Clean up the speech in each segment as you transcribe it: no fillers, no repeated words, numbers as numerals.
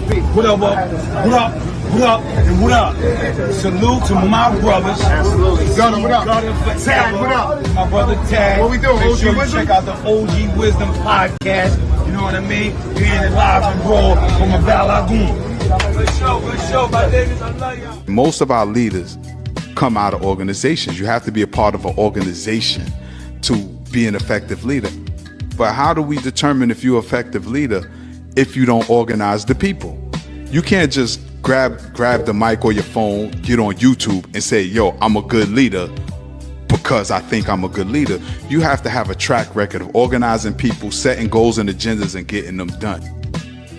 What up, and what up? Salute to my brothers. Absolutely. Gunna, what up? Tag, what up? My brother Tag. What we doing, Make OG sure you Wisdom? check out the OG Wisdom podcast. You know what I mean? Being live and raw from a Val Lagoon. Good show, my niggas. I love y'all. Most of our leaders come out of organizations. You have to be a part of an organization to be an effective leader. But how do we determine if you're an effective leader if you don't organize the people? You can't just grab the mic or your phone, get on YouTube and say, yo, I'm a good leader because I think I'm a good leader. You have to have a track record of organizing people, setting goals and agendas and getting them done.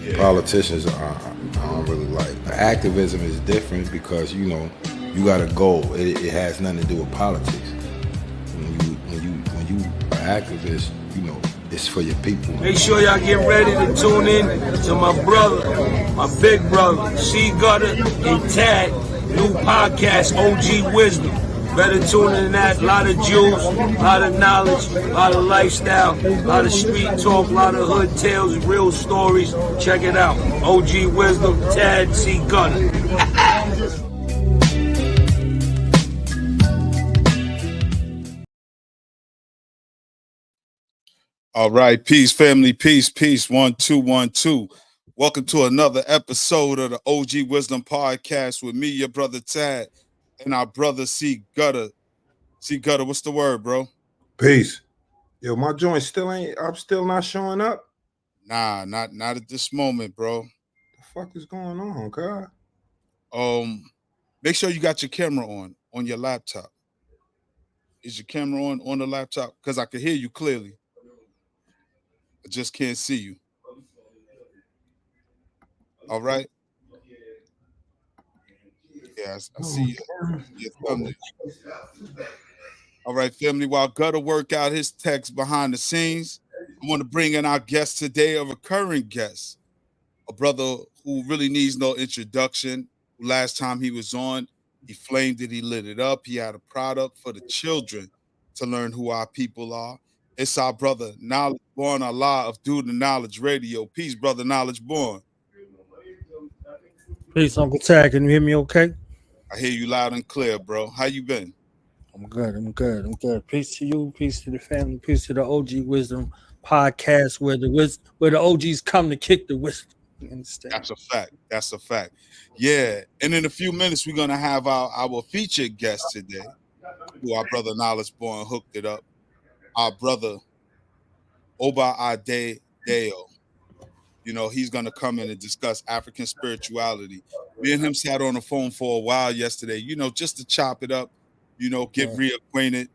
Yeah. Politicians I don't really like. The activism is different because, you know, you got a goal. It has nothing to do with politics. When you are activist, you know, it's for your people. Make sure y'all get ready to tune in to my brother, my big brother, C Gutter and Tag, new podcast, OG Wisdom. Better tune in to that. A lot of jewels, a lot of knowledge, a lot of lifestyle, a lot of street talk, a lot of hood tales, real stories. Check it out. OG Wisdom, Tag, C Gutter. All right, peace, family, peace. 1, 2, 1, 2. Welcome to another episode of the OG Wisdom Podcast with me, your brother Tad, and our brother C Gutter. C Gutter, what's the word, bro? Peace. Yo, my joint I'm still not showing up. Nah, not at this moment, bro. The fuck is going on, God? Make sure you got your camera on your laptop. Is your camera on the laptop? Because I can hear you clearly. I just can't see you. All right. Yeah, I see your thumbnail. All right, family. While Gutter work out his text behind the scenes, I want to bring in our guest today, a recurring guest, a brother who really needs no introduction. Last time he was on, he flamed it, he lit it up. He had a product for the children to learn who our people are. It's our brother, Knowledge Born Allah of Do the Knowledge Radio. Peace, brother Knowledge Born. Peace, Uncle Tag. Can you hear me okay? I hear you loud and clear, bro. How you been? I'm good. Peace to you, peace to the family, peace to the OG Wisdom podcast where the OGs come to kick the wisdom. You understand? That's a fact. Yeah. And in a few minutes, we're gonna have our featured guest today, who our brother Knowledge Born hooked it up. Our brother Oba Ade Dayo. You know, he's gonna come in and discuss African spirituality. Me and him sat on the phone for a while yesterday, you know, just to chop it up, you know, get reacquainted,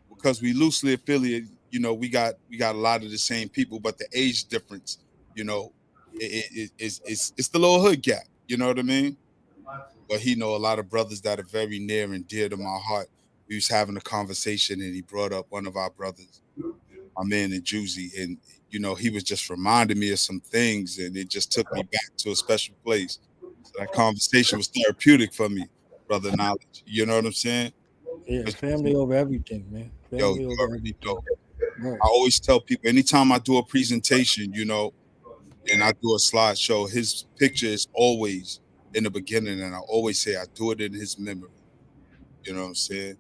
because we loosely affiliated. You know, we got a lot of the same people, but the age difference, you know, it's the little hood gap. You know what I mean? But he know a lot of brothers that are very near and dear to my heart. We was having a conversation and he brought up one of our brothers, my man in Juicy, and you know, he was just reminding me of some things, and it just took me back to a special place. So that conversation was therapeutic for me, brother Knowledge. You know what I'm saying? Yeah, family over everything, man. Family you over already know. Right. I always tell people, anytime I do a presentation, you know, and I do a slideshow, his picture is always in the beginning, and I always say I do it in his memory. You know what I'm saying?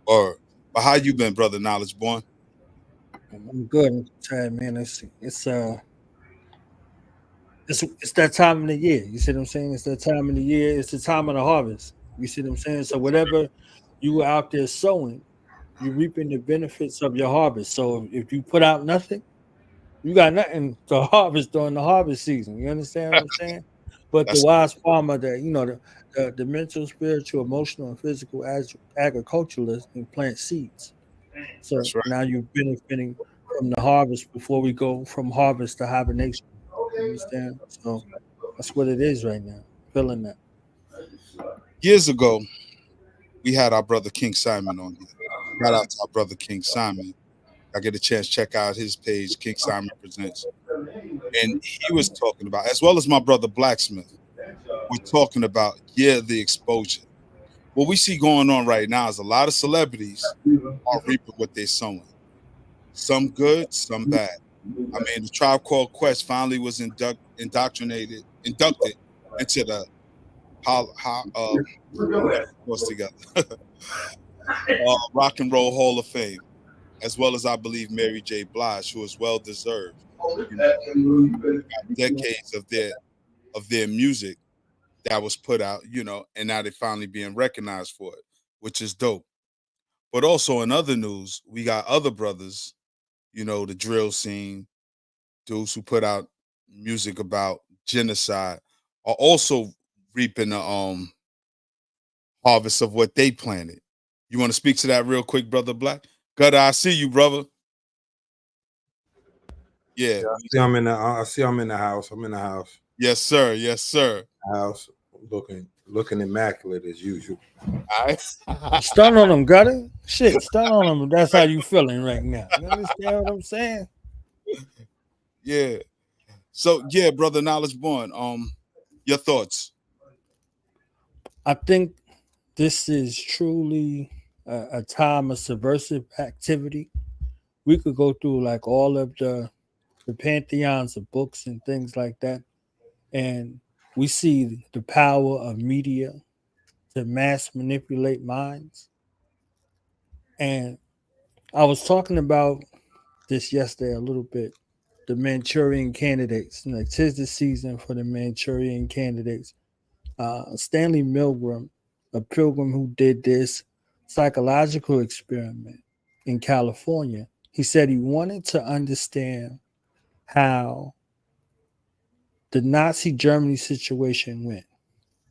But how you been, brother Knowledge Born? I'm good. I'm tired, man. It's that time of the year. You see what I'm saying? It's that time of the year. It's the time of the harvest. You see what I'm saying? So whatever you were out there sowing, you're reaping the benefits of your harvest. So if you put out nothing, you got nothing to harvest during the harvest season. You understand what I'm saying? But the wise farmer, that you know, the mental, spiritual, emotional, and physical agriculturalist can plant seeds. So now you're benefiting from the harvest before we go from harvest to hibernation. You understand? So that's what it is right now. Feeling that. Years ago, we had our brother King Simon on here. Shout out to our brother King Simon. I get a chance to check out his page, King Simon Presents. And he was talking about, as well as my brother Blacksmith, we're talking about, the exposure. What we see going on right now is a lot of celebrities are reaping what they're sowing. Some good, some bad. I mean, the Tribe Called Quest finally was indoctrinated inducted into the Rock and Roll Hall of Fame, as well as I believe Mary J. Blige, who is well deserved. You know, decades of their music that was put out, you know, and now they're finally being recognized for it, which is dope. But also in other news, we got other brothers, you know, the drill scene, dudes who put out music about genocide, are also reaping the harvest of what they planted. You want to speak to that real quick, brother Black? Gutter, I see you, brother. Yeah. I see I'm in the. I see I'm in the house. I'm in the house. Yes, sir. Yes, sir. House looking immaculate as usual. All right. Stun on them, Gutter. Shit, stun on them. That's how you feeling right now. You understand what I'm saying? Yeah. So yeah, brother Knowledge Born. Your thoughts? I think this is truly a time of subversive activity. We could go through like all of the pantheons of books and things like that, and we see the power of media to mass manipulate minds. And I was talking about this yesterday a little bit. The Manchurian candidates, you know, 'tis the season for the Manchurian candidates. Stanley Milgram, a pilgrim who did this psychological experiment in California, he said he wanted to understand how the Nazi Germany situation went.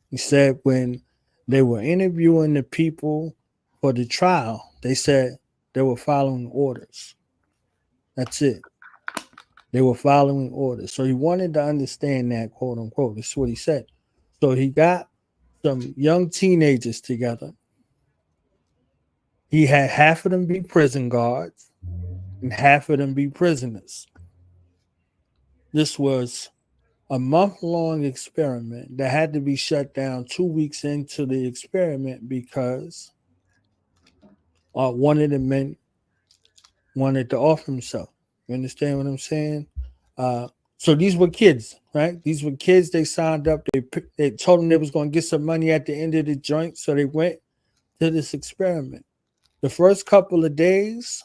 He said when they were interviewing the people for the trial, they said they were following orders. That's it. They were following orders. So he wanted to understand that, quote unquote. That's what he said. So he got some young teenagers together. He had half of them be prison guards and half of them be prisoners. This was a month-long experiment that had to be shut down 2 weeks into the experiment because one of the men wanted to off himself. You understand what I'm saying? So these were kids, right? These were kids. They signed up. They told them they was going to get some money at the end of the joint, so they went to this experiment. The first couple of days,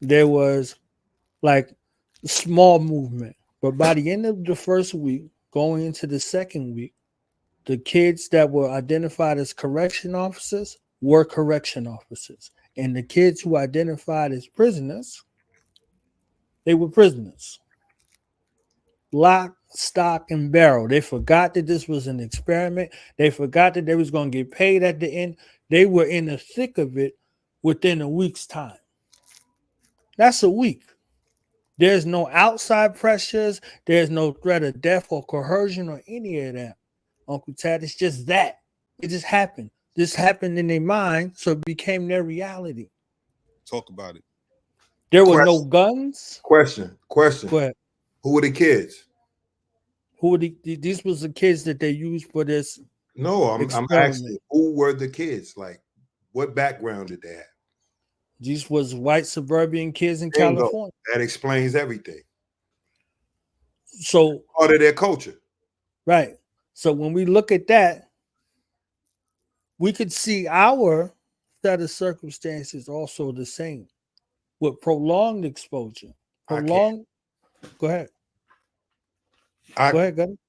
there was like small movement, but by the end of the first week, going into the second week, the kids that were identified as correction officers were correction officers, and the kids who identified as prisoners, they were prisoners. Lock, stock, and barrel. They forgot that this was an experiment. They forgot that they was going to get paid at the end. They were in the thick of it within a week's time. That's a week. There's no outside pressures. There's no threat of death or coercion or any of that, Uncle Tad. It's just that. It just happened. This happened in their mind, so it became their reality. Talk about it. There were no guns. Question. Go ahead. Who were the kids? Who were these was the kids that they used for this? No, I'm asking who were the kids? Like, what background did they have? These was white suburban kids in California. That explains everything. So part of their culture. Right. So when we look at that, we could see our set of circumstances also the same with prolonged exposure. Go ahead. Go ahead.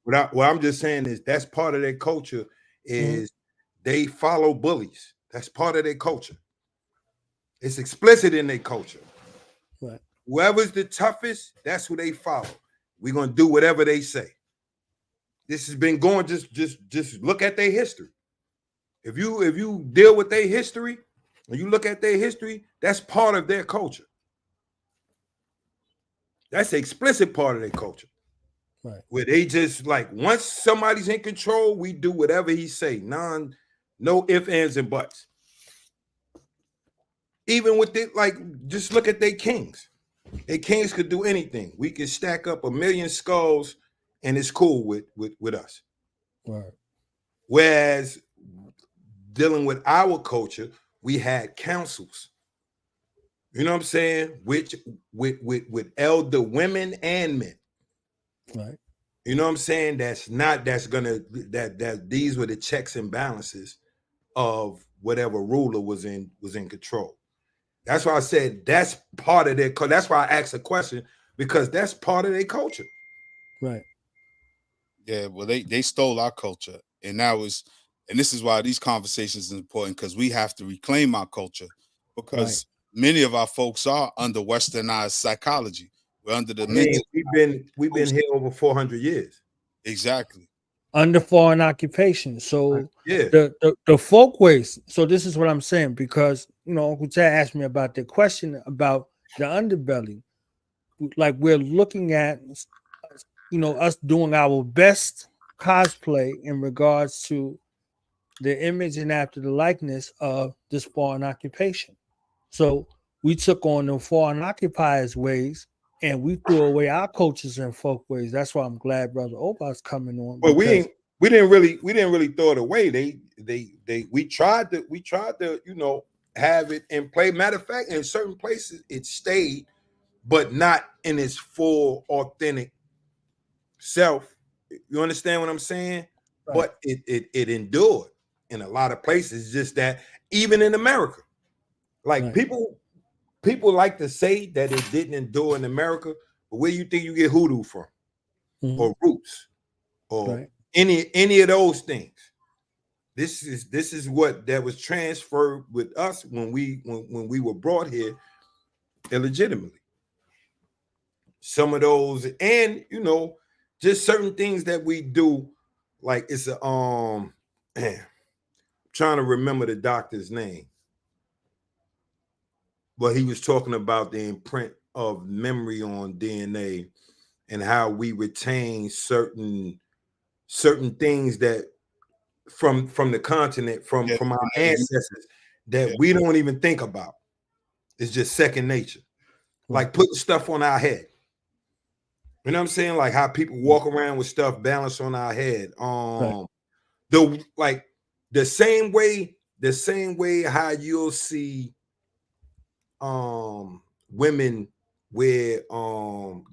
What I'm just saying is that's part of their culture is they follow bullies. That's part of their culture. It's explicit in their culture. Right. Whoever's the toughest, that's who they follow. We're gonna do whatever they say. This has been going. Just look at their history. If you deal with their history and you look at their history, that's part of their culture. That's the explicit part of their culture. Right. Where they just like once somebody's in control, we do whatever he say. No ifs, ands, and buts. Even with it, like just look at their kings. Their kings could do anything. We could stack up 1,000,000 skulls and it's cool with us. Right. Whereas dealing with our culture, we had councils. You know what I'm saying? Which with elder women and men. Right. You know what I'm saying? That these were the checks and balances of whatever ruler was in control. That's why I said that's part of their. That's why I asked a question, because that's part of their culture. Right. Yeah, well, they stole our culture, and this is why these conversations are important, because we have to reclaim our culture, because many of our folks are under westernized psychology. We're under the mental. We've been here over 400 years. Exactly. Under foreign occupation. So Yeah. the folkways. So this is what I'm saying, because Uncle Chad asked me about the question about the underbelly. Like, we're looking at us doing our best cosplay in regards to the image and after the likeness of this foreign occupation. So we took on the foreign occupiers' ways and we threw away our cultures and folk ways. That's why I'm glad Brother Oba's coming on. But we didn't really throw it away. We tried to have it in play. Matter of fact, in certain places it stayed, but not in its full authentic self. You understand what I'm saying? Right. But it endured in a lot of places. Just that even in America, like people like to say that it didn't endure in America, but where you think you get hoodoo from, or roots, or any of those things? This is what that was transferred with us when we were brought here illegitimately. Some of those, and just certain things that we do, like it's a man, trying to remember the doctor's name, but he was talking about the imprint of memory on DNA and how we retain certain things that from the continent, from our ancestors, that we don't even think about. It's just second nature. Like putting stuff on our head. You know what I'm saying? Like how people walk around with stuff balanced on our head. The same way how you'll see women wear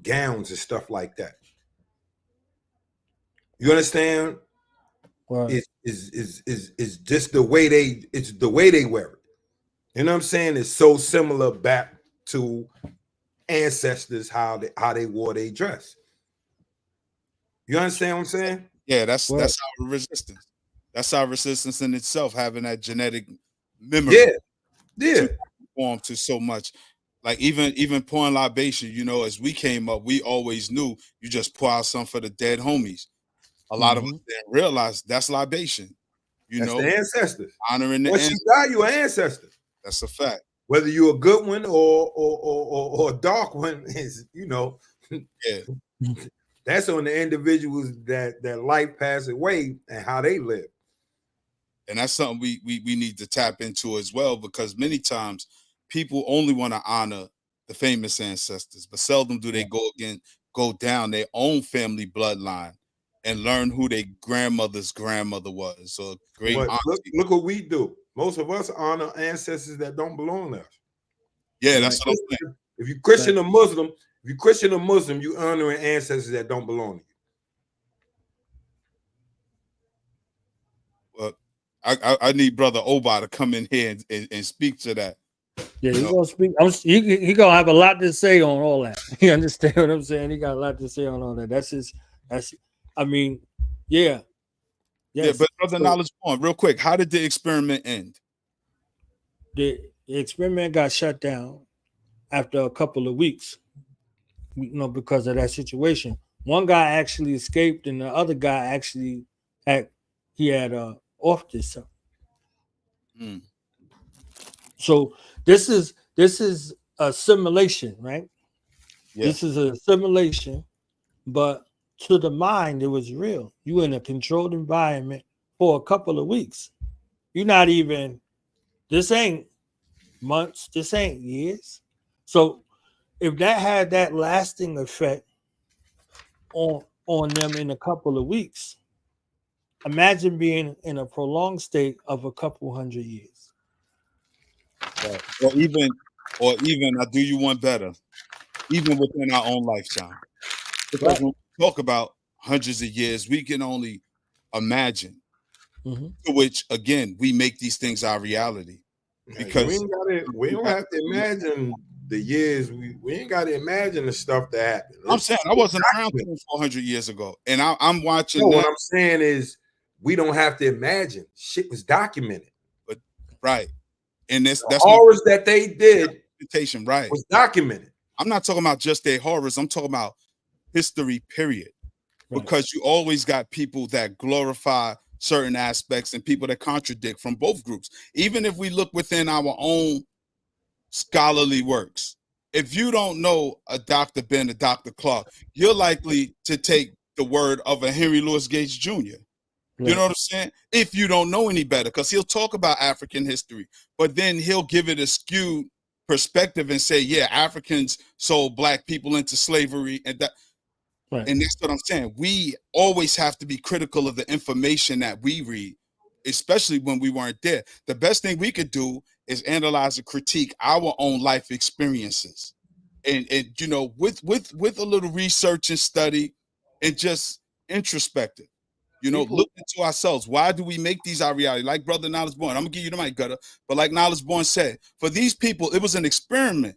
gowns and stuff like that. You understand? Is just the way they wear it. You know what I'm saying? It's so similar back to ancestors, how they wore their dress. You understand what I'm saying? Yeah, that's our resistance. That's our resistance in itself, having that genetic memory. Yeah. Form to so much. Like even pouring libation, as we came up, we always knew you just pour out some for the dead homies. A lot of us didn't realize that's libation. That's the ancestors. Honoring the ancestors. Once you die, you're an ancestor. That's a fact. Whether you're a good one or a dark one, is that's on the individuals that life passed away and how they live. And that's something we need to tap into as well, because many times people only want to honor the famous ancestors, but seldom do they go down their own family bloodline and learn who their grandmother's grandmother was. So great. Look what we do. Most of us honor ancestors that don't belong to us. Yeah, that's what I'm saying. If you Christian or Muslim, you honoring ancestors that don't belong to you. Well, I need Brother Oba to come in here and speak to that. Yeah, he's gonna speak. He gonna have a lot to say on all that. You understand what I'm saying? He got a lot to say on all that. Yeah. Yeah, but Brother Knowledge Point, real quick, how did the experiment end? The experiment got shut down after a couple of weeks, because of that situation. One guy actually escaped, and the other guy actually had offed himself. So this is a simulation, right? Yeah. This is a simulation, but to the mind, it was real. You in a controlled environment for a couple of weeks. You're not even, this ain't months, this ain't years. So if that had that lasting effect on them in a couple of weeks, imagine being in a prolonged state of a couple hundred years. Right. Or even I do you one better, even within our own lifetime. Because when we talk about hundreds of years, we can only imagine. Mm-hmm. To which, again, we make these things our reality. Because we don't have to imagine the years. We ain't got to imagine the stuff that happened. I'm saying I wasn't around 400 years ago, and I'm watching. No, what I'm saying is we don't have to imagine. Shit was documented. But right, and that's horrors that they did. Right, was documented. I'm not talking about just their horrors. I'm talking about history, period. Right. Because you always got people that glorify certain aspects and people that contradict from both groups. Even if we look within our own scholarly works, if you don't know a Dr. Ben, a Dr. Clark, you're likely to take the word of a Henry Louis Gates Jr. Right. You know what I'm saying? If you don't know any better, because he'll talk about African history, but then he'll give it a skewed perspective and say, yeah, Africans sold black people into slavery, and that. Right. And that's what I'm saying. We always have to be critical of the information that we read, especially when we weren't there. The best thing we could do is analyze and critique our own life experiences, and you know, with a little research and study, and just introspective. You know, look into ourselves. Why do we make these our reality? Like Brother Knowledge Born, I'm gonna give you the mic, Gutter. But like Knowledge Born said, for these people, it was an experiment,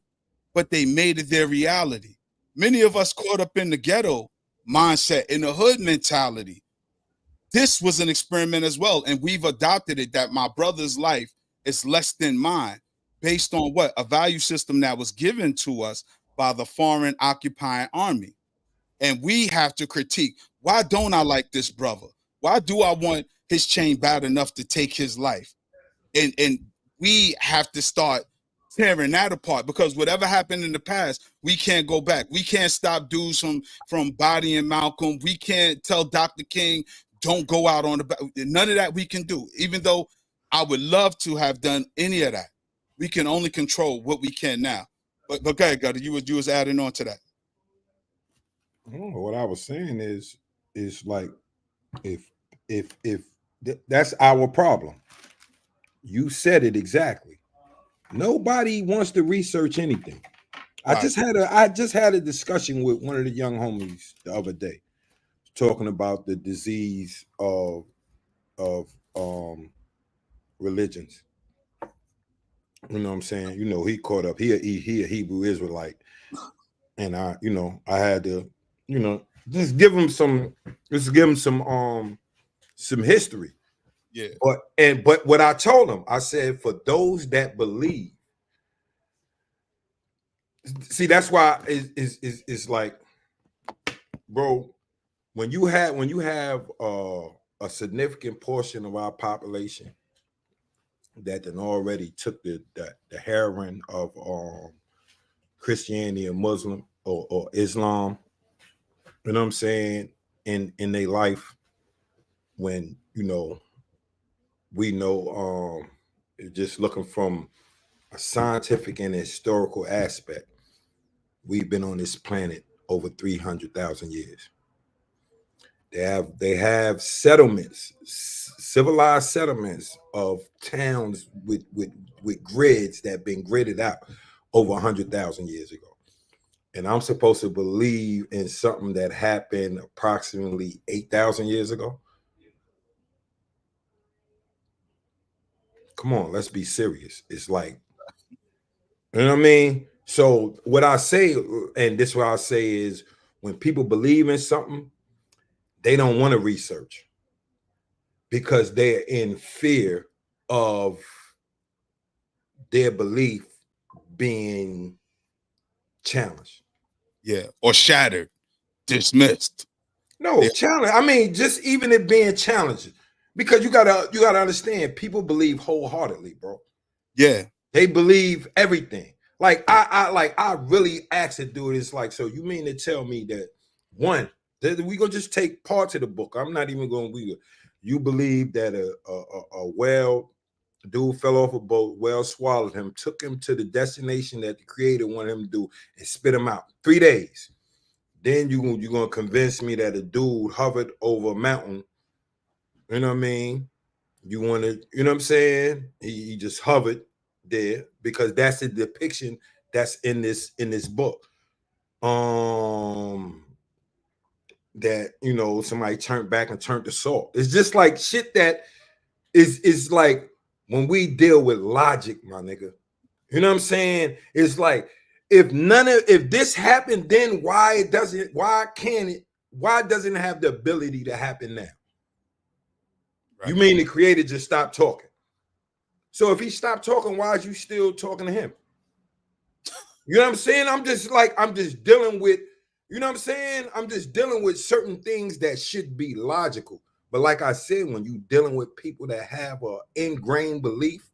but they made it their reality. Many of us caught up in the ghetto mindset, in the hood mentality. This was an experiment as well, and we've adopted it that my brother's life is less than mine, based on what? A value system that was given to us by the foreign occupying army. And we have to critique, why don't I like this brother? Why do I want his chain bad enough to take his life? And we have to start tearing that apart, because whatever happened in the past, we can't go back. We can't stop dudes from bodying Malcolm. We can't tell Dr. King, don't go out on the back. None of that we can do, even though I would love to have done any of that. We can only control what we can now. But okay, Gutter, you was adding on to that. What I was saying is like, if that's our problem. You said it exactly. Nobody wants to research anything. Right. I just had a discussion with one of the young homies the other day, talking about the disease of religions. You know what I'm saying? You know, he caught up. He a Hebrew Israelite, and I had to, just give him some history. Yeah. But what I told him, I said, for those that believe, see, that's why it's like, bro, when you have a significant portion of our population that then already took the heroin of Christianity and Muslim or Islam, you know what I'm saying, in their life, when we know, just looking from a scientific and historical aspect, we've been on this planet over 300,000 years. They have settlements, civilized settlements of towns with grids that have been gridded out over 100,000 years ago. And I'm supposed to believe in something that happened approximately 8,000 years ago. Come on, let's be serious. It's like, you know what I mean? So what I say, and this is what I say, is when people believe in something, they don't want to research because they're in fear of their belief being challenged. Yeah, or shattered, dismissed. No, yeah. Challenge. I mean, just even it being challenged, because you gotta understand, people believe wholeheartedly, bro. Yeah, they believe everything. Like I really asked the dude, it's like, so you mean to tell me that we gonna just take parts of the book? I'm not even going. You believe that a whale dude fell off a boat, whale swallowed him, took him to the destination that the creator wanted him to do, and spit him out 3 days. Then you're gonna convince me that a dude hovered over a mountain. You know what I mean? You want to, you know what I'm saying? He just hovered there because that's the depiction that's in this book. that somebody turned back and turned to salt. It's just like shit that is like when we deal with logic, my nigga. You know what I'm saying? It's like if this happened, then why doesn't it have the ability to happen now? Right. You mean the creator just stopped talking? So if he stopped talking, why is you still talking to him? You know what I'm saying? I'm just dealing with, you know what I'm saying? I'm just dealing with certain things that should be logical. But like I said, when you dealing with people that have an ingrained belief,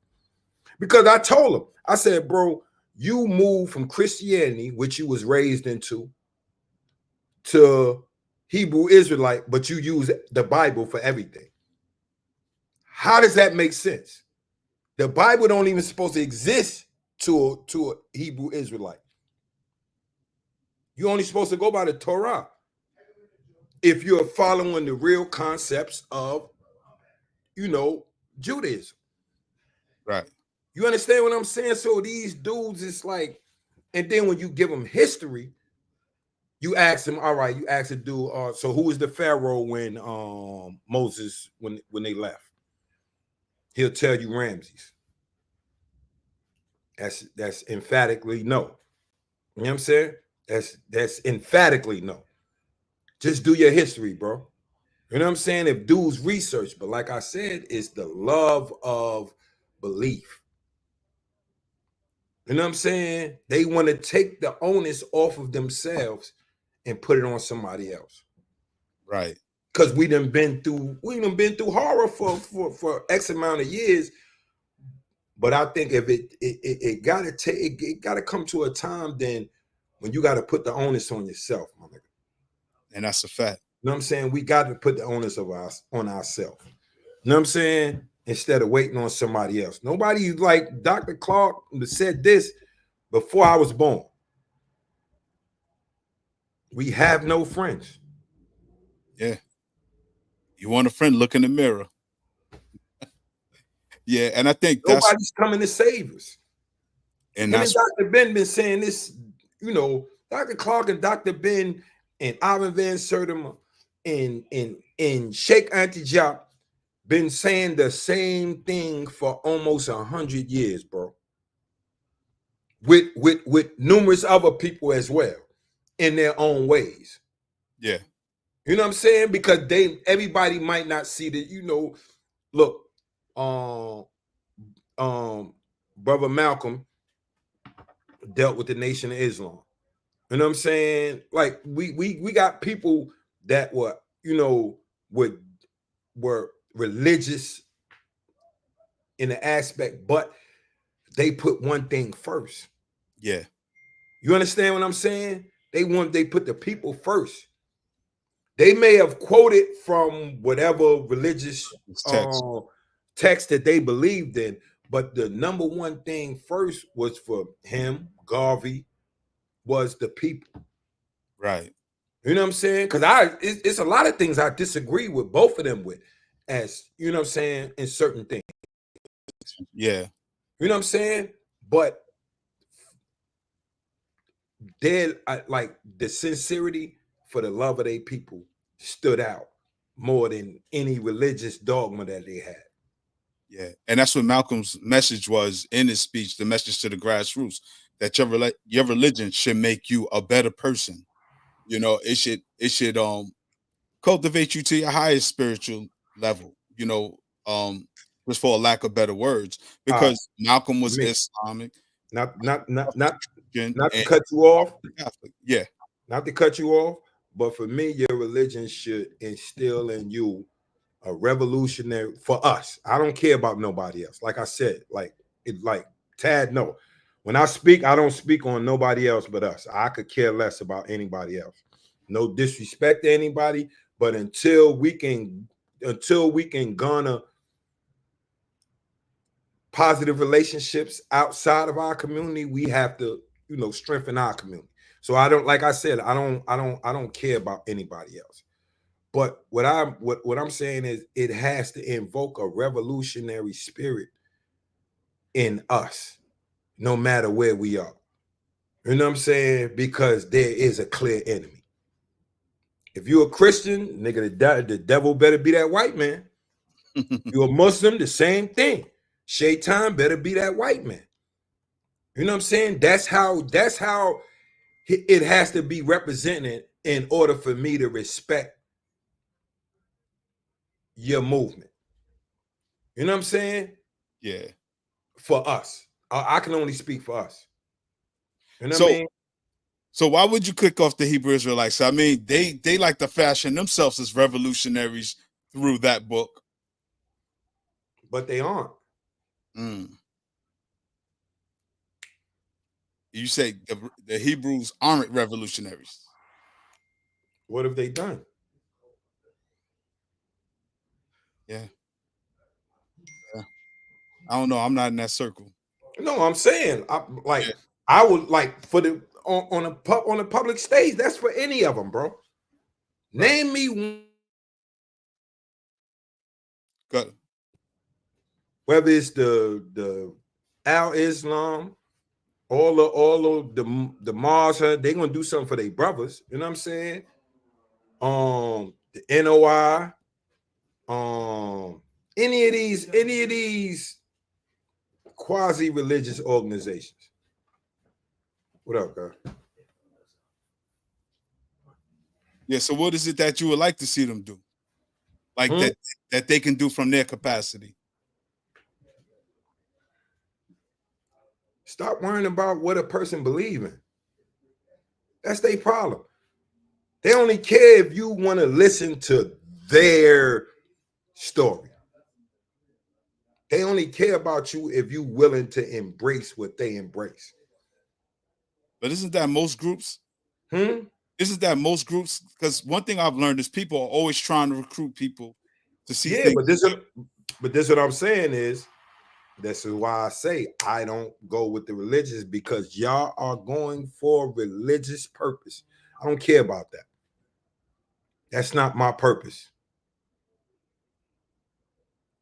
because I told him, I said, bro, you move from Christianity, which you was raised into, to Hebrew Israelite, but you use the Bible for everything. How does that make sense? The Bible don't even supposed to exist to a Hebrew Israelite. You're only supposed to go by the Torah if you're following the real concepts of, Judaism. Right. You understand what I'm saying? So these dudes, it's like, and then when you give them history, you ask them, all right, you ask a dude, so who was the Pharaoh when Moses, when they left? He'll tell you Ramses. That's emphatically no. You know what I'm saying? That's emphatically no. Just do your history, bro. You know what I'm saying? If dudes research, but like I said, it's the love of belief. You know what I'm saying? They want to take the onus off of themselves and put it on somebody else. Right. Because we done been through horror for X amount of years. But I think if it gotta come to a time then when you gotta put the onus on yourself, my nigga. And that's a fact. You know what I'm saying? We got to put the onus on ourselves. You know what I'm saying? Instead of waiting on somebody else. Nobody like Dr. Clark said this before I was born. We have no friends. Yeah. You want a friend, look in the mirror. Yeah, and I think nobody's coming to save us. And that's Dr. Ben been saying this, Dr. Clark and Dr. Ben and Ivan Van Sertima and Sheikh Antijak been saying the same thing for almost 100 years, bro. With numerous other people as well in their own ways. Yeah. You know what I'm saying? Because everybody might not see that, look, Brother Malcolm dealt with the Nation of Islam. You know what I'm saying? Like we got people that were religious in the aspect, but they put one thing first. Yeah. You understand what I'm saying? They put the people first. They may have quoted from whatever religious text that they believed in, but the number one thing first was for him, Garvey, was the people. Right. You know what I'm saying? Because it's a lot of things I disagree with both of them with, as you know what I'm saying, in certain things. Yeah. You know what I'm saying? But they're like the sincerity for the love of their people stood out more than any religious dogma that they had. Yeah. And that's what Malcolm's message was in his speech, the message to the grassroots, that your religion should make you a better person. It should cultivate you to your highest spiritual level, just for a lack of better words, because Malcolm was Islamic. Not to cut you off. Yeah. Not to cut you off, but for me, your religion should instill in you a revolutionary for us. I don't care about nobody else. Like I said, like Tad, no. When I speak, I don't speak on nobody else but us. I could care less about anybody else. No disrespect to anybody, but until we can garner positive relationships outside of our community, we have to, strengthen our community. So I don't, like I said, I don't care about anybody else. But what I'm saying is it has to invoke a revolutionary spirit in us, no matter where we are. You know what I'm saying? Because there is a clear enemy. If you're a Christian, nigga, the devil better be that white man. You're a Muslim, the same thing. Shaitan better be that white man. You know what I'm saying? That's how it has to be represented in order for me to respect your movement. You know what I'm saying? Yeah. For us. I can only speak for us. You know what I mean? So why would you click off the Hebrew Israelites? I mean, they like to fashion themselves as revolutionaries through that book. But they aren't. You say the Hebrews aren't revolutionaries. What have they done? Yeah. I don't know. I'm not in that circle. No, I'm saying I would like for the on a public stage. That's for any of them, bro. Right. Name me one. Good. Whether it's the Al Islam, all of the Mars, they're gonna do something for their brothers. You know what I'm saying? The NOI, any of these quasi-religious organizations. What up, guy? Yeah. So what is it that you would like to see them do? Like that they can do from their capacity? Stop worrying about what a person believes in. That's their problem. They only care if you want to listen to their story. They only care about you if you're willing to embrace what they embrace. But isn't that most groups? Isn't that most groups? Because one thing I've learned is people are always trying to recruit people to see things. But this what I'm saying is, this is why I say I don't go with the religious, because y'all are going for religious purpose. I don't care about that. That's not my purpose.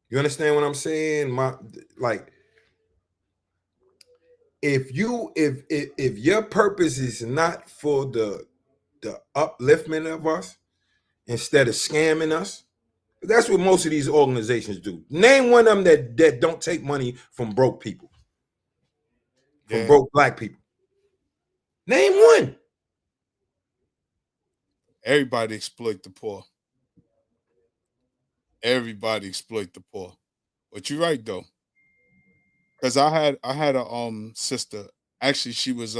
You understand what I'm saying? If your purpose is not for the upliftment of us, instead of scamming us, that's what most of these organizations do. Name one of them that don't take money from broke people, from broke black people. Name one. Everybody exploit the poor. Everybody exploit the poor. But you're right though. Because I had a sister. Actually, she was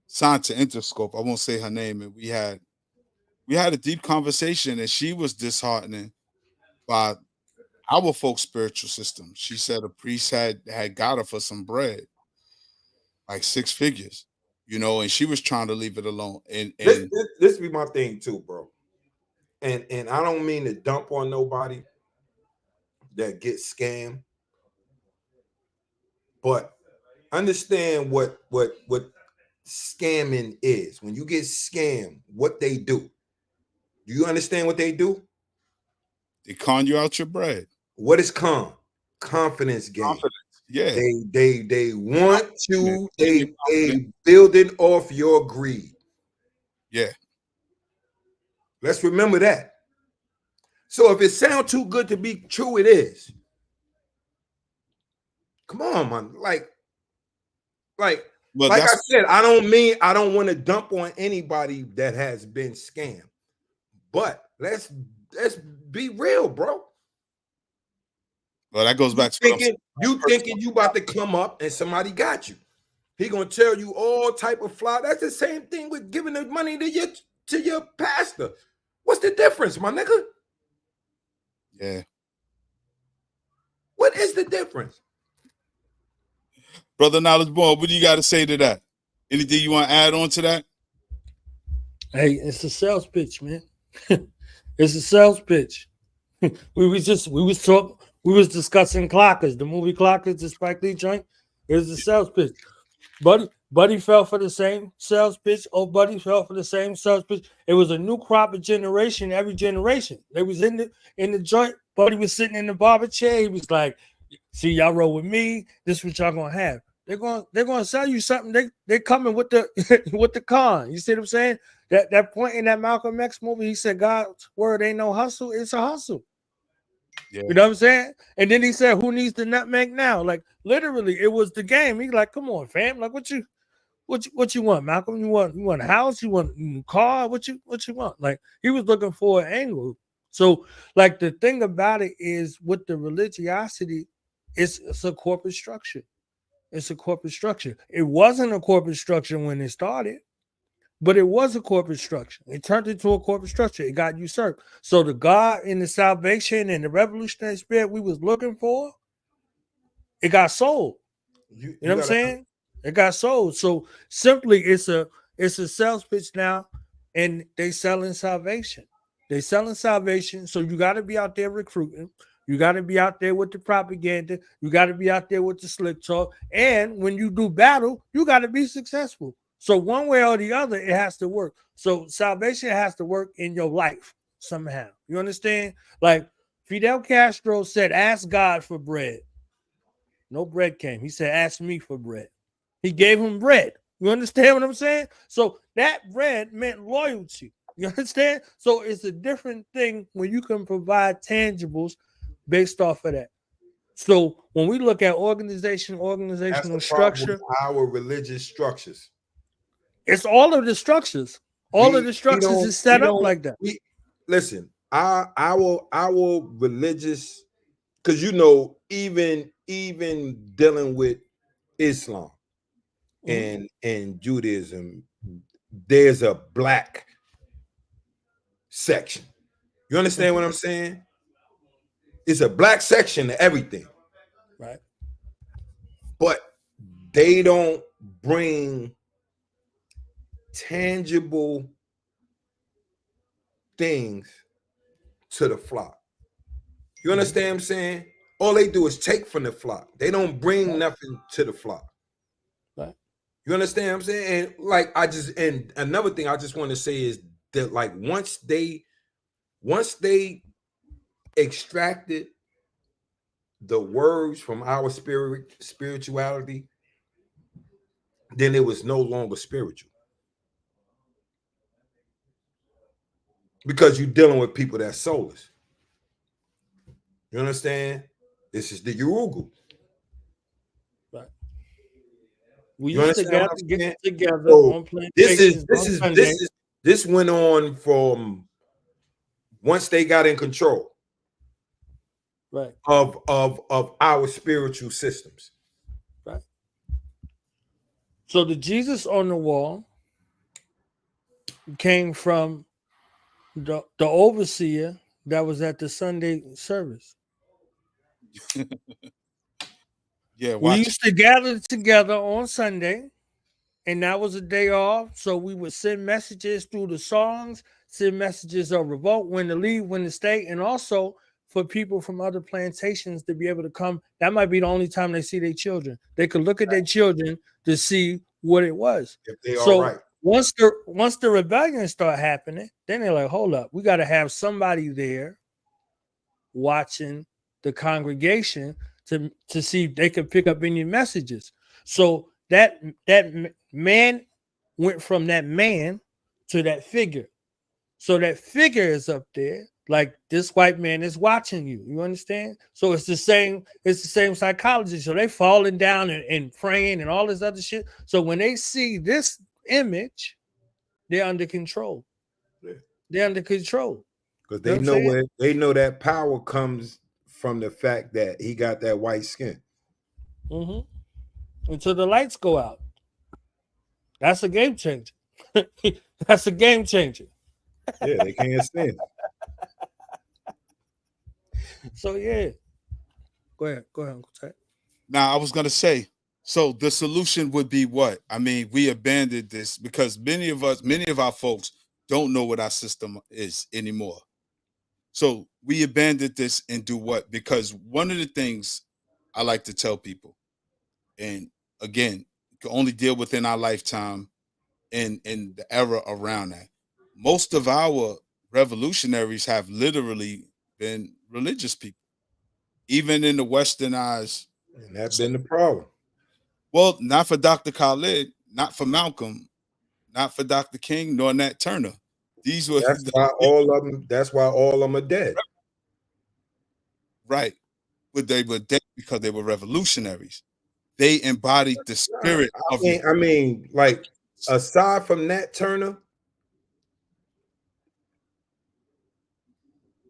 signed to Interscope. I won't say her name, and we had a deep conversation, and she was disheartening by our folks' spiritual system. She said a priest had got her for some bread, like 6 figures, and she was trying to leave it alone. And this be my thing too, bro. And I don't mean to dump on nobody that gets scammed, but understand what scamming is. When you get scammed, what they do. Do you understand what they do? They con you out your bread. What is con? Confidence game. Confidence. Yeah. They want you, they building off your greed. Yeah. Let's remember that. So if it sounds too good to be true, it is. Come on, man. Like I said, I don't want to dump on anybody that has been scammed. But let's be real, bro. Well, that goes back to thinking you about to come up and somebody got you. He gonna tell you all type of fly. That's the same thing with giving the money to your pastor. What's the difference, my nigga? Yeah. What is the difference? Brother Knowledge Boy, what do you got to say to that? Anything you want to add on to that? Hey, it's a sales pitch, man. It's a sales pitch. We was discussing Clockers, the movie Clockers, the Spike Lee joint. It was a sales pitch. Buddy fell for the same sales pitch. Oh, Buddy fell for the same sales pitch. It was a new crop of generation. Every generation, they was in the joint. Buddy was sitting in the barber chair. He was like, "See, y'all roll with me. This is what y'all gonna have. They're gonna sell you something. They coming with the with the con. You see what I'm saying? That point in that Malcolm X movie, he said, God's word ain't no hustle, it's a hustle. Yeah. You know what I'm saying? And then he said, who needs the nutmeg now? Like literally, it was the game. He like, come on, fam. Like what you want, Malcolm? You want a house? You want a car? What you want? Like he was looking for an angle. So, like the thing about it is with the religiosity, it's a corporate structure. It's a corporate structure. It wasn't a corporate structure when it started, but it was a corporate structure. It turned into a corporate structure. It got usurped. So the God and the salvation and the revolutionary spirit we was looking for, it got sold. You know what I'm saying? It got sold. So simply it's a sales pitch now, and they selling salvation. They selling salvation. So you got to be out there recruiting. You got to be out there with the propaganda. You got to be out there with the slick talk. And when you do battle, you got to be successful. So one way or the other, it has to work. So salvation has to work in your life somehow. You understand? Like Fidel Castro said, ask God for bread. No bread came. He said, ask me for bread. He gave him bread. You understand what I'm saying? So that bread meant loyalty. You understand? So it's a different thing when you can provide tangibles based off of that. So when we look at organizational structure, our religious structures. It's all of the structures. All of the structures is set up like that. Listen, our religious, because even dealing with Islam and Judaism, there's a black section. You understand what I'm saying? It's a black section to everything. Right. But they don't bring tangible things to the flock. You understand what I'm saying? All they do is take from the flock. They don't bring nothing to the flock. Right. You understand what I'm saying? And another thing I just want to say is that like once they extracted the words from our spirituality, then it was no longer spiritual. Because you're dealing with people that's soulless. You understand? This is the Urugu. Right. We used to get together on plantations. This went on from once they got in control. Right. Of our spiritual systems. Right. So the Jesus on the wall came from the overseer that was at the Sunday service. Yeah, we used to gather together on Sunday, and that was a day off. So we would send messages through the songs, send messages of revolt, when to leave, when to stay, and also for people from other plantations to be able to come. That might be the only time they see their children. They could look at their children to see what it was. If they are right. Once the rebellion start happening, then they're like, hold up, we got to have somebody there watching the congregation to see if they could pick up any messages. So that man went from that man to that figure. So that figure is up there, like this white man is watching you. You understand? So it's the same psychology. So they falling down and praying and all this other shit. So when they see this image, they're under control. Yeah. They're under control. Because they know that power comes from the fact that he got that white skin. Until the lights go out. That's a game changer. That's a game changer. Yeah, they can't stand it. So yeah. Go ahead, Uncle Ted. Now I was gonna say, so the solution would be what? I mean, we abandoned this because many of our folks don't know what our system is anymore. So we abandoned this and do what? Because one of the things I like to tell people, and again, can only deal within our lifetime and the era around that. Most of our revolutionaries have literally been religious people, even in the westernized. And that's been the problem. Well, not for Dr. Khalid, not for Malcolm, not for Dr. King nor Nat Turner. These were That's why all of them. That's why all of them are dead. right, but they were dead because they were revolutionaries. They embodied the spirit of it. I mean, like aside from Nat Turner,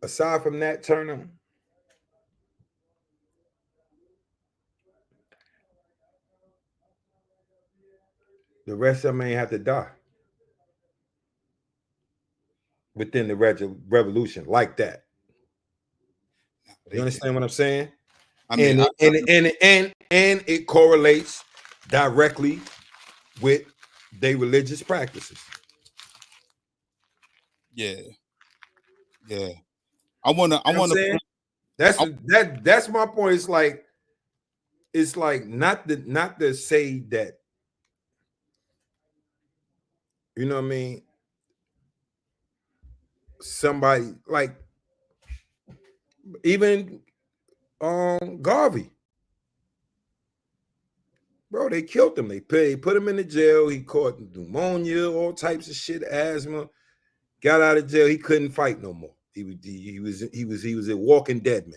the rest of them ain't have to die within the revolution like that. You understand what I'm saying? I mean, and it correlates directly with their religious practices. yeah. I wanna That's my point. It's like not to say that, you know what I mean, somebody like even Garvey. Bro, they killed him. They put him in the jail. He caught pneumonia, all types of shit, asthma. Got out of jail. He couldn't fight no more. He was a walking dead man.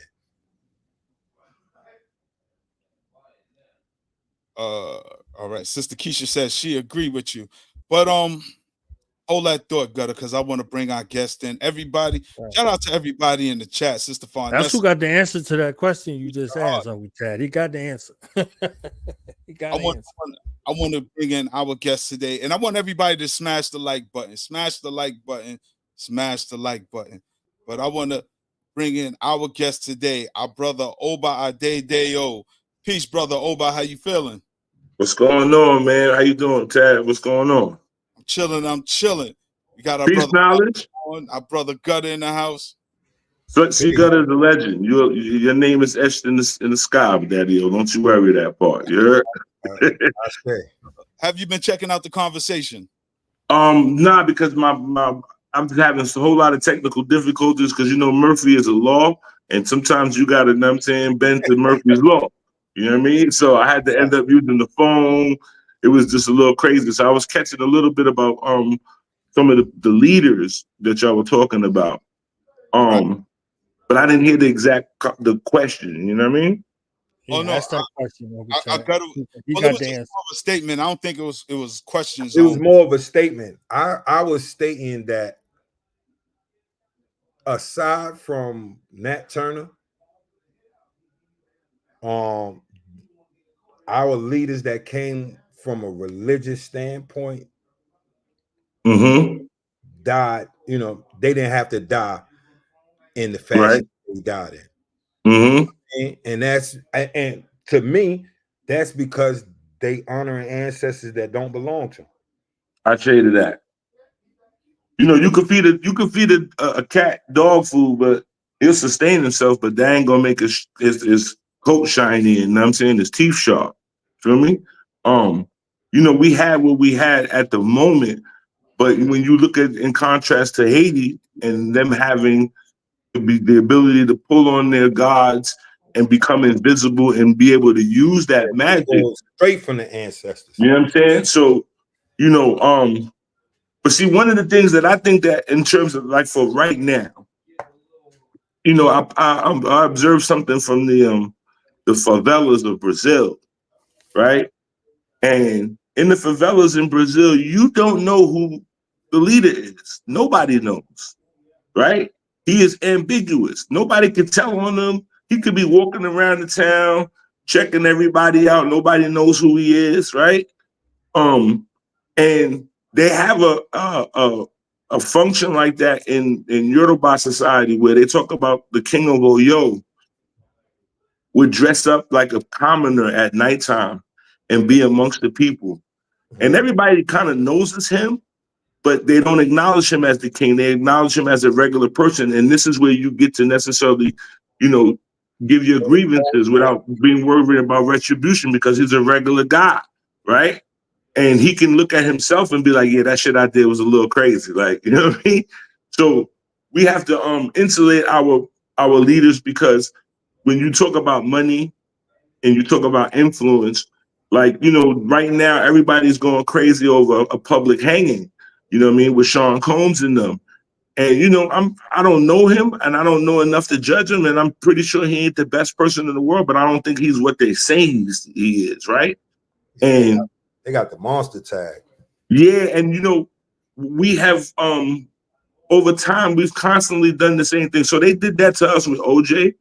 All right. Sister Keisha says she agreed with you. But hold that thought, Gutter, because I want to bring our guest in. Everybody, shout out to everybody in the chat, Sister Fawn. That's who got the answer to that question you just asked, Uncle Chad. He got the answer. He got the answer. I want to bring in our guest today, and I want everybody to smash the like button. Smash the like button. Smash the like button. But I want to bring in our guest today, our brother Oba Ade Dayo. Peace, brother Oba. How you feeling? What's going on, man? How you doing, Tad? What's going on? I'm chilling. We got our Peace, brother knowledge. Our brother Gutter in the house. So, see, Gutter is a legend. Your name is etched in the sky, Daddy-O. Don't you worry that part. You heard? I say. Have you been checking out the conversation? Nah, because I'm just having a whole lot of technical difficulties because Murphy is a law, and sometimes you gotta, bend to Murphy's law. You know what I mean? So I had to end up using the phone. It was just a little crazy. So I was catching a little bit about some of the leaders that y'all were talking about. But I didn't hear the question. You know what I mean? Yeah, oh no, that's that question. I got to. He Well, got it was the just answer. more of a statement. I don't think it was questions. It was more of a statement. I was stating that aside from Nat Turner, our leaders that came from a religious standpoint died. They didn't have to die in the fashion they died in. And to me, that's because they honoring ancestors that don't belong to them. I traded that. You could feed a cat dog food, but he'll sustain himself, but that ain't gonna make his coat shiny and his teeth sharp. Feel me? We had what we had at the moment, but when you look at in contrast to Haiti and them having the ability to pull on their gods and become invisible and be able to use that magic straight from the ancestors. You know what I'm saying? So, but see, one of the things that I think that in terms of like for right now, I observed something from the favelas of Brazil, right? And in the favelas in Brazil, you don't know who the leader is. Nobody knows, right? He is ambiguous. Nobody can tell on him. He could be walking around the town, checking everybody out. Nobody knows who he is, right? And they have a function like that in Yoruba society where they talk about the king of Oyo would dress up like a commoner at nighttime and be amongst the people. And everybody kind of knows it's him, but they don't acknowledge him as the king. They acknowledge him as a regular person. And this is where you get to necessarily, give your grievances without being worried about retribution because he's a regular guy, right? And he can look at himself and be like, yeah, that shit I did was a little crazy. Like, you know what I mean? So we have to insulate our leaders because when you talk about money and you talk about influence, Like, right now everybody's going crazy over a public hanging, you know what I mean, with Sean Combs and them. And I don't know him and I don't know enough to judge him, and I'm pretty sure he ain't the best person in the world, but I don't think he's what they say he is, right? And they got the monster tag. Yeah, and we have over time we've constantly done the same thing. So they did that to us with OJ.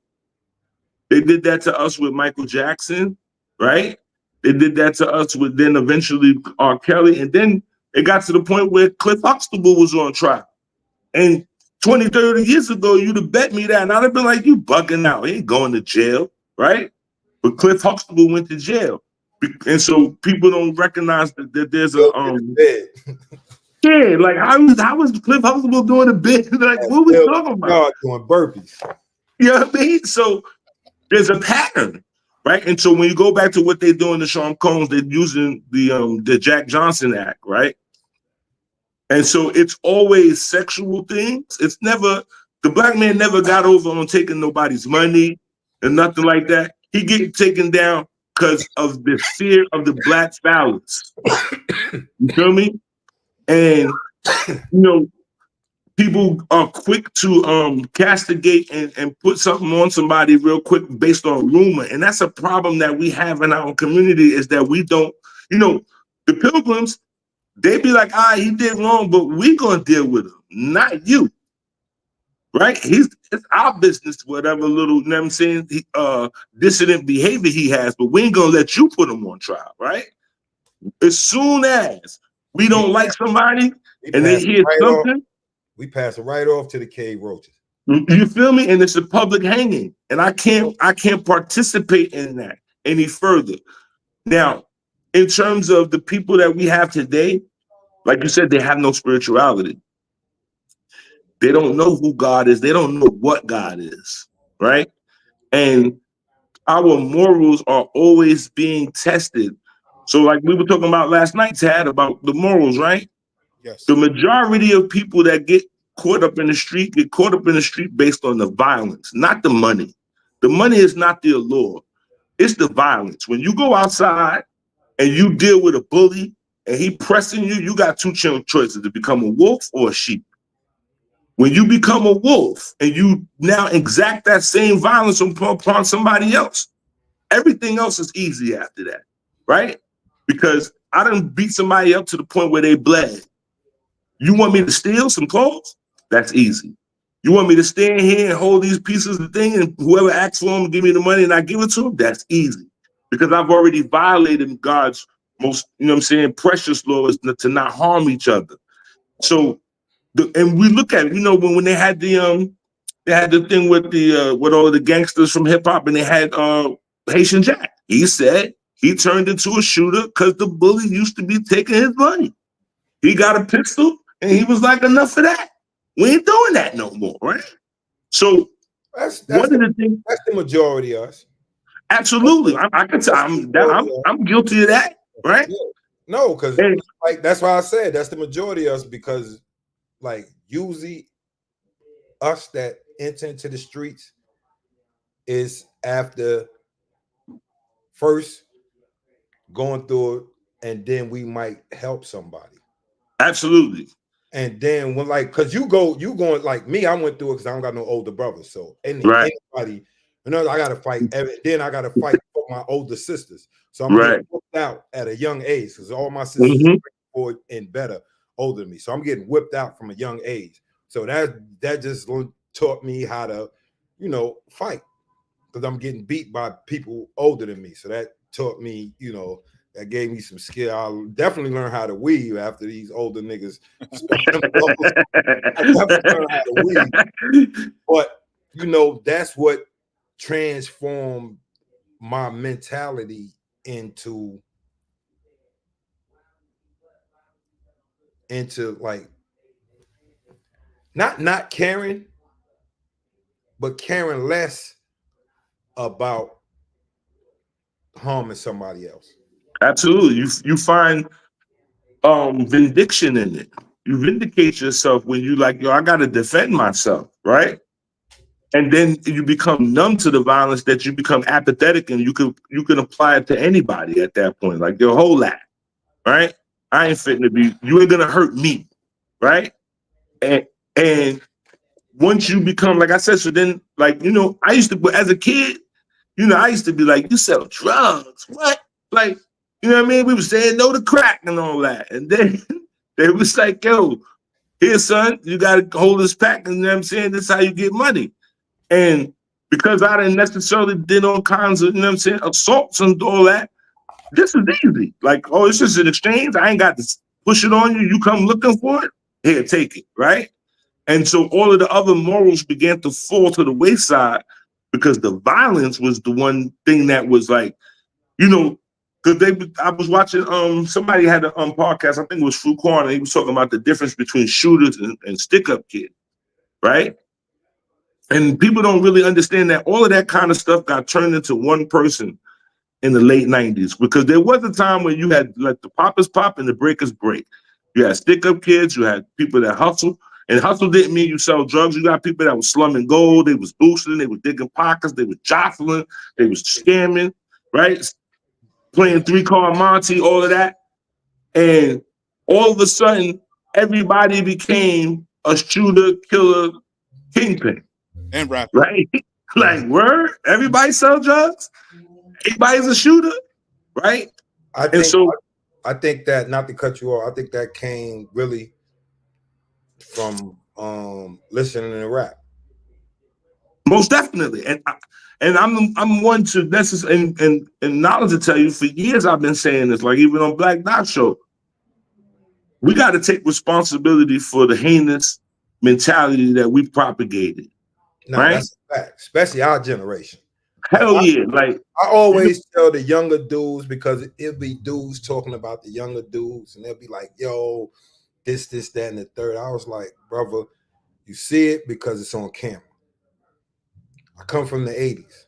They did that to us with Michael Jackson, right? They did that to us with then eventually R. Kelly, and then it got to the point where Cliff Huxtable was on trial. And 20, 30 years ago, you'd have bet me that, and I'd have been like, you bugging out. He ain't going to jail, right? But Cliff Huxtable went to jail. And so people don't recognize that there's a yeah, like how was Cliff Huxtable doing a bit? Like, what we talking about? Doing burpees. You know what I mean? So there's a pattern, right? And so when you go back to what they're doing to Sean Combs, they're using the Jack Johnson Act, right? And so it's always sexual things. It's never, the black man never got over on taking nobody's money and nothing like that. He get taken down because of the fear of the black phallus. You feel me? And people are quick to castigate and put something on somebody real quick based on rumor. And that's a problem that we have in our community, is that we don't, the Pilgrims, they be like, he did wrong, but we gonna deal with him, not you. Right? It's our business, whatever little, what I'm saying, dissident behavior he has, but we ain't gonna let you put him on trial, right? As soon as we don't like somebody and they hear something, we pass it right off to the cave roaches. You feel me? And it's a public hanging, and I can't participate in that any further. Now, in terms of the people that we have today, like you said, they have no spirituality. They don't know who God is. They don't know what God is, right? And our morals are always being tested. So like we were talking about last night, Tad, about the morals, right? Yes. The majority of people that get caught up in the street based on the violence, not the money. The money is not the allure. It's the violence. When you go outside and you deal with a bully and he pressing you, you got two choices: to become a wolf or a sheep. When you become a wolf and you now exact that same violence upon somebody else, everything else is easy after that, right? Because I done beat somebody up to the point where they bled. You want me to steal some clothes? That's easy. You want me to stand here and hold these pieces of thing and whoever asks for them give me the money and I give it to them? That's easy. Because I've already violated God's most, precious law is to not harm each other. So, and we look at it, when they had the thing with with all the gangsters from hip hop, and they had Haitian Jack. He said he turned into a shooter because the bully used to be taking his money. He got a pistol and he was like, enough of that. We ain't doing that no more, right? So that's the majority of us. Absolutely. I can tell I'm guilty of that, right? Yeah. No, because like that's why I said that's the majority of us, because like usually us that enter into the streets is after first going through it, and then we might help somebody. Absolutely. And then when because you going like me, I went through it because I don't got no older brothers. So anybody, I gotta fight. Then I gotta fight for my older sisters. So I'm getting whipped out at a young age because all my sisters are and better older than me. So I'm getting whipped out from a young age. So that just taught me how to, fight, because I'm getting beat by people older than me. So that taught me, that gave me some skill. I'll definitely learn how to weave after these older niggas. I definitely learn how to weave. But, that's what transformed my mentality into like not caring, but caring less about harming somebody else. Absolutely. You find vindication in it. You vindicate yourself when you like, I gotta defend myself, right? And then you become numb to the violence that you become apathetic, and you can apply it to anybody at that point, like your whole life, right? I ain't fitting to be. You ain't gonna hurt me, right? And once you become, like I said, so then, like, I used to, as a kid, I used to be like, you sell drugs, what? Like, you know what I mean? We were saying no to crack and all that, and then they was like, yo, here, son, you gotta hold this pack, and you know what I'm saying? This is how you get money. And because I didn't necessarily did all kinds of, assaults and all that, this is easy. Like, oh, it's just an exchange. I ain't got to push it on you. You come looking for it, here, take it, right? And so all of the other morals began to fall to the wayside because the violence was the one thing that was like, because I was watching, somebody had a podcast, I think it was Foucault, and he was talking about the difference between shooters and stick-up kids, right? And people don't really understand that all of that kind of stuff got turned into one person in the late 90s, because there was a time when you had like the poppers pop and the breakers break. You had stick-up kids, you had people that hustle, and hustle didn't mean you sell drugs. You got people that was slumming gold, they was boosting, they was digging pockets, they was jostling, they was scamming, right? Playing 3-card Monte, all of that. And all of a sudden, everybody became a shooter, killer, kingpin. And rapper. Right? Like, word? Everybody sell drugs? Everybody's a shooter? Right? I think that, not to cut you off, I think that came really from listening to rap. Most definitely. And I'm one to necessarily and knowledge to tell you, for years I've been saying this, like even on Black Dot Show. We got to take responsibility for the heinous mentality that we propagated. No, right? That's a fact, especially our generation. Hell yeah. Like I always tell the younger dudes, because it'll be dudes talking about the younger dudes, and they'll be like, yo, this, that, and the third. I was like, brother, you see it because it's on camera. I come from the 80s.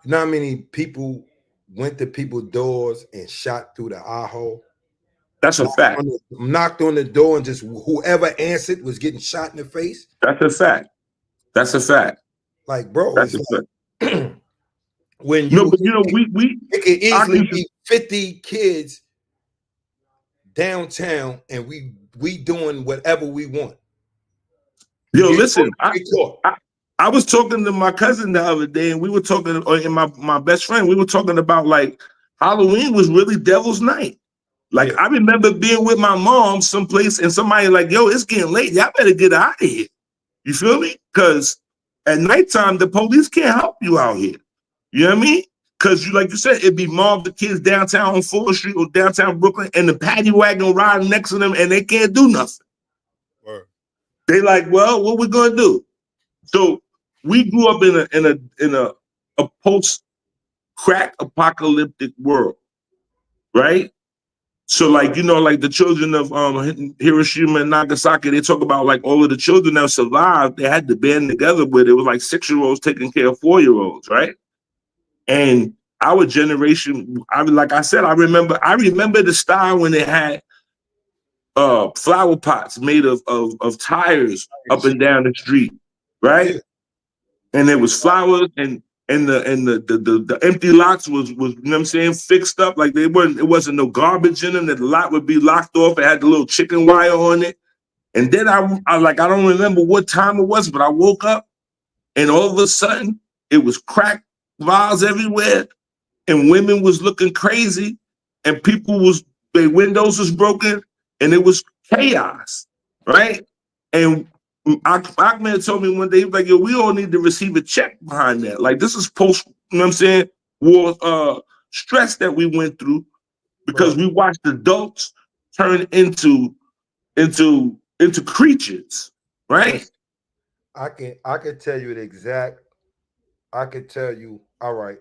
You know how many people went to people's doors and shot through the eye hole? That's a fact. Knocked on the door, and just whoever answered was getting shot in the face. That's a fact. That's a fact. Like, bro, that's it's a like, fact. when you, no, but it could easily be 50 kids downtown, and we doing whatever we want. Yo, listen, I was talking to my cousin the other day, and we were talking, and my best friend, we were talking about like Halloween was really Devil's Night. Like, I remember being with my mom someplace, and somebody like, yo, it's getting late. Y'all better get out of here. You feel me? Because at nighttime, the police can't help you out here. You know what I mean? Because like you said, it'd be mob the kids downtown on 4th Street or downtown Brooklyn, and the paddy wagon riding next to them, and they can't do nothing. Word. They like, well, what we gonna do? So we grew up in a post-crack apocalyptic world, right? So like, like the children of Hiroshima and Nagasaki, they talk about like all of the children that survived, they had to band together with, it was like 6-year-olds taking care of 4-year-olds, right? And our generation, like I said, I remember the style when they had flower pots made of tires up and down the street, right? Yeah. And there was flowers, and the empty lots was, you know what I'm saying, fixed up. Like it wasn't no garbage in them, that the lot would be locked off. It had the little chicken wire on it. And then I don't remember what time it was, but I woke up and all of a sudden it was crack vials everywhere, and women was looking crazy, and their windows was broken, and it was chaos, right? And Ahmed told me one day, he was like, yo, we all need to receive a check behind that. Like, this is post, you know what I'm saying, war stress that we went through, because we watched adults turn into creatures, right? I could tell you the exact, I could tell you, all right,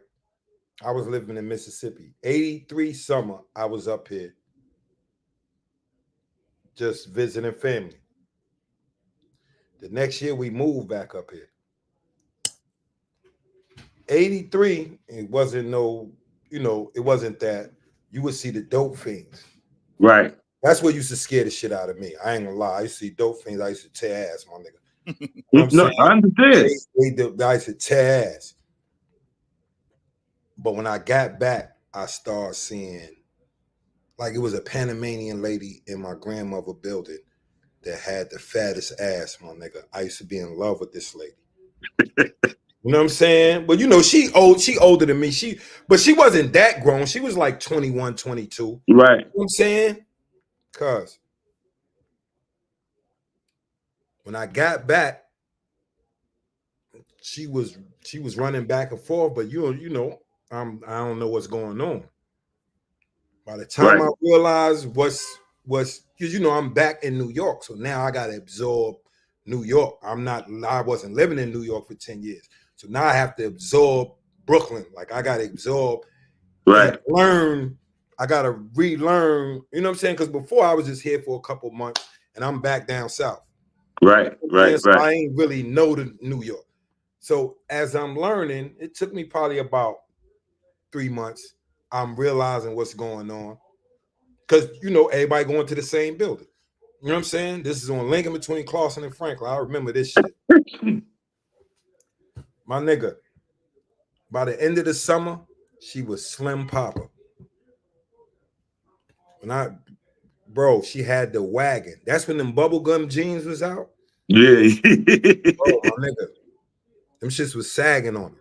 I was living in Mississippi. 83 summer, I was up here just visiting family. The next year, we moved back up here. 83, it wasn't it wasn't that you would see the dope fiends. Right. That's what used to scare the shit out of me. I ain't gonna lie. I used to see dope fiends. I used to tear ass, my nigga. what I'm No, saying? I understand. I used to tear ass. But when I got back, I started seeing, like, it was a Panamanian lady in my grandmother building that had the fattest ass, my nigga. I used to be in love with this lady. You know what I'm saying? But you know, she older than me. But she wasn't that grown. She was like 21, 22. Right. You know what I'm saying? Cause when I got back, she was running back and forth, but you know, I don't know what's going on. By the time Right. I realized what's because you know I'm back in New York, so now I gotta absorb New York. I wasn't living in New York for 10 years. So now I have to absorb Brooklyn. Like I gotta absorb Right. and learn. I gotta relearn, you know what I'm saying? Because before I was just here for a couple months and I'm back down south. Right. Right. So Right. I ain't really know the New York. So as I'm learning, it took me probably about 3 months. I'm realizing what's going on. Because you know, everybody going to the same building. You know what I'm saying? This is on Lincoln between Clawson and Franklin. I remember this shit. My nigga, by the end of the summer, she was Slim Papa. Bro, she had the wagon. That's when them bubblegum jeans was out. Yeah. Bro, my nigga, them shits was sagging on her.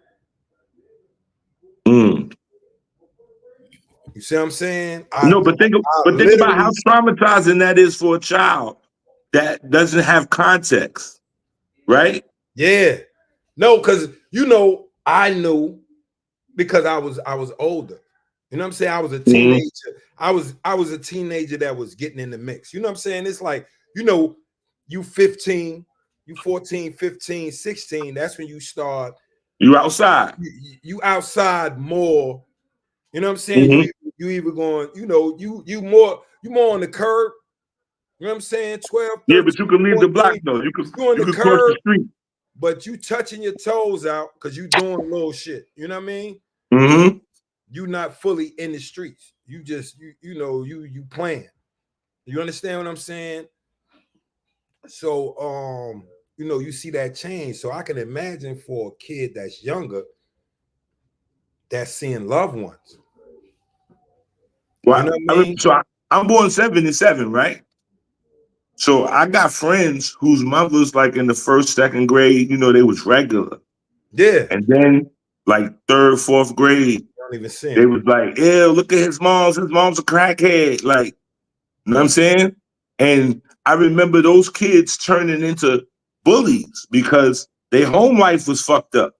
Mm. You see what I'm saying? No, but think about how literally, traumatizing that is for a child that doesn't have context, right? yeah. No, because you know, I knew because I was older. You know what I'm saying? I was a Mhm. teenager. I was a teenager that was getting in the mix. You know what I'm saying? It's like, you know, you 15, you 14, 15, 16. That's when you start. You outside. You outside more. You know what I'm saying? Hmm. You either going, you know, you more on the curb. You know what I'm saying? 12, Yeah, 13, but you can leave the block 14. though. You on You the could cross the curb, street. but you touching your toes out because you doing little shit. You know what I mean? Hmm. You not fully in the streets. You just you know you playing. You understand what I'm saying? So you know you see that change. So I can imagine for a kid that's younger that's seeing loved ones. You know Well, what I mean? I'm born 77, right? So I got friends whose mothers, like in the first, second grade, you know, they was regular. Yeah. And then like third, fourth grade, You don't even see they him. was like, ew, look at his mom's. His mom's a crackhead. Like, you know what I'm saying? And I remember those kids turning into bullies because their home life was fucked up.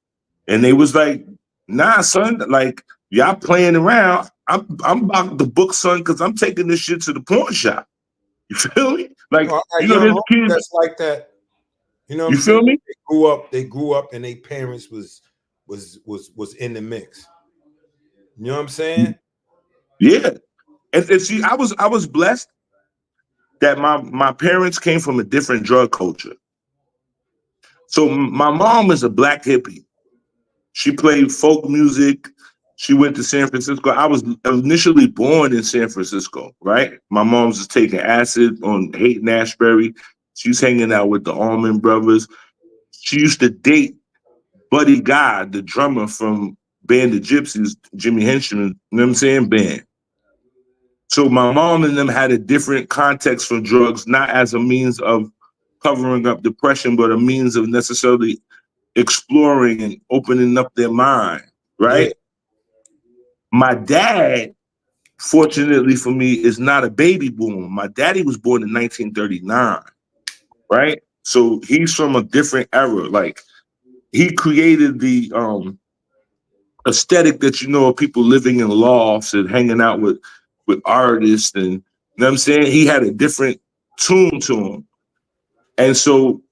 And they was like, nah, son, like, y'all playing around. I'm about to book, son, because I'm taking this shit to the pawn shop. You feel me? Like, No, I you got know, young there's homies kids, that's like that. You know what I'm you saying? feel me? They grew up and their parents was in the mix. You know what I'm saying? Yeah. And see, I was blessed that my parents came from a different drug culture. So my mom is a black hippie. She played folk music. She went to San Francisco. I was initially born in San Francisco, right? My mom's just taking acid on Haight Ashbury. She's hanging out with the Allman Brothers. She used to date Buddy Guy, the drummer from Band of Gypsies, Jimi Hendrix, you know what I'm saying? Band. So my mom and them had a different context for drugs, not as a means of covering up depression, but a means of necessarily exploring and opening up their mind, Yeah. right? My dad, fortunately for me, is not a baby boomer. My daddy was born in 1939, right? So he's from a different era. Like he created the aesthetic that you know of people living in lofts and hanging out with artists, and you know what I'm saying? He had a different tune to him. And so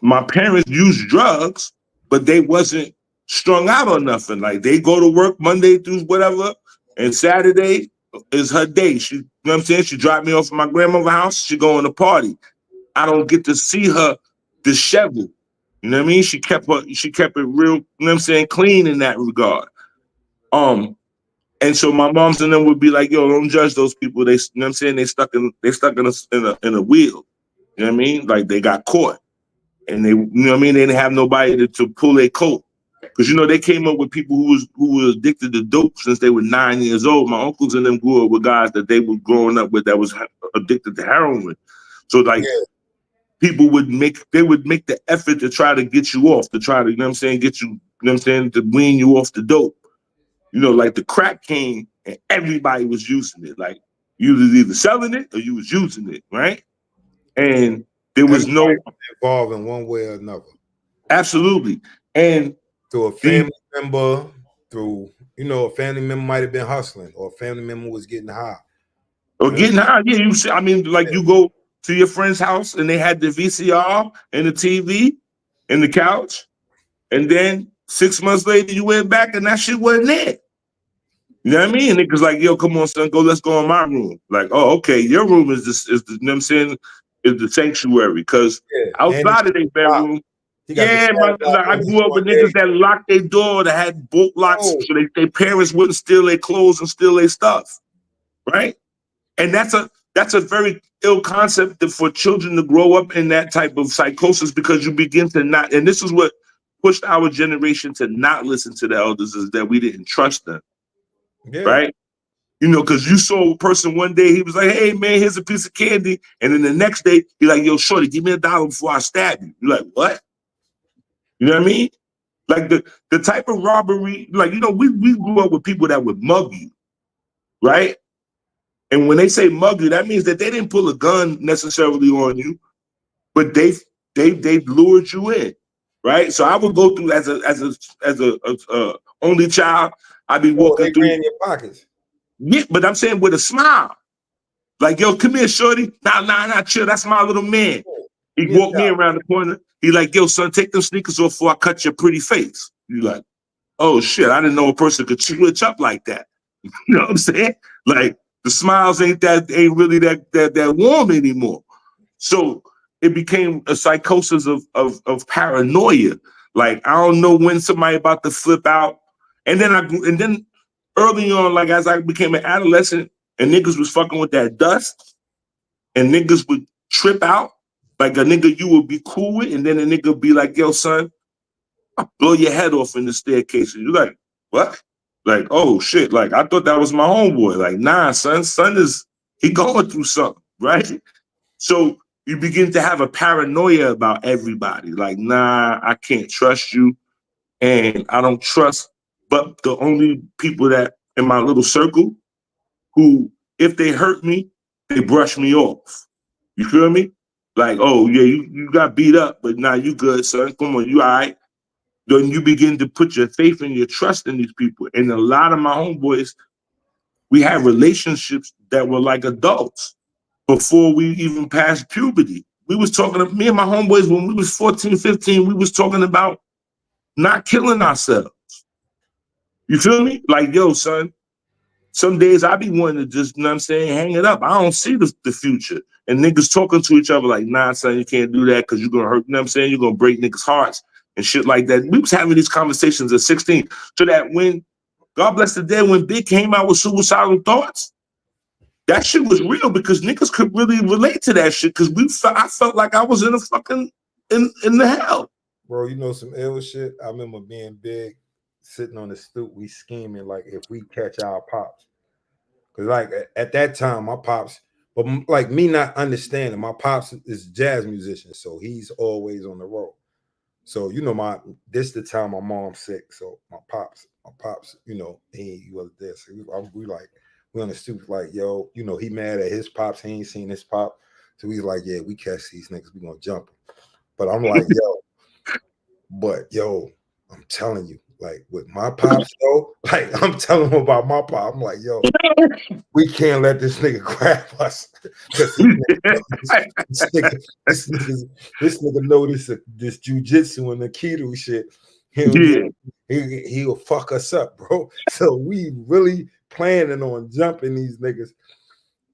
my parents used drugs, but they wasn't strung out on nothing. Like they go to work Monday through whatever, and Saturday is her day. She, you know what I'm saying? She dropped me off at my grandmother's house. She going to party. I don't get to see her disheveled. You know what I mean? She kept it real, you know what I'm saying, clean in that regard. Um, and so my moms and them would be like, yo, don't judge those people. They, you know what I'm saying? They stuck in a wheel. You know what I mean? Like they got caught. and they, you know what I mean, they didn't have nobody to pull their coat. Because, you know, they came up with people who were addicted to dope since they were 9 years old. My uncles and them grew up with guys that they were growing up with that was addicted to heroin. So, like, people would make the effort to try to get you off, to try to, you know what I'm saying, get you, you know what I'm saying, to wean you off the dope. You know, like the crack came and everybody was using it. Like, you was either selling it or you was using it, right? And there was no involved in one way or another. Absolutely. And through a family member, through, you know, a family member might have been hustling, or a family member was getting high. Or getting high, yeah. You see, I mean, like you go to your friend's house and they had the VCR and the TV and the couch, and then 6 months later you went back and that shit wasn't there. You know what I mean? And niggas like, yo, come on, son, let's go in my room. Like, oh, okay, your room is this, you know what I'm saying, is the sanctuary. Because outside of their bedroom, I grew up with niggas that locked their door, that had bolt locks, so their parents wouldn't steal their clothes and steal their stuff, right? And that's a very ill concept for children to grow up in that type of psychosis, because you begin to not, and this is what pushed our generation to not listen to the elders, is that we didn't trust them. Right? You know, because you saw a person one day, he was like, hey, man, here's a piece of candy. And then the next day, he's like, yo, shorty, give me $1 before I stab you. You're like, what? You know what I mean? Like the type of robbery, like, you know, we grew up with people that would mug you, right? And when they say mug you, that means that they didn't pull a gun necessarily on you, but they lured you in, right? So I would go through as a only child. I'd be walking through. They ran your pockets. Yeah, but I'm saying with a smile. Like, yo, come here, shorty. Nah, chill. That's my little man. He walked me around the corner. He like, yo, son, take them sneakers off before I cut your pretty face. You like, oh shit, I didn't know a person could switch up like that. You know what I'm saying? Like, the smiles ain't really that warm anymore. So it became a psychosis of paranoia. Like, I don't know when somebody about to flip out. And then early on, like as I became an adolescent and niggas was fucking with that dust, and niggas would trip out, like a nigga you would be cool with, and then a nigga would be like, yo, son, I'll blow your head off in the staircase. And you're like, what? Like, oh shit, like I thought that was my homeboy. Like, nah, son he going through something, right? So you begin to have a paranoia about everybody. Like, nah, I can't trust you. And I don't trust but the only people that in my little circle who, if they hurt me, they brush me off. You feel me? Like, oh yeah, you got beat up, but now you good, son. Come on, you all right. Then you begin to put your faith and your trust in these people. And a lot of my homeboys, we had relationships that were like adults before we even passed puberty. We was talking to me and my homeboys when we was 14, 15, we was talking about not killing ourselves. You feel me? Like, yo, son, some days I be wanting to just, you know what I'm saying, hang it up. I don't see the future. And niggas talking to each other like, nah, son, you can't do that because you're going to hurt, you know what I'm saying? You're going to break niggas' hearts and shit like that. We was having these conversations at 16. So that when, God bless the dead, when Big came out with Suicidal Thoughts, that shit was real because niggas could really relate to that shit because I felt like I was in a fucking, in the hell. Bro, you know some ill shit? I remember being Big, sitting on the stoop, we scheming like if we catch our pops. Because like at that time, my pops, but like me not understanding, my pops is a jazz musician, so he's always on the road. So, you know, this the time my mom's sick. So my pops, you know, he was there. So we on the stoop like, yo, you know, he mad at his pops. He ain't seen his pop. So he's like, yeah, we catch these niggas, we gonna jump him. But I'm like, yo, I'm telling you, like with my pops, though, like I'm telling him about my pop. I'm like, yo, we can't let this nigga grab us. This nigga know this jujitsu and Aikido shit. He'll fuck us up, bro. So we really planning on jumping these niggas.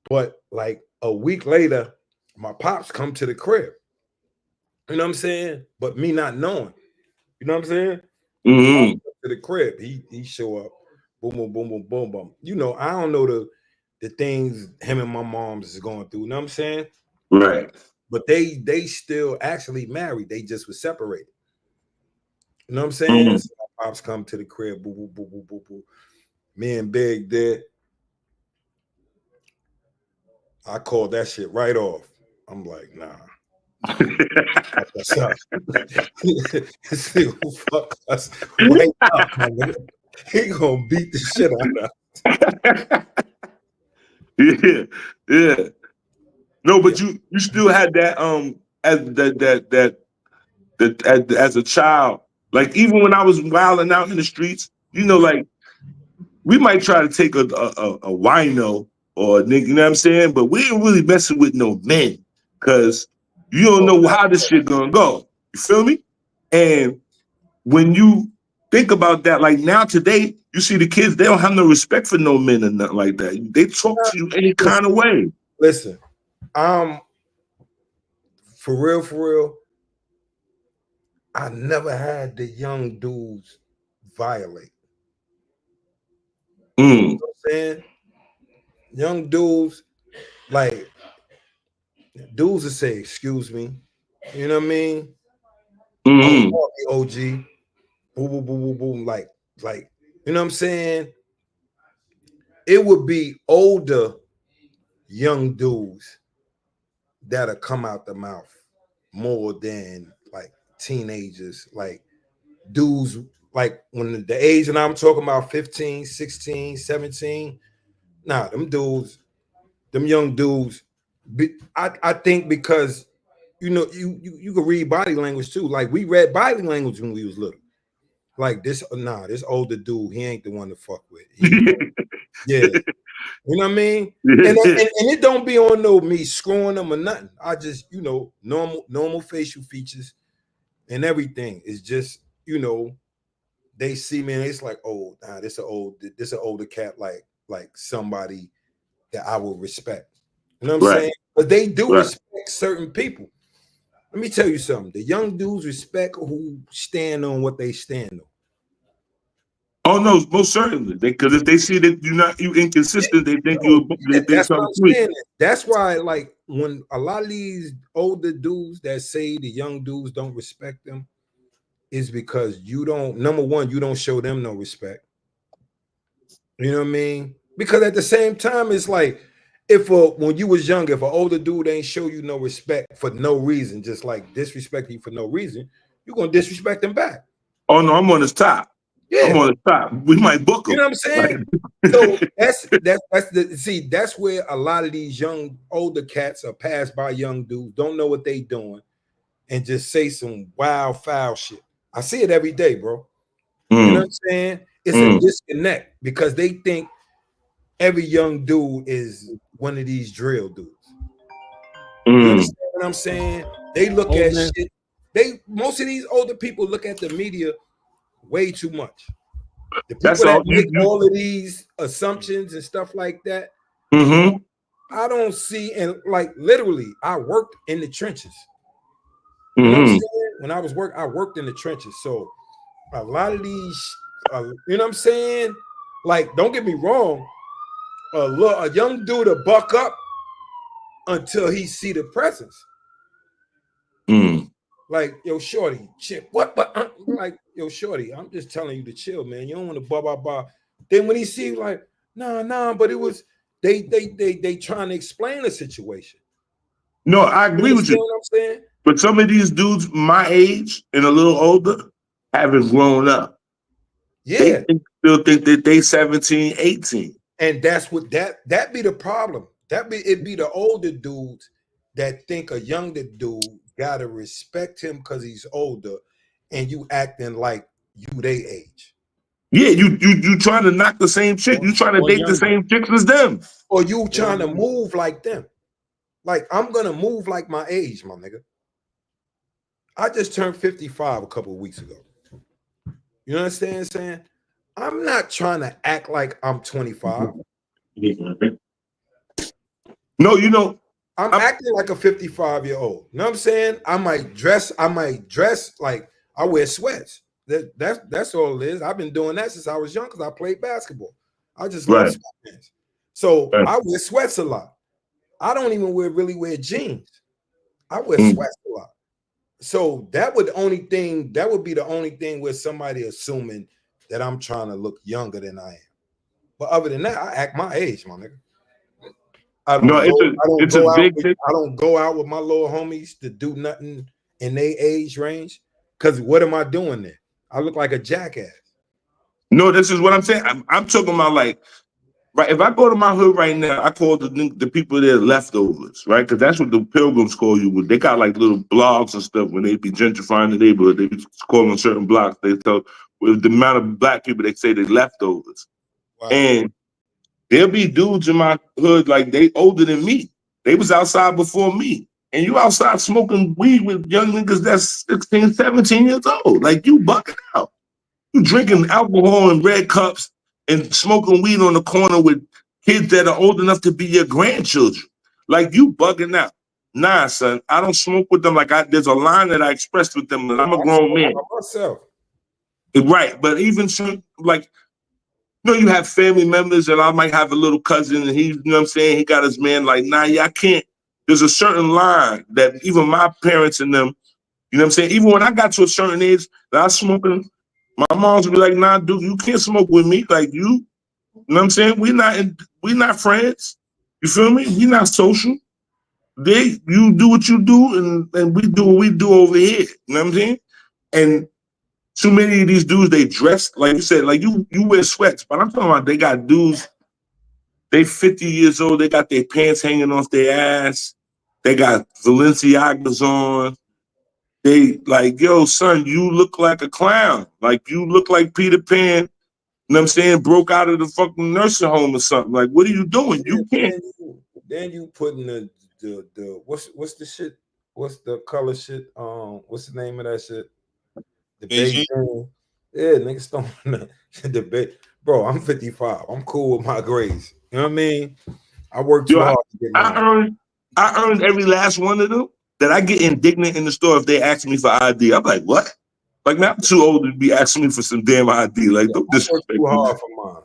But like a week later, my pops come to the crib. You know what I'm saying? But me not knowing. You know what I'm saying? Mm-hmm. To the crib, he show up, boom, boom, boom, boom, boom, boom. You know, I don't know the things him and my mom's is going through. You know what I'm saying? Right. but they still actually married. They just were separated. You know what I'm saying? So my pops come to the crib, boo, boo, boo, boo, boo, boo. Me and Big did. I called that shit right off. I'm like, nah. What's up? This nigga who fuck us right up, man. He gonna beat the shit out of us. Yeah. No, but you still had that as a child. Like even when I was wilding out in the streets, you know, like we might try to take a wino or a nigga, you know what I'm saying? But we ain't really messing with no men because you don't know how this shit gonna go. You feel me? And when you think about that, like now today, you see the kids, they don't have no respect for no men or nothing like that. They talk to you any kind of way. Listen, for real, I never had the young dudes violate. You know what I'm saying? Young dudes, like dudes will say, excuse me. You know what I mean? Oh, OG. Boom, boom, boom, boom, boom. Like, you know what I'm saying? It would be older young dudes that'll come out the mouth more than like teenagers, like dudes, like when the age and I'm talking about 15, 16, 17. Nah, them dudes, them young dudes, I think because you know you can read body language too. Like we read body language when we was little. Like this older dude, he ain't the one to fuck with. Yeah. You know what I mean? And it don't be on no me screwing them or nothing. I just, you know, normal facial features and everything. Is just, you know, they see me and it's like, oh, nah, this an older cat, like somebody that I will respect. You know what I'm saying? But they do respect certain people. Let me tell you something. The young dudes respect who stand on what they stand on. Oh no, most certainly. Because if they see that you inconsistent, they think they something sweet. That's why, like, when a lot of these older dudes that say the young dudes don't respect them, is because you don't. Number one, you don't show them no respect. You know what I mean? Because at the same time, it's like when you was young, if an older dude ain't show you no respect for no reason, just like disrespect you for no reason, you're gonna disrespect him back. Oh no, I'm on his top. Yeah. I'm on the top. We might book him. You know what I'm saying? So that's where a lot of these young older cats are passed by young dudes, don't know what they doing, and just say some wild foul shit. I see it every day, bro. You know what I'm saying? It's a disconnect because they think every young dude is one of these drill dudes. You understand what I'm saying? They look at shit. Most of these older people look at the media way too much. The people that make all of these assumptions and stuff like that, I don't see. And like literally, I worked in the trenches. You know what I'm saying? When I was I worked in the trenches. So a lot of these, you know what I'm saying? Like, don't get me wrong, a young dude to buck up until he see the presence. Like, yo, shorty, chip, what? But like, yo, shorty, I'm just telling you to chill, man. You don't want to blah. Then when he see like, nah, but it was they trying to explain the situation. No, I agree with you. What I'm saying? But some of these dudes my age and a little older haven't grown up. Yeah. They still think that they 17, 18. And that's what that be the problem. It be the older dudes that think a younger dude gotta respect him because he's older, and you acting like you they age. Yeah, you trying to knock the same chick. You trying to date the same chicks as them. Or you trying to move like them. Like, I'm gonna move like my age, my nigga. I just turned 55 a couple of weeks ago. You understand what I'm saying? I'm not trying to act like I'm 25. No, you know, I'm acting like a 55-year-old. You know what I'm saying? I might dress like I wear sweats. That's all it is. I've been doing that since I was young because I played basketball. I just love sweatpants. So I wear sweats a lot. I don't even really wear jeans. I wear sweats a lot. So that would be the only thing where somebody assuming that I'm trying to look younger than I am. But other than that, I act my age, my nigga. I don't it's a big thing. I don't go out with my little homies to do nothing in their age range. Because what am I doing there? I look like a jackass. No, this is what I'm saying. I'm talking about like, right, if I go to my hood right now, I call the people there leftovers, right? Because that's what the pilgrims call you. They got like little blogs and stuff when they be gentrifying the neighborhood. They be calling certain blocks. They tell with the amount of black people, they say they leftovers. Wow. And there'll be dudes in my hood like they older than me. They was outside before me. And you outside smoking weed with young niggas that's 16, 17 years old. Like you bucking out. You drinking alcohol in red cups and smoking weed on the corner with kids that are old enough to be your grandchildren. Like you bugging out. Nah, son, I don't smoke with them. Like there's a line that I expressed with them, and I'm a grown man. Myself. Right, but even so, like, you have family members, and I might have a little cousin, and he, you know what I'm saying, he got his man. Like, nah, yeah, I can't. There's a certain line that even my parents and them, you know what I'm saying. Even when I got to a certain age, that I was smoking. My mom's would be like, nah, dude, you can't smoke with me. Like you know what I'm saying? We're not friends. You feel me? We're not social. You do what you do, and we do what we do over here. You know what I'm saying? And too many of these dudes, they dress, like you said, like you wear sweats, but I'm talking about they got dudes, they 50 years old, they got their pants hanging off their ass, they got Balenciagas on. They like, yo, son, you look like a clown. Like, you look like Peter Pan, you know what I'm saying, broke out of the fucking nursing home or something. Like, what are you doing? You can't. Then you putting the what's the shit? What's the color shit? What's the name of that shit? The Beijing. Yeah, niggas throwing the debate. Bro, I'm 55. I'm cool with my grades. You know what I mean? I work too hard to get mine. I earned every last one of them. That I get indignant in the store if they ask me for ID. I'm like, what? Like, man, I'm too old to be asking me for some damn ID. Like, don't disrespect me. Too hard for mine.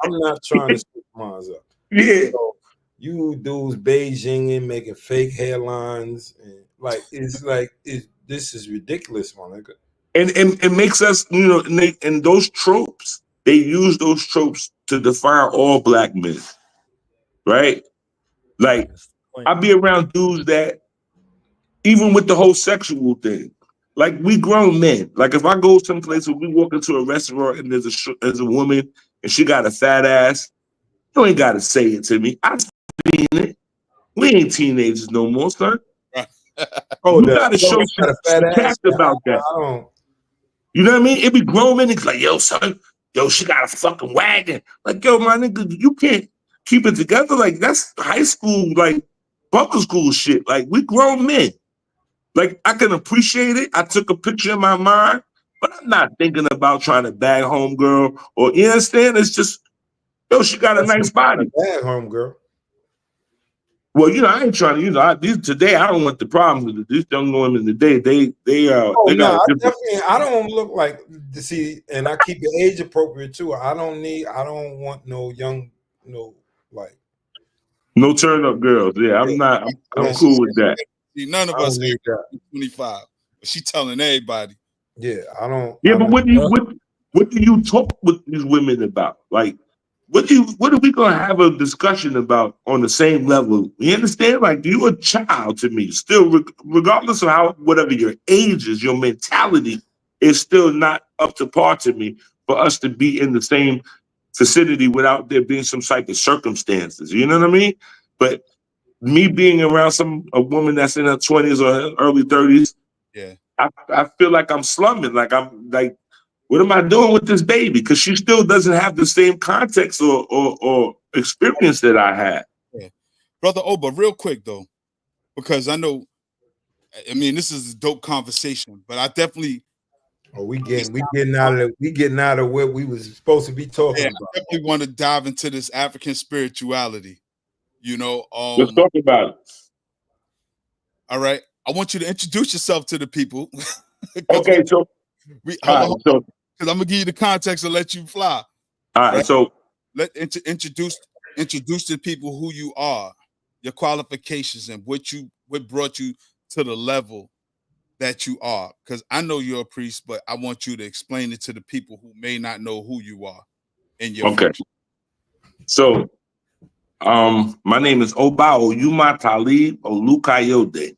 I'm not trying to stick mine up. Yeah. So, you dudes Beijing and making fake hairlines and like this is ridiculous, my nigga. And it makes us, and those tropes, they use those tropes to define all black men, right? Like, I be around dudes that, even with the whole sexual thing, like we grown men. Like if I go someplace where we walk into a restaurant and there's a woman and she got a fat ass, you ain't gotta say it to me. I seen it. We ain't teenagers no more, son. You gotta show some tact about that. You know what I mean? It be grown men. It's like, yo, son, she got a fucking wagon. Like, yo, my nigga, you can't keep it together. Like that's high school, like public school shit. Like we grown men. Like, I can appreciate it. I took a picture in my mind, but I'm not thinking about trying to bag homegirl or, you understand? It's just, she got a nice body. Bag homegirl. Well, I ain't trying to, today, I don't want the problems with these young women today. They got I don't look like, and I keep it age appropriate too. I don't want no young, like. No turn up girls. Yeah, I'm cool with that. None of us are 25. But she telling everybody. Yeah, I don't. Yeah, but what do you talk with these women about? Like, what are we gonna have a discussion about on the same level? You understand? Like, you're a child to me. Still, regardless of whatever your age is, your mentality is still not up to par to me for us to be in the same vicinity without there being some type of circumstances. You know what I mean? But me being around a woman that's in her 20s or early 30s, yeah, I feel like I'm slumming. Like I'm like, what am I doing with this baby? Because she still doesn't have the same context or experience that I had. Yeah. Brother Oba, real quick though, because I know, this is a dope conversation, but I definitely. We getting out of what we was supposed to be talking about. I definitely want to dive into this African spirituality. Let's talk about it. All right. I want you to introduce yourself to the people. Okay, so because I'm gonna give you the context and let you fly. All right, so introduce to people who you are, your qualifications, and what you what brought you to the level that you are? Because I know you're a priest, but I want you to explain it to the people who may not know who you are in your Okay. function. So, my name is Oba Oyuma Talib Olukayode.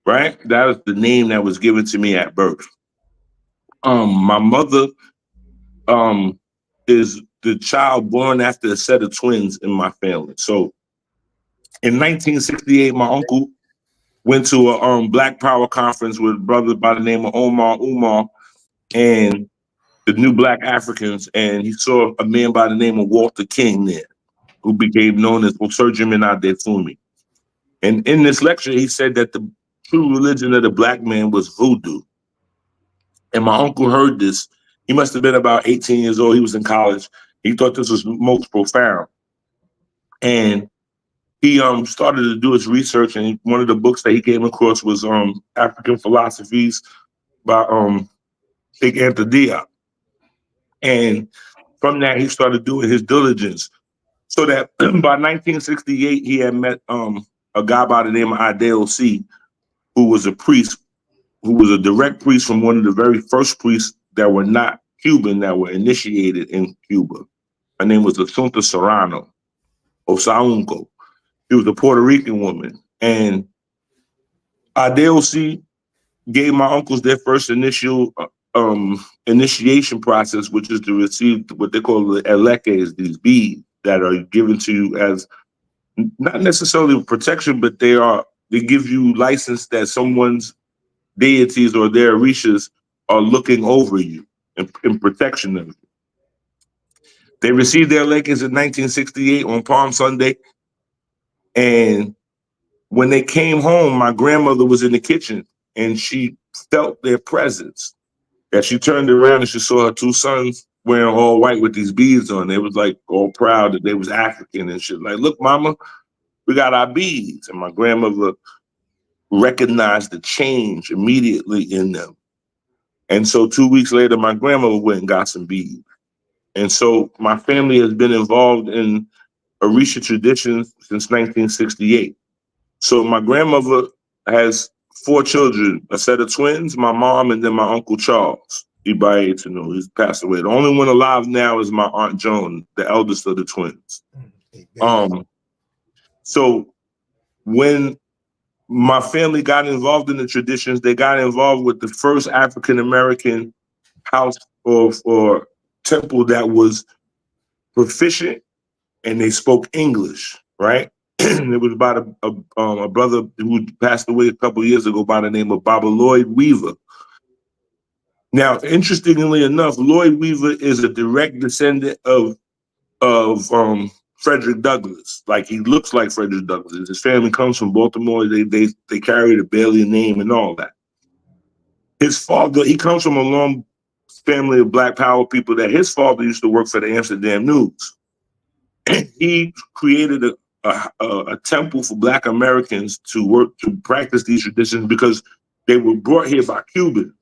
Right? That was the name that was given to me at birth. My mother is the child born after a set of twins in my family. So in 1968, my uncle went to a Black Power conference with a brother by the name of Omar Umar and the New Black Africans, and he saw a man by the name of Walter King there, who became known as Osurgemin Adefumi. And in this lecture, he said that the true religion of the Black man was voodoo. And my uncle heard this. He must have been about 18 years old. He was in college. He thought this was most profound. And he started to do his research, and one of the books that he came across was African Philosophies by Sheikh Anta Diop. And from that, he started doing his diligence. So that by 1968, he had met a guy by the name of Ade, who was a priest, who was a direct priest from one of the very first priests that were not Cuban, that were initiated in Cuba. Her name was Asunta Serrano, or Saunco. She was a Puerto Rican woman. And Adeosi gave my uncles their first initial initiation process, which is to receive what they call the eleques, these beads that are given to you as not necessarily protection, but they give you license that someone's deities or their orishas are looking over you in protection of you. They received their eleques in 1968 on Palm Sunday. And when they came home, my grandmother was in the kitchen and she felt their presence. As she turned around and she saw her two sons wearing all white with these beads on. They was like all proud that they was African and shit. Like, look, mama, we got our beads. And my grandmother recognized the change immediately in them. And so 2 weeks later, my grandmother went and got some beads. And so my family has been involved in Orisha traditions since 1968. So my grandmother has 4 children, a set of twins, my mom, and then my Uncle Charles. He's passed away. The only one alive now is my Aunt Joan, the eldest of the twins. So when my family got involved in the traditions, they got involved with the first African-American house or temple that was proficient and they spoke English, right? It was about a brother who passed away a couple of years ago by the name of Baba Lloyd Weaver. Now, interestingly enough, Lloyd Weaver is a direct descendant of Frederick Douglass. Like, he looks like Frederick Douglass. His family comes from Baltimore. They carry the Bailey name and all that. His father, he comes from a long family of Black Power people that his father used to work for the Amsterdam News. He created a temple for Black Americans to practice these traditions because they were brought here by Cubans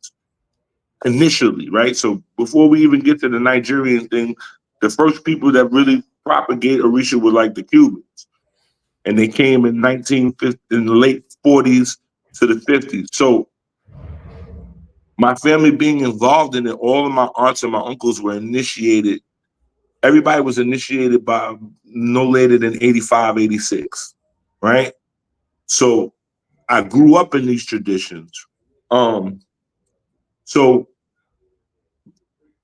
initially, right? So before we even get to the Nigerian thing, the first people that really propagate Orisha were like the Cubans. And they came in the late 40s to the 50s. So my family being involved in it, all of my aunts and my uncles were initiated. Everybody was initiated by no later than 85, 86, right? So I grew up in these traditions. So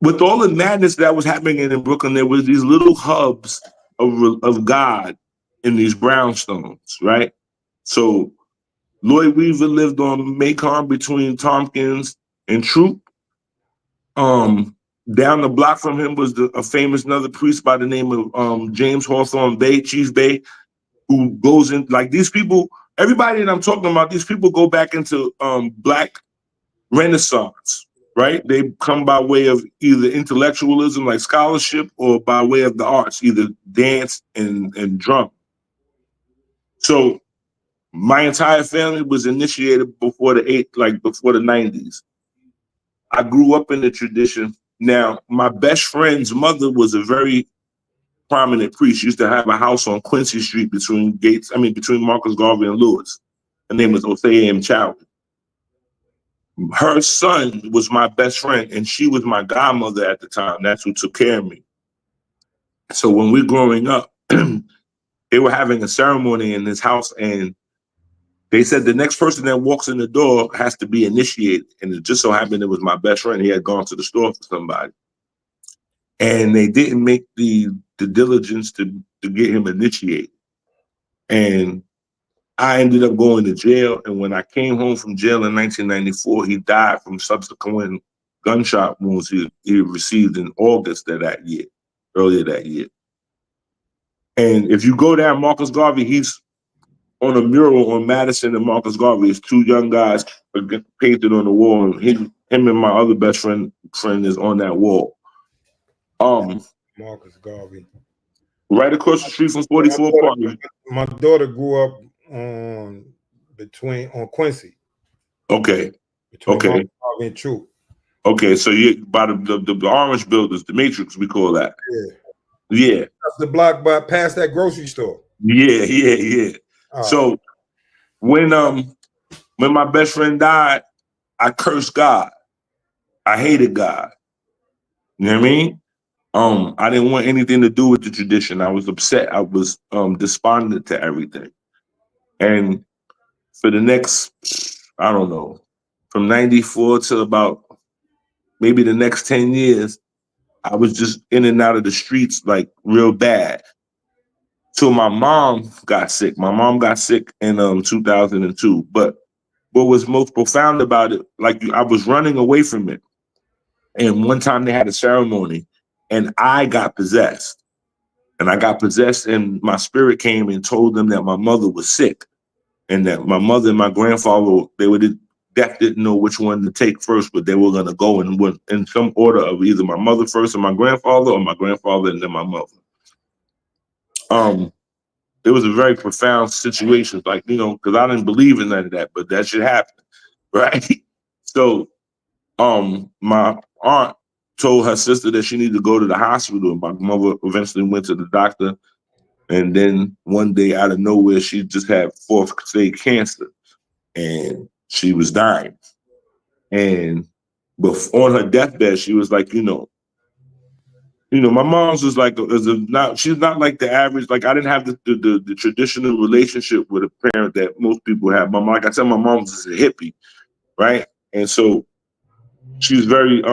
with all the madness that was happening in Brooklyn, there was these little hubs of God in these brownstones, right? So Lloyd Weaver lived on Macon between Tompkins and Troop. Down the block from him was a famous another priest by the name of James Hawthorne Bay, Chief Bay, who goes in, like, these people, everybody that I'm talking about, these people go back into Black Renaissance, right? They come by way of either intellectualism, like scholarship, or by way of the arts, either dance and drum. So my entire family was initiated before the 90s. I grew up in the tradition. Now, my best friend's mother was a very prominent priest. She used to have a house on Quincy Street between Marcus Garvey and Lewis. Her name was Osei Chow. Her son was my best friend, and she was my godmother at the time. That's who took care of me. So when we're growing up, they were having a ceremony in this house, and they said the next person that walks in the door has to be initiated. And it just so happened it was my best friend. He had gone to the store for somebody. And they didn't make the diligence to get him initiated. And I ended up going to jail. And when I came home from jail in 1994, he died from subsequent gunshot wounds he received in August of that year, earlier that year. And if you go down Marcus Garvey, he's on a mural on Madison and Marcus Garvey. It's two young guys painted on the wall. And him and my other best friend is on that wall. Marcus Garvey. Right across the street from 44 Park. My daughter grew up on Quincy. Okay. Between Okay. Marcus Garvey and Troop. Okay, so you by the orange buildings, the Matrix, we call that. Yeah. Yeah. That's the block past that grocery store. Yeah. So when my best friend died, I cursed God. I hated God. You know what I mean? I didn't want anything to do with the tradition. I was upset. I was despondent to everything. And for the next, I don't know, from 94 to about maybe the next 10 years, I was just in and out of the streets like real bad. Till my mom got sick. My mom got sick in 2002. But what was most profound about it, like I was running away from it. And one time they had a ceremony and I got possessed. And I got possessed and my spirit came and told them that my mother was sick. And that my mother and my grandfather, death didn't know which one to take first, but they were going to go in some order of either my mother first and my grandfather, or my grandfather and then my mother. It was a very profound situation, like, you know, because I didn't believe in none of that, but that shit happened, right? So my aunt told her sister that she needed to go to the hospital. My mother eventually went to the doctor. And then one day out of nowhere, she just had fourth stage cancer and she was dying. But on her deathbed, she was like, you know, my mom's was like, she's not like the average, like I didn't have the traditional relationship with a parent that most people have. My mom, like I said, my mom was a hippie, right? And so she was very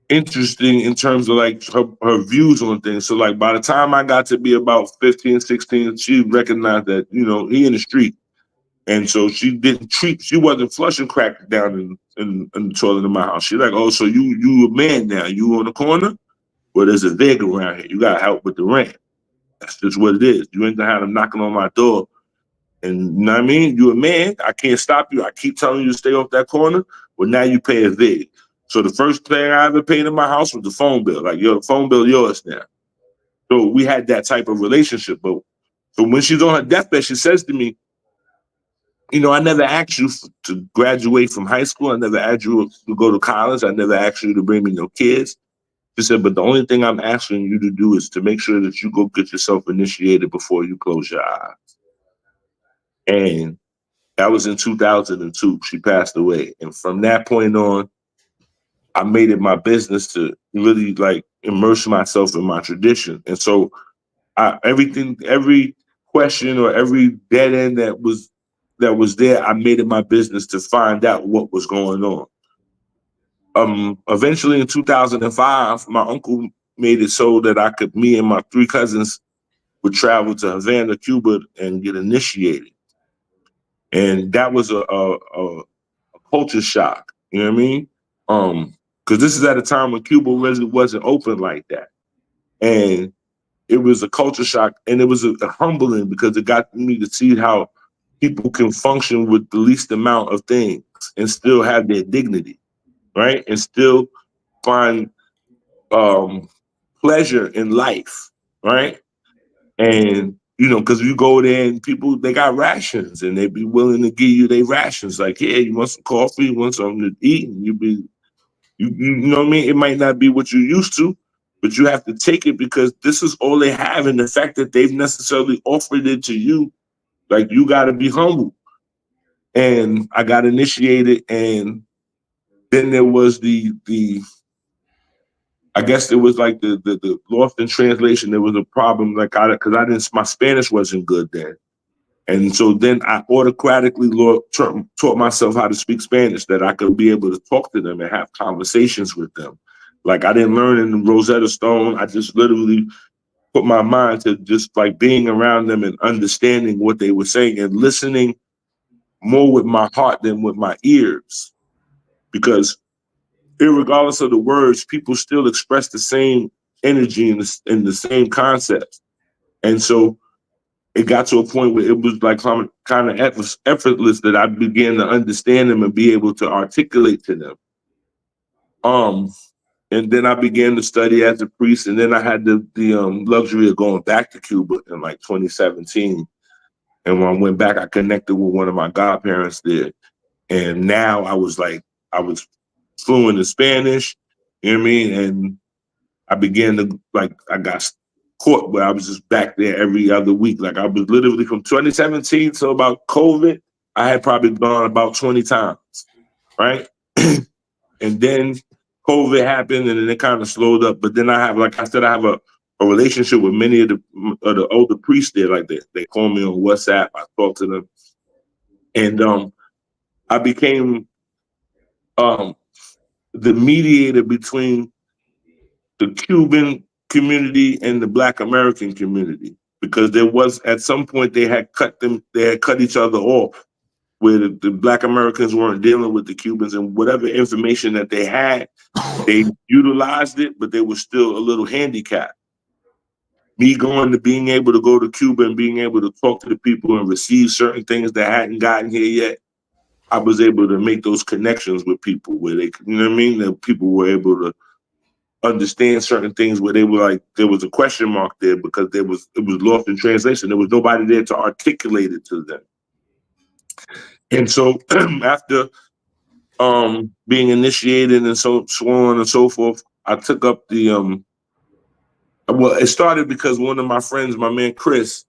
interesting in terms of like her views on things. So like by the time I got to be about 15, 16, she recognized that, you know, he in the street. And so she wasn't flushing crack down in the toilet in my house. She's like, oh, so you a man now. You on the corner? Well, there's a vig around here. You got to help with the rent. That's just what it is. You ain't going to have them knocking on my door. And you know what I mean? You a man. I can't stop you. I keep telling you to stay off that corner. Well, now you pay a vig. So the first thing I ever paid in my house was the phone bill. Like, yo, the phone bill yours now. So we had that type of relationship. But so when she's on her deathbed, she says to me, you know, I never asked you to graduate from high school. I never asked you to go to college. I never asked you to bring me no kids. She said, but the only thing I'm asking you to do is to make sure that you go get yourself initiated before you close your eyes. And that was in 2002. She passed away. And from that point on, I made it my business to really like immerse myself in my tradition. And so every question or every dead end that was there, I made it my business to find out what was going on. Eventually in 2005, my uncle made it so that me and my three cousins would travel to Havana, Cuba and get initiated. And that was a culture shock, you know what I mean? Because this is at a time when Cuba really wasn't open like that. And it was a culture shock, and it was a humbling because it got me to see how people can function with the least amount of things and still have their dignity, right? And still find pleasure in life, right? And, you know, because you go there and people, they got rations and they be willing to give you their rations. Like, yeah, you want some coffee, you want something to eat, and you know what I mean? It might not be what you used to, but you have to take it because this is all they have. And the fact that they've necessarily offered it to you Like, you got to be humble. And I got initiated, and then there was the I guess it was like the lost in translation. There was a problem, like, because I didn't, my Spanish wasn't good then. And so then I autocratically taught myself how to speak Spanish, that I could be able to talk to them and have conversations with them. Like, I didn't learn in Rosetta Stone. I just literally put my mind to just like being around them and understanding what they were saying and listening more with my heart than with my ears. Because irregardless of the words, people still express the same energy and the same concepts. And so it got to a point where it was like kind of effortless that I began to understand them and be able to articulate to them. And then I began to study as a priest, and then I had the luxury of going back to Cuba in like 2017. And when I went back, I connected with one of my godparents there. And now I was fluent in Spanish, you know what I mean? And I began to, like, I got caught where I was just back there every other week. Like, I was literally from 2017 to about COVID, I had probably gone about 20 times, right? And then COVID happened, and then it kind of slowed up. But then I have, like I said, I have a relationship with many of the older priests there. Like, they call me on WhatsApp. I talk to them. And I became the mediator between the Cuban community and the Black American community, because there was, at some point, they had cut each other off, where the Black Americans weren't dealing with the Cubans, and whatever information that they had, they utilized it, but they were still a little handicapped. Me being able to go to Cuba and being able to talk to the people and receive certain things that hadn't gotten here yet, I was able to make those connections with people where they, you know what I mean? That people were able to understand certain things where they were like, there was a question mark there because it was lost in translation. There was nobody there to articulate it to them. And so after being initiated and so on and so forth, I took up the well, it started because one of my friends, my man Chris,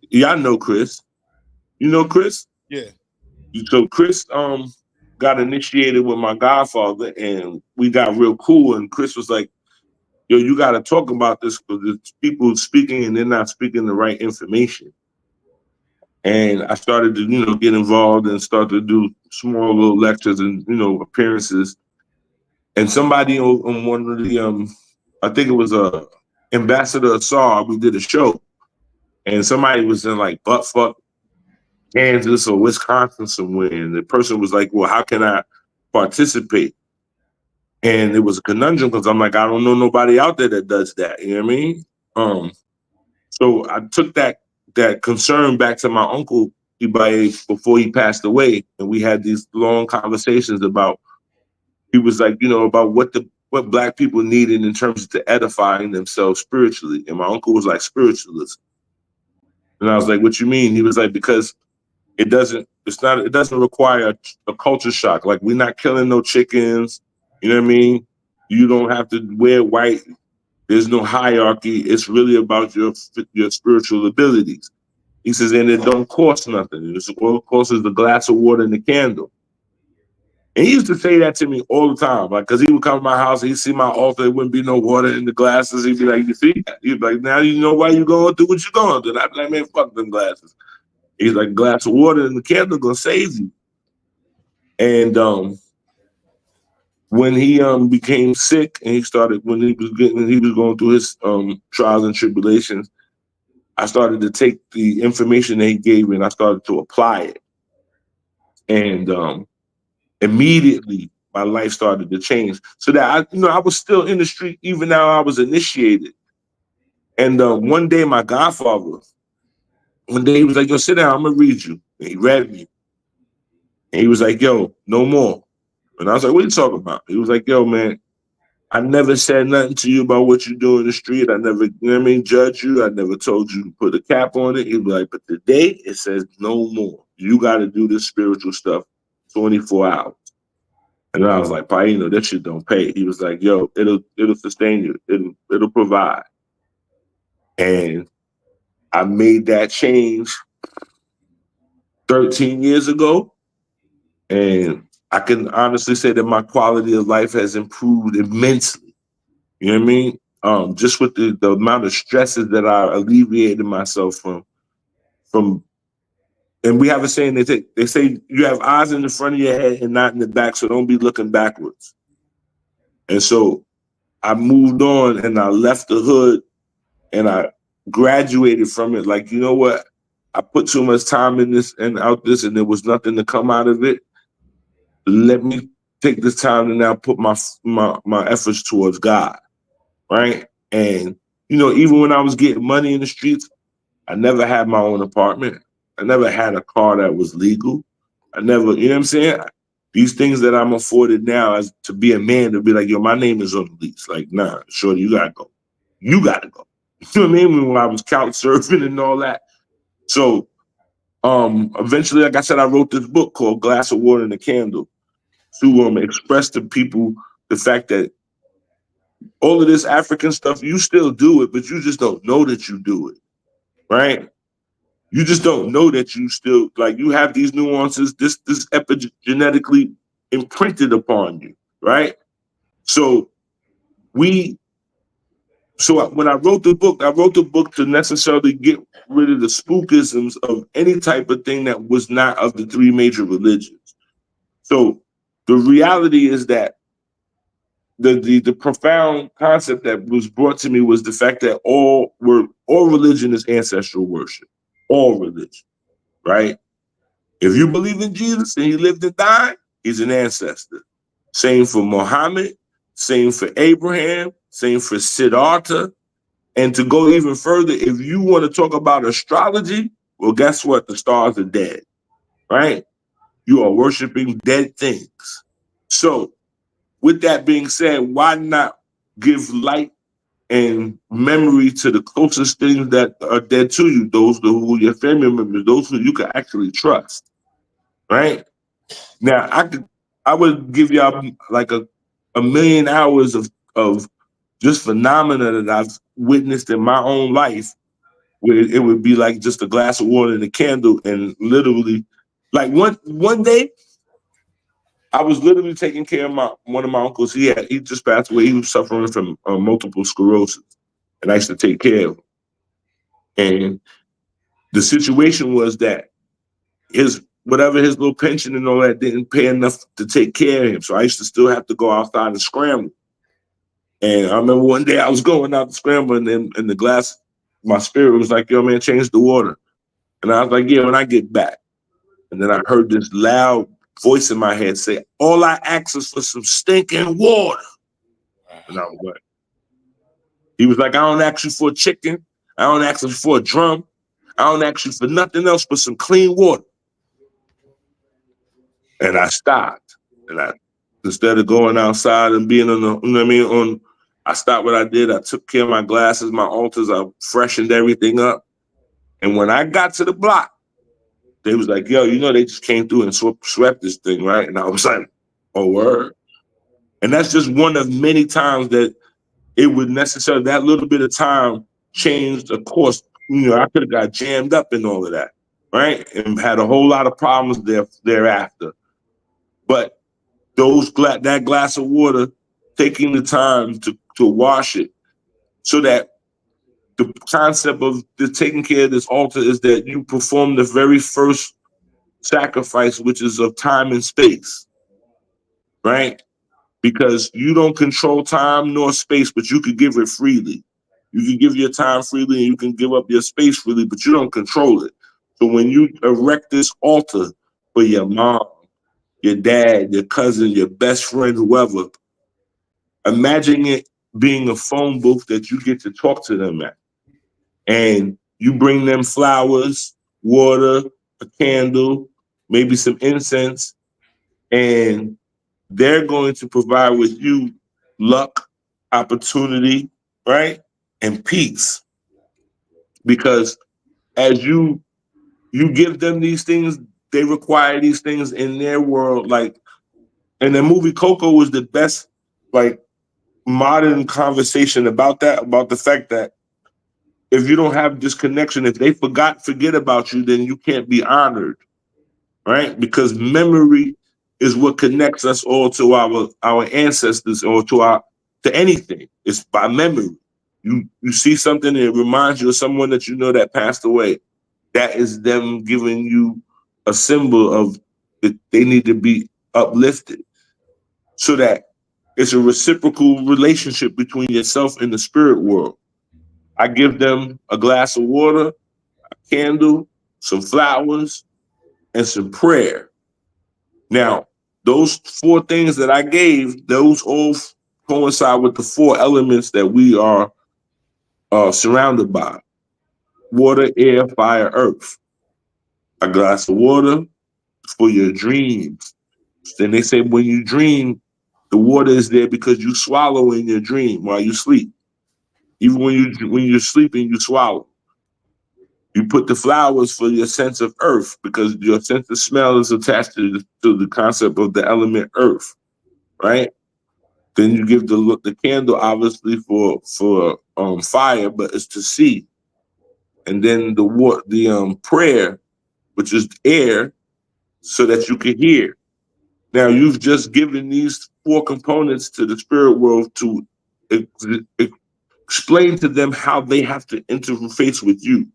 y'all know Chris. You know Chris? Yeah. So Chris got initiated with my godfather, and we got real cool. And Chris was like, yo, you got to talk about this because there's people speaking and they're not speaking the right information. And I started to, get involved and start to do small little lectures and, appearances. And somebody on one of the, I think it was Ambassador Assar, we did a show. And somebody was in like buttfuck Kansas or Wisconsin somewhere. And the person was like, well, how can I participate? And it was a conundrum because I'm like, I don't know nobody out there that does that. You know what I mean? So I took that concern back to my uncle Ibae before he passed away. And we had these long conversations about, he was like, about what Black people needed in terms of edifying themselves spiritually. And my uncle was like, spiritualism. And I was like, what you mean? He was like, because it doesn't require a culture shock. Like, we're not killing no chickens. You know what I mean? You don't have to wear white. There's no hierarchy. It's really about your spiritual abilities. He says, and it don't cost nothing. All it costs is the glass of water and the candle. And he used to say that to me all the time, like, because he would come to my house, he'd see my altar, there wouldn't be no water in the glasses. He'd be like, you see? He'd be like, now you know why you're going through what you're going through. And I'd be like, man, fuck them glasses. He's like, glass of water and the candle gonna save you. And when he became sick and when he was going through his trials and tribulations, I started to take the information that he gave me and I started to apply it. And immediately my life started to change. So that I was still in the street even now I was initiated. And one day my godfather, he was like, yo, sit down, I'm gonna read you. And he read me. And he was like, yo, no more. And I was like, what are you talking about? He was like, yo, man, I never said nothing to you about what you do in the street. I never, judge you. I never told you to put a cap on it. He was like, but today it says no more. You got to do this spiritual stuff 24 hours. And I was like, Paino, that shit don't pay. He was like, yo, it'll sustain you. It'll provide. And I made that change. 13 years ago. And I can honestly say that my quality of life has improved immensely. You know what I mean? Just with the amount of stresses that I alleviated myself from, and we have a saying, they say you have eyes in the front of your head and not in the back, so don't be looking backwards. And so I moved on and I left the hood and I graduated from it. Like, you know what? I put too much time in this and out this, and there was nothing to come out of it. Let me take this time to now put my efforts towards God, right? And even when I was getting money in the streets, I never had my own apartment. I never had a car that was legal. I never, you know what I'm saying? These things that I'm afforded now as to be a man, to be like, yo, my name is on the lease. Like, nah, shorty, you gotta go. You gotta go. You know what I mean? When I was couch surfing and all that. So eventually, like I said, I wrote this book called Glass of Water and a Candle to express to people the fact that all of this African stuff, you still do it, but you just don't know that you do it, right? You just don't know that you still, like, you have these nuances, this epigenetically imprinted upon you, right? So when I wrote the book to necessarily get rid of the spookisms of any type of thing that was not of the three major religions. So the reality is that the profound concept that was brought to me was the fact that all religion is ancestral worship. All religion, right? If you believe in Jesus and he lived and died, he's an ancestor. Same for Muhammad, same for Abraham, same for Siddhartha. And to go even further, if you want to talk about astrology, well, guess what? The stars are dead, right? You are worshiping dead things. So with that being said, why not give light and memory to the closest things that are dead to you, those who are your family members, those who you can actually trust, right? Now, I would give y'all like a million hours of just phenomena that I've witnessed in my own life, where it would be like just a glass of water and a candle, and literally, like one day, I was literally taking care of one of my uncles. He just passed away. He was suffering from multiple sclerosis, and I used to take care of him. And the situation was that his little pension and all that didn't pay enough to take care of him. So I used to still have to go outside and scramble. And I remember one day I was going out to scramble, and then in the glass, my spirit was like, yo, man, change the water. And I was like, yeah, when I get back. And then I heard this loud voice in my head say, all I ask is for some stinking water. And I was like, he was like, I don't ask you for a chicken. I don't ask you for a drum. I don't ask you for nothing else but some clean water. And I stopped. And instead of going outside and being on the, you know what I mean, I stopped what I did. I took care of my glasses, my altars. I freshened everything up. And when I got to the block, they was like, yo, they just came through and swept this thing, right? And I was like, oh, word. And that's just one of many times that it would necessarily, that little bit of time changed, of course. I could have got jammed up in all of that, right? And had a whole lot of problems thereafter. But that glass of water, taking the time to wash it, so that the concept of the taking care of this altar is that you perform the very first sacrifice, which is of time and space, right? Because you don't control time nor space, but you can give it freely. You can give your time freely and you can give up your space freely, but you don't control it. So when you erect this altar for your mom, your dad, your cousin, your best friend, whoever, imagine it being a phone booth that you get to talk to them at. And you bring them flowers, water, a candle, maybe some incense, and they're going to provide with you luck, opportunity, right? And peace. Because as you give them these things, they require these things in their world. Like, and the movie Coco was the best, like, modern conversation about that, about the fact that if you don't have this connection, if they forget about you, then you can't be honored. right? Because memory is what connects us all to our ancestors or to anything. It's by memory. You see something and it reminds you of someone that you know that passed away. That is them giving you a symbol of that they need to be uplifted, so that it's a reciprocal relationship between yourself and the spirit world. I give them a glass of water, a candle, some flowers, and some prayer. Now, those 4 things that I gave, those all coincide with the 4 elements that we are surrounded by: water, air, fire, earth. A glass of water for your dreams. Then they say when you dream, the water is there because you swallow in your dream while you sleep. Even when you're sleeping, you swallow. You put the flowers for your sense of earth because your sense of smell is attached to the concept of the element earth, right? Then you give the candle obviously for fire, but it's to see. And then the prayer, which is air, so that you can hear. Now you've just given these 4 components to the spirit world to explain to them how they have to interface with you.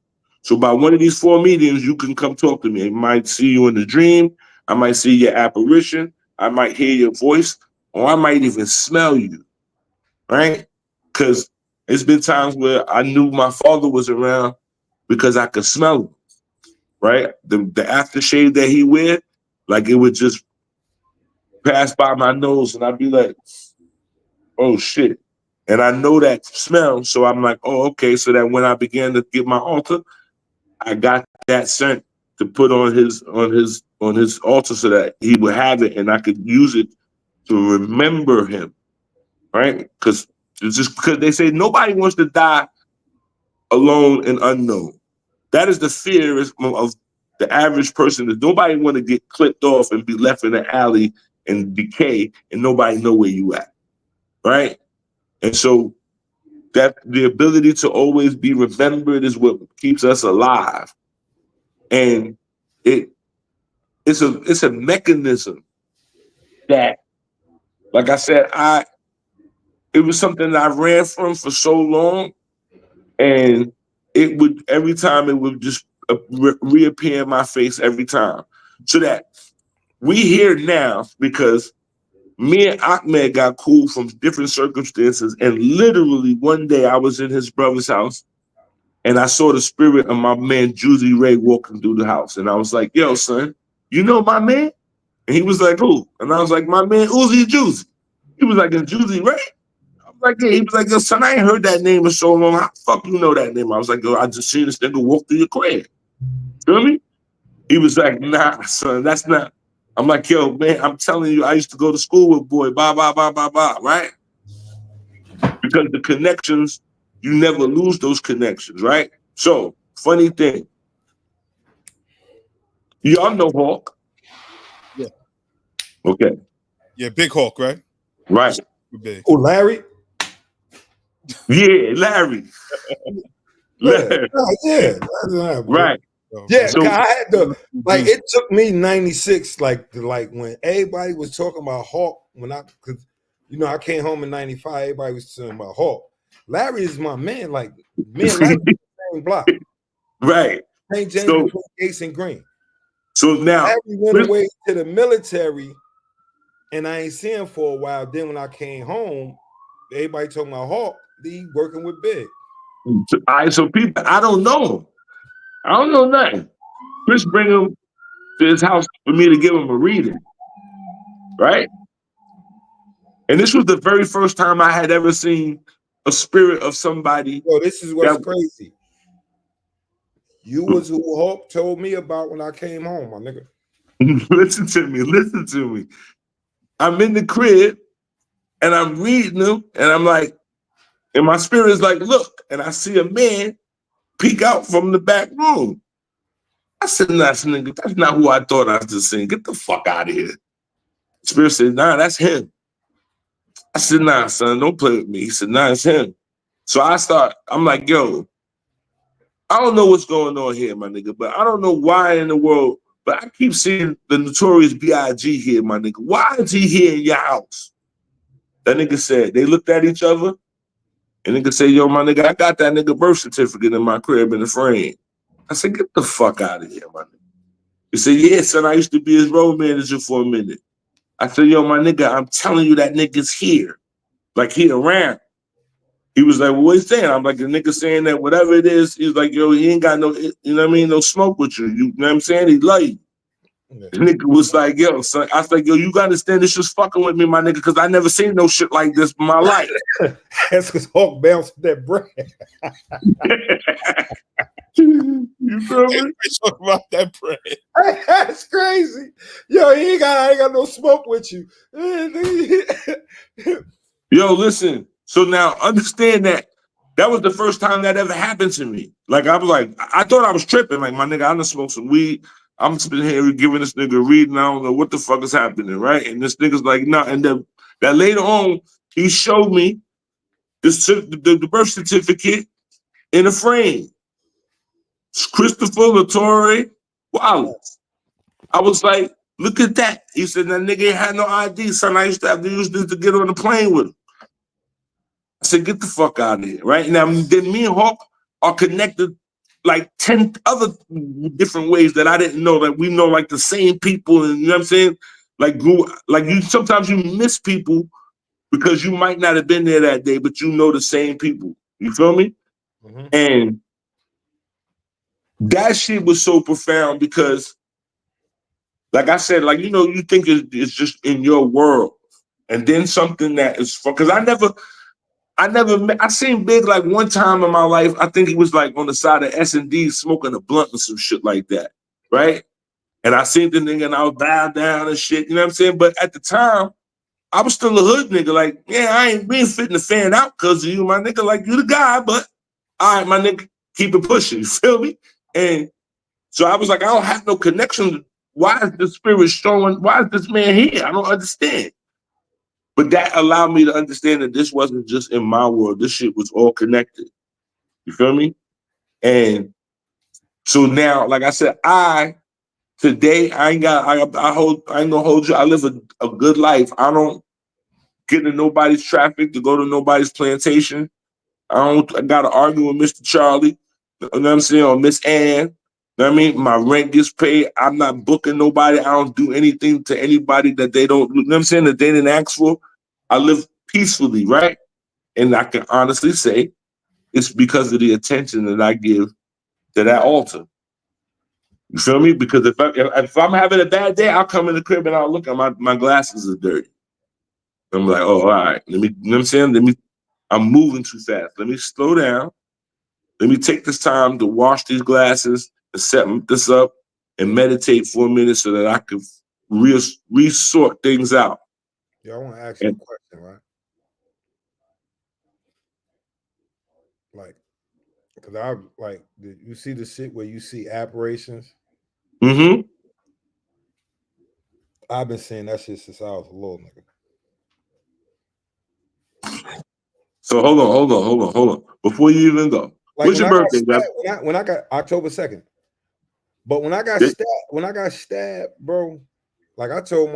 So by one of these 4 mediums, you can come talk to me. I might see you in a dream. I might see your apparition. I might hear your voice, or I might even smell you, right? Because it's been times where I knew my father was around because I could smell him, right? The aftershave that he wear, like it would just pass by my nose and I'd be like, oh shit. And I know that smell. So I'm like, oh, okay. So that when I began to get my altar, I got that scent to put on his altar so that he would have it and I could use it to remember him. Right? Because they say nobody wants to die alone and unknown. That is the fear of the average person. That nobody want to get clipped off and be left in the alley and decay and nobody know where you at. Right? And so that the ability to always be remembered is what keeps us alive. And it's a mechanism that, like I said, it was something that I ran from for so long, and it would every time it would just reappear in my face every time. So that we here now because me and Ahmed got cool from different circumstances, and literally one day I was in his brother's house and I saw the spirit of my man Juicy Ray walking through the house. And I was like, yo, son, you know my man? And he was like, who? And I was like, my man Uzi Juicy. He was like, is Juicy Ray? I was like, yeah. He was like, yo, son, I ain't heard that name in so long. How the fuck you know that name? I was like, yo, I just seen this nigga walk through your crib. Feel me? He was like, nah, son, that's not. I'm like, yo, man, I'm telling you, I used to go to school with boy, right? Because the connections, you never lose those connections, right? So, funny thing. Y'all know Hawk? Yeah. Okay. Yeah, Big Hawk, right? Right. Big. Oh, Larry? Yeah, Larry. Larry. Yeah. Right. Yeah, So, I had to like it took me 96, like when everybody was talking about Hawk, because I came home in 95, everybody was talking about Hawk. Larry is my man, like me and Larry the same block. Right. St. James between Gates and Green. So now Larry went away to the military and I ain't seen him for a while. Then when I came home, everybody talking about Hawk, he working with Big. So people, I don't know him. I don't know nothing. Chris bring him to his house for me to give him a reading. Right? And this was the very first time I had ever seen a spirit of somebody. Yo, this is what's crazy. You was who Hawk told me about when I came home, my nigga. Listen to me. I'm in the crib and I'm reading them and I'm like, and my spirit is like, look, and I see a man peek out from the back room. I said, nah, nigga, that's not who I thought I was just seeing. Get the fuck out of here. Spirit said, nah, that's him. I said, nah, son, don't play with me. He said, nah, it's him. So I'm like, yo, I don't know what's going on here, my nigga, but I don't know why in the world But I keep seeing the notorious B.I.G. here, my nigga. Why is he here in your house? That nigga said, they looked at each other, and nigga said, yo, my nigga, I got that nigga birth certificate in my crib in the frame. I said, get the fuck out of here, my nigga. He said, yeah, son, I used to be his road manager for a minute. I said, yo, my nigga, I'm telling you that nigga's here. Like, he around. He was like, well, what he's saying? I'm like, the nigga saying that whatever it is, he's like, yo, he ain't got no, you know what I mean, no smoke with you. You know what I'm saying? He love you. Yeah. The nigga was like, yo, son, I was like, yo, you gotta understand this shit's fucking with me, my nigga, because I never seen no shit like this in my life. That's because Hawk bounced that bread. You feel me? Talk about that bread. That's crazy. Yo, I ain't got no smoke with you. Yo, listen. So now understand that was the first time that ever happened to me. Like, I was like, I thought I was tripping. Like, my nigga, I done smoked some weed. I'm sitting here giving this nigga a read, and I don't know what the fuck is happening, right? And this nigga's like, no. And then that later on, he showed me the birth certificate in a frame. It's Christopher Latore Wallace. I was like, look at that. He said, that nigga ain't had no ID, son. I used to have to use this to get on the plane with him. I said, get the fuck out of here, right? Now, then me and Hawk are connected like 10 other different ways that I didn't know. Like, we know like the same people, and you know what I'm saying? Like, sometimes you miss people because you might not have been there that day, but you know the same people. You feel me? Mm-hmm. And that shit was so profound because, like I said, like, you know, you think it's just in your world. And then something that is fun, because I seen Big like one time in my life. I think he was like on the side of S&D smoking a blunt or some shit like that, right? And I seen the nigga and I was bowed down and shit, you know what I'm saying? But at the time, I was still a hood nigga. Like, yeah, we ain't fitting the fan out because of you, my nigga. Like, you the guy, but all right, my nigga, keep it pushing, you feel me? And so I was like, I don't have no connection. Why is the spirit showing? Why is this man here? I don't understand. But that allowed me to understand that this wasn't just in my world. This shit was all connected. You feel me? And so now, like I said, today I ain't gonna hold you. I live a good life. I don't get into nobody's traffic to go to nobody's plantation. I gotta argue with Mr. Charlie. You know what I'm saying? Or Miss Ann. You know what I mean? My rent gets paid. I'm not booking nobody. I don't do anything to anybody that they don't, you know what I'm saying, that they didn't ask for. I live peacefully, right? And I can honestly say it's because of the attention that I give to that altar. You feel me? Because if I'm having a bad day, I'll come in the crib and I'll look at my glasses are dirty. I'm like, oh, all right. You know what I'm saying? I'm moving too fast. Let me slow down. Let me take this time to wash these glasses and set this up and meditate for a minute so that I can resort things out. Yeah, I want to ask you a question, right? Like, because you see the shit where you see apparitions? Mm-hmm. I've been seeing that shit since I was a little nigga. So hold on. Before you even go, like, what's your birthday, when I got October 2nd. But when I got stabbed, bro, like I told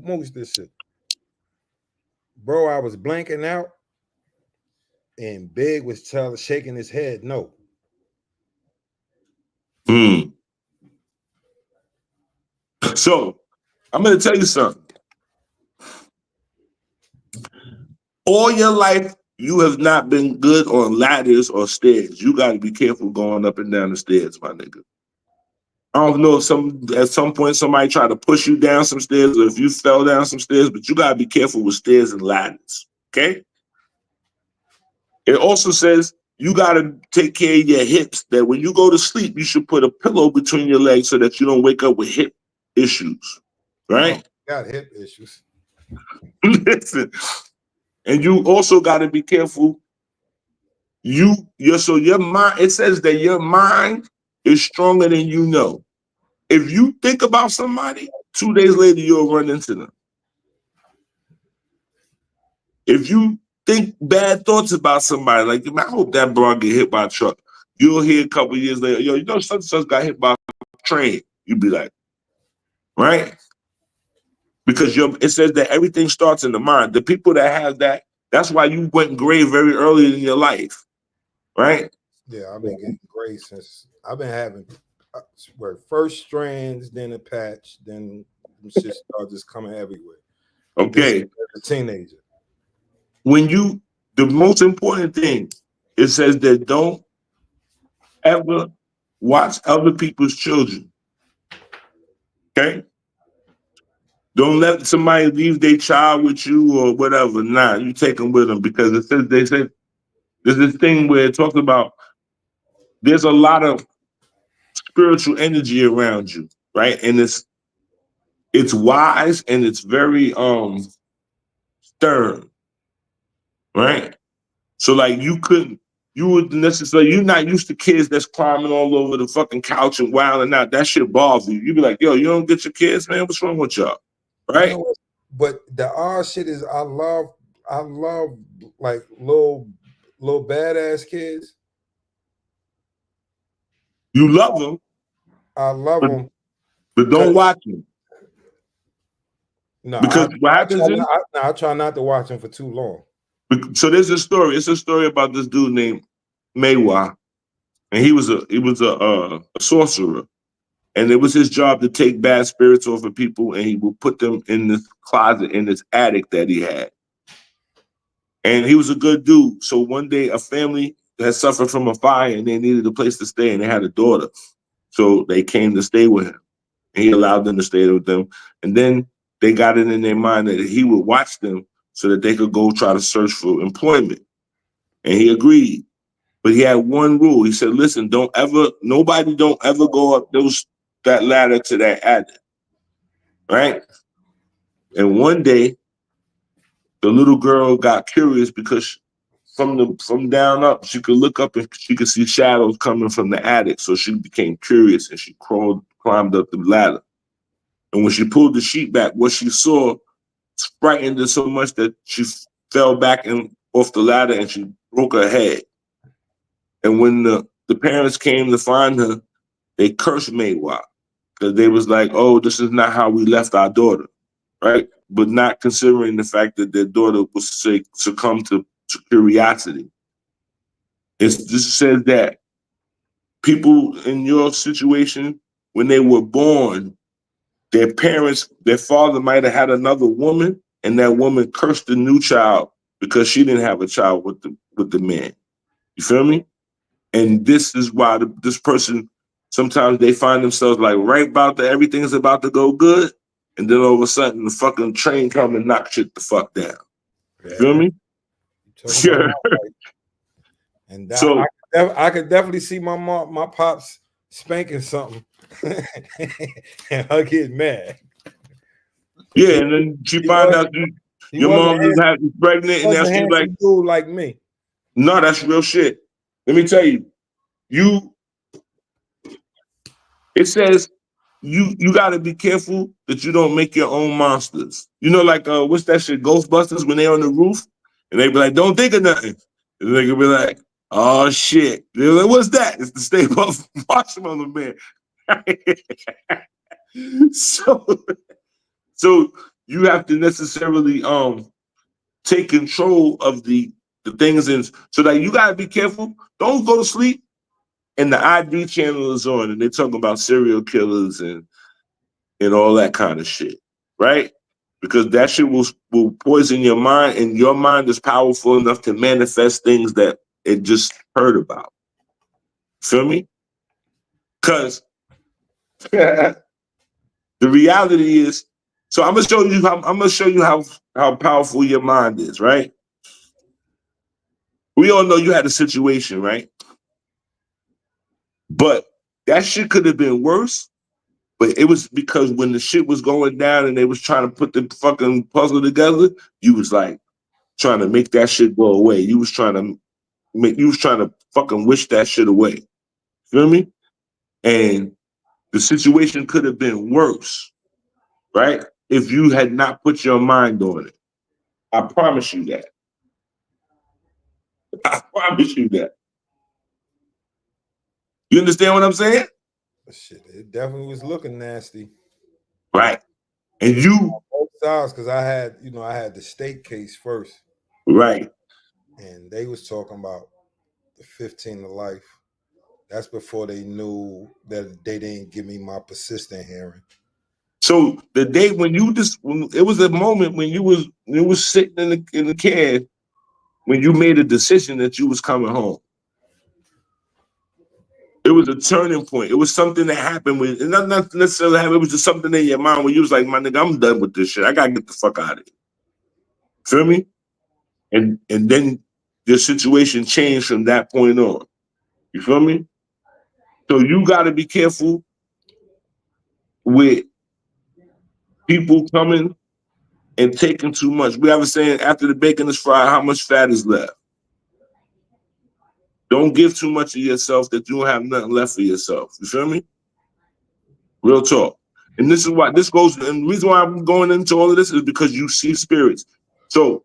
Moose this shit. Bro, I was blanking out and Big was shaking his head no. So I'm gonna tell you something. All your life, you have not been good on ladders or stairs. You got to be careful going up and down the stairs, my nigga. I don't know if at some point somebody tried to push you down some stairs or if you fell down some stairs, but you got to be careful with stairs and ladders, okay? It also says you got to take care of your hips, that when you go to sleep, you should put a pillow between your legs so that you don't wake up with hip issues, right? Got hip issues. Listen. And you also got to be careful. Your mind, it says that your mind is stronger than you know. If you think about somebody, 2 days later, you'll run into them. If you think bad thoughts about somebody, like, I hope that bro get hit by a truck, you'll hear a couple years later, yo, you know, such got hit by a train. you'd be like, right? Because it says that everything starts in the mind. The people that have that, that's why you went gray very early in your life, right? Yeah, I've been getting gray since I've been having where first strands, then a patch, then shit started just coming everywhere. Okay. As a teenager. The most important thing, it says that don't ever watch other people's children. Okay? Don't let somebody leave their child with you or whatever. Nah, you take them with them, because they said there's this thing where it talks about there's a lot of spiritual energy around you, right? And it's wise and it's very stern, right? So like you're not used to kids that's climbing all over the fucking couch and wilding out. That shit bothers you. You be like, yo, you don't get your kids, man. What's wrong with y'all? Right? You know what? But the odd shit is I love like little badass kids. You love them. I love them. But don't watch them. No, because what happens is I try not to watch them for too long. So there's a story. It's a story about this dude named Maywa, and he was a sorcerer, and it was his job to take bad spirits off of people, and he would put them in this closet in this attic that he had. And he was a good dude. So one day, a family had suffered from a fire, and they needed a place to stay, and they had a daughter, so they came to stay with him, and he allowed them to stay with them, and then they got it in their mind that he would watch them so that they could go try to search for employment. And he agreed. But he had one rule. He said, listen, don't ever go up that ladder to that attic. Right? And one day, the little girl got curious because from down up, she could look up and she could see shadows coming from the attic. So she became curious and she climbed up the ladder. And when she pulled the sheet back, what she saw frightened her so much that she fell back off the ladder and she broke her head. And when the parents came to find her, they cursed Maywa because they was like, "Oh, this is not how we left our daughter," right? But not considering the fact that their daughter was succumbed to curiosity. This says that people in your situation, when they were born, their father might have had another woman, and that woman cursed the new child because she didn't have a child with the man. You feel me? And this is why this person, sometimes they find themselves like right about everything's about to go good, and then all of a sudden the fucking train come and knock shit the fuck down. You feel me? Yeah. And that, so I could definitely see my pops spanking something and her getting mad. Yeah, and then she find out your mom is pregnant, and now she's like, dude like me. No, that's real shit. Let me tell you, it says you got to be careful that you don't make your own monsters. You know, like what's that shit? Ghostbusters, when they're on the roof and they be like, "Don't think of nothing," and they could be like, "Oh shit!" They're like, "What's that?" It's the Stay Puft Marshmallow Man. So you have to necessarily take control of the things, and so that you gotta be careful. Don't go to sleep and the ID channel is on and they're talking about serial killers and all that kind of shit, right? Because that shit will poison your mind, and your mind is powerful enough to manifest things that it just heard about. Feel me? Because the reality is, so I'm gonna show you how powerful your mind is, right? We all know you had a situation, right? But that shit could have been worse. But it was because when the shit was going down and they was trying to put the fucking puzzle together, you was like trying to make that shit go away. You was trying to fucking wish that shit away. Feel me? And the situation could have been worse, right? If you had not put your mind on it. I promise you that. I promise you that. You understand what I'm saying? Shit, it definitely was looking nasty. right? And you, Both sides, because I had the state case first, right? and they was talking about the 15 to life. That's before they knew that they didn't give me my persistent hearing. So the day when it was a moment when you was sitting in the cab when you made a decision that you was coming home. It was a turning point. It was something that happened with, and not necessarily happened. It was just something in your mind where you was like, "My nigga, I'm done with this shit. I gotta get the fuck out of here." Feel me? And then your situation changed from that point on. You feel me? So you got to be careful with people coming and taking too much. We have a saying: after the bacon is fried, how much fat is left? Don't give too much of yourself that you don't have nothing left for yourself. You feel me? Real talk. And this is why this goes, and the reason why I'm going into all of this is because you see spirits. So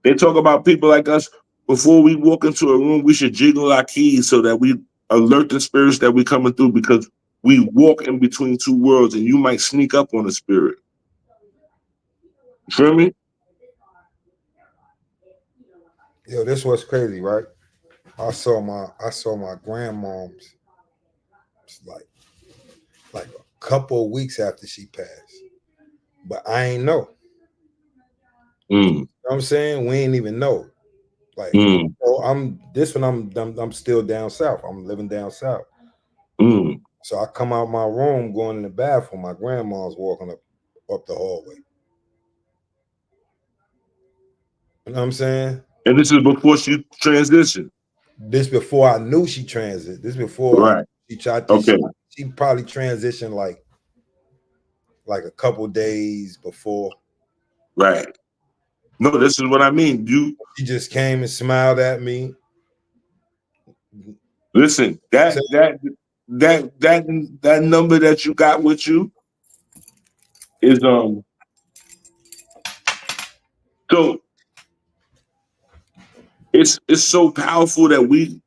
they talk about people like us. Before we walk into a room, we should jiggle our keys so that we alert the spirits that we coming through, because we walk in between two worlds and you might sneak up on a spirit. You feel me? Yo, this was crazy, right? I saw my grandmom's like a couple of weeks after she passed, but I ain't know. You know what I'm saying? We ain't even know. Like, I'm still down south. I'm living down south. So I come out my room, going in the bathroom. My grandma's walking up the hallway. You know what I'm saying? And this is before she transitioned. This before I knew she transited. This before Right. she tried. Okay. She probably transitioned like a couple days before. Right. No, this is what I mean. She just came and smiled at me. Listen, that number that you got with you is so it's so powerful that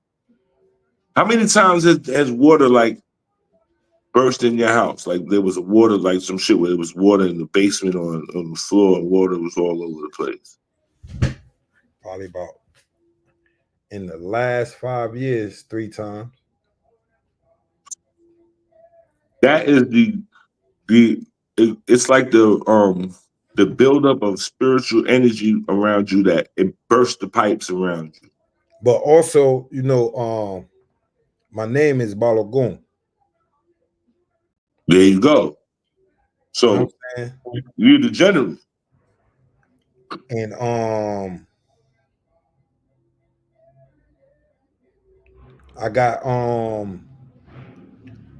how many times has water like burst in your house? Like there was a water, like some shit where there was water in the basement or on the floor and water was all over the place. Probably about in the last 5 years, 3 times. That is it's like the buildup of spiritual energy around you that it bursts the pipes around you. But also, my name is Balogun. There you go. So you're the general. And I got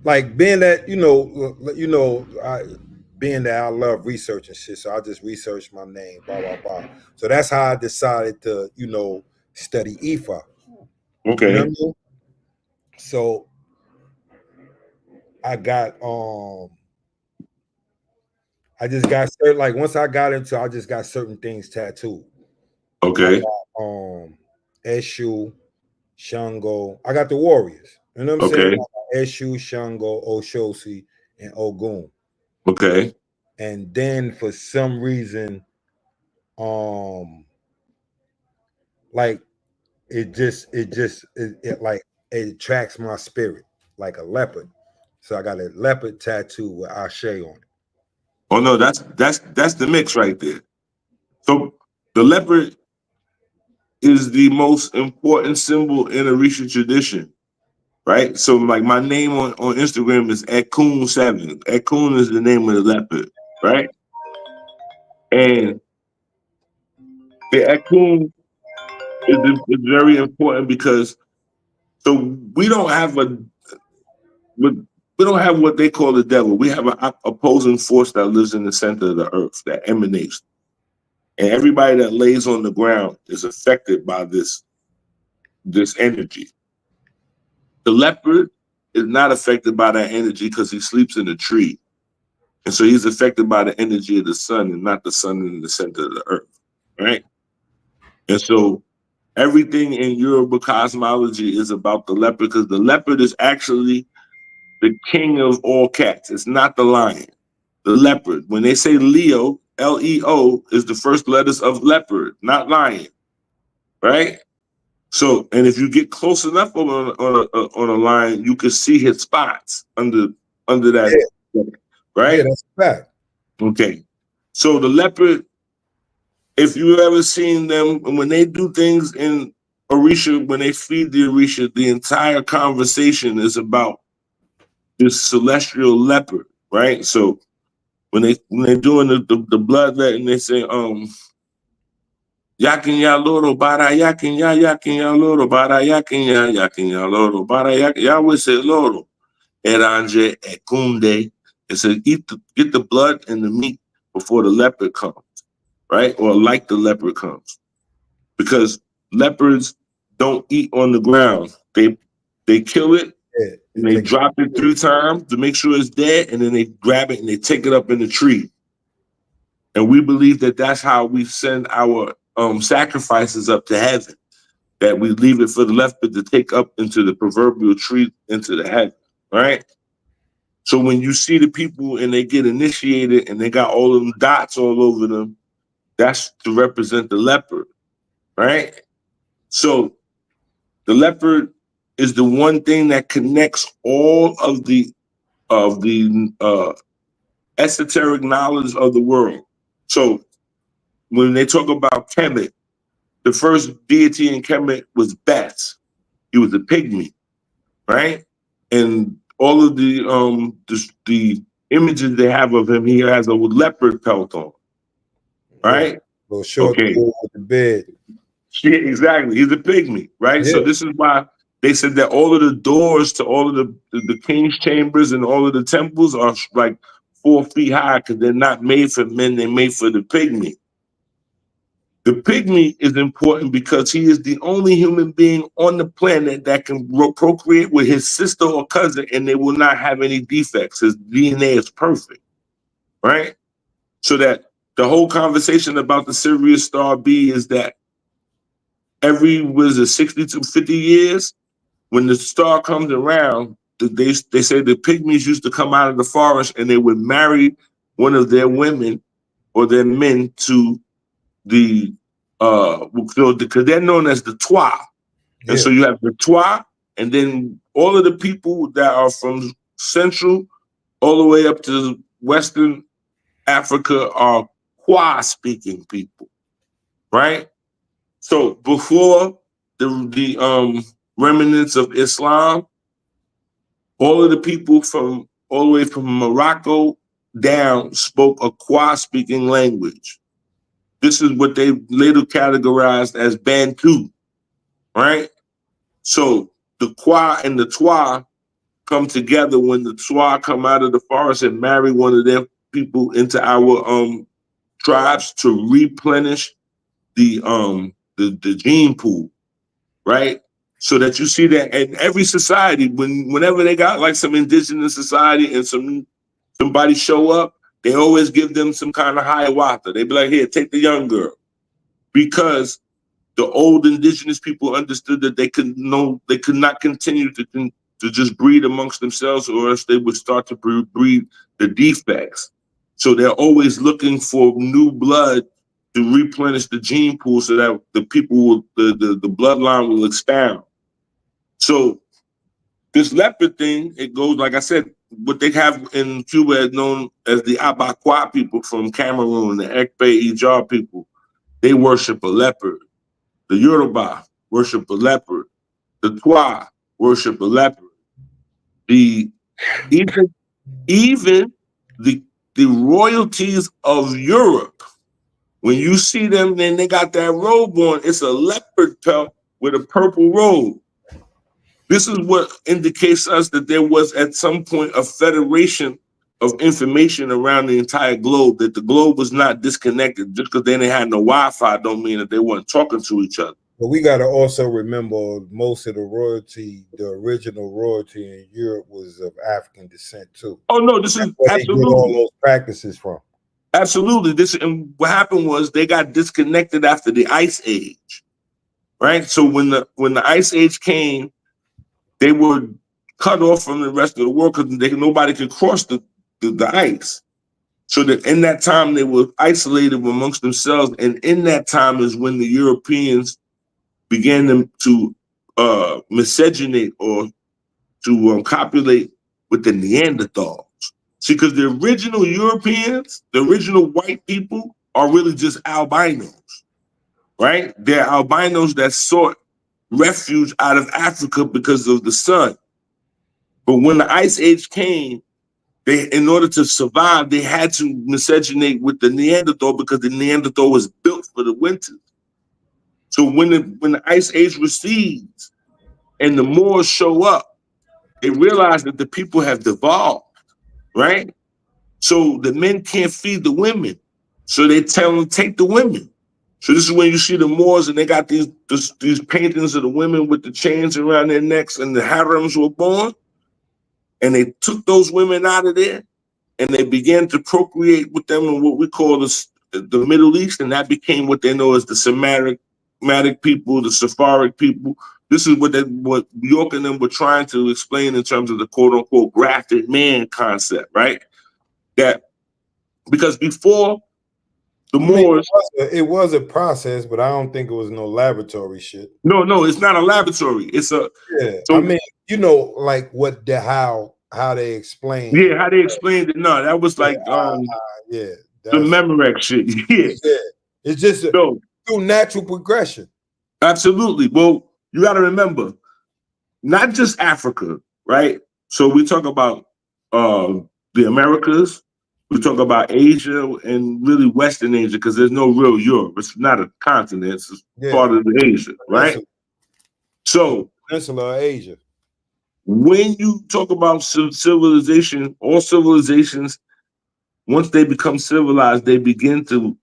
like being that being that I love research and shit, so I just researched my name, blah blah blah. So that's how I decided to study Ifa. Okay. You know what I mean? So I got I just got certain, like once I got into, I just got certain things tattooed. Okay. I got, Eshu, Shango. I got the warriors. You know what I'm saying? Eshu, Shango, Oshosi, and Ogun. Okay. And then for some reason, like it like it attracts my spirit like a leopard. So I got a leopard tattoo with Ashe on it. Oh no, that's the mix right there. So the leopard is the most important symbol in Orisha tradition, right? So like my name on Instagram is Ekun7. Ekun is the name of the leopard, right? And the Ekun is very important because so we don't have what they call the devil. We have an opposing force that lives in the center of the earth that emanates. And everybody that lays on the ground is affected by this energy. The leopard is not affected by that energy because he sleeps in a tree. And so he's affected by the energy of the sun and not the sun in the center of the earth, right? And so everything in Yoruba cosmology is about the leopard because the leopard is actually the king of all cats. It's not the lion. The leopard. When they say Leo, Leo is the first letters of leopard, not lion, right? So, and if you get close enough on a lion, you can see his spots under that, right? Yeah, that's a fact. Okay. So the leopard, if you ever seen them, when they do things in Orisha, when they feed the Orisha, the entire conversation is about this celestial leopard, right? So when they're doing the blood letting, they say, yakin ya loro bara yakin ya loro bara yakin ya loro bara Yahweh said loro eranje ekunde. It said get the blood and the meat before the leopard comes, right? Or like the leopard comes. Because leopards don't eat on the ground. They kill it and they drop it 3 times to make sure it's dead, and then they grab it and they take it up in the tree. And we believe that that's how we send our sacrifices up to heaven, that we leave it for the leopard to take up into the proverbial tree, into the heaven, right? So when you see the people and they get initiated and they got all of them dots all over them, that's to represent the leopard, right? So the leopard is the one thing that connects all of the esoteric knowledge of the world. So when they talk about Kemet, the first deity in Kemet was Bats. He was a pygmy, right? And all of the images they have of him, he has a leopard pelt on, right? Little short with the bed. Yeah, exactly. He's a pygmy, right? Yeah. So this is why they said that all of the doors to all of the king's chambers and all of the temples are like 4 feet high, because they're not made for men, they're made for the pygmy. The pygmy is important because he is the only human being on the planet that can procreate with his sister or cousin and they will not have any defects. His DNA is perfect, right? So that the whole conversation about the Sirius Star B is that every, 60 to 50 years, when the star comes around, they say the pygmies used to come out of the forest and they would marry one of their women or their men to the because they're known as the Twa. And so you have the Twa, and then all of the people that are from Central all the way up to Western Africa are Kwa speaking people, right? So before the remnants of Islam, all of the people from all the way from Morocco down spoke a Kwa speaking language. This is what they later categorized as Bantu, right? So the Kwa and the Twa come together when the Twa come out of the forest and marry one of their people into our tribes to replenish the gene pool, right? So that you see that in every society, whenever they got like some indigenous society and somebody show up, they always give them some kind of high water. They be like, here, take the young girl. Because the old indigenous people understood that they could not continue to just breed amongst themselves, or else they would start to breed the defects. So they're always looking for new blood to replenish the gene pool so that the people will, the bloodline will expand. So this leopard thing, it goes, like I said, what they have in Cuba is known as the Abakwa people from Cameroon, the Ekpe Ijar people. They worship a leopard. The Yoruba worship a leopard. The Twa worship a leopard. Even the royalties of Europe, when you see them, then they got that robe on. It's a leopard pelt with a purple robe. This is what indicates us that there was at some point a federation of information around the entire globe, that the globe was not disconnected. Just because they didn't have no Wi-Fi don't mean that they weren't talking to each other. But we got to also remember most of the royalty, the original royalty in Europe was of African descent too. Oh no, this is where absolutely they get all those practices from. Absolutely. And what happened was they got disconnected after the Ice Age, right? So when the Ice Age came, they were cut off from the rest of the world because nobody could cross the ice. So that in that time they were isolated amongst themselves, and in that time is when the Europeans began to miscegenate or to copulate with the Neanderthals. See, because the original Europeans, the original white people, are really just albinos, right? They're albinos that sought refuge out of Africa because of the sun. But when the Ice Age came, in order to survive, they had to miscegenate with the Neanderthal because the Neanderthal was built for the winter. So when the Ice Age recedes and the Moors show up, they realize that the people have devolved, right? So the men can't feed the women. So they tell them, take the women. So this is when you see the Moors and they got these paintings of the women with the chains around their necks and the harems were born. And they took those women out of there and they began to procreate with them in what we call the Middle East. And that became what they know as the Semitic people, the Sephardic people. This is what York and them were trying to explain in terms of the quote unquote grafted man concept, right? That because before the Moors, it was a process, but I don't think it was no laboratory shit. No, it's not a laboratory. It's a I mean, you know, like how they explain. Yeah, how they explained it. No, that was like the Memorex shit. Yeah. It's just through natural progression. Absolutely. Well, you got to remember, not just Africa, right? So we talk about the Americas, we talk about Asia and really Western Asia because there's no real Europe. It's not a continent. It's part of Asia, right? So Peninsula Asia. When you talk about civilization, all civilizations, once they become civilized, they begin to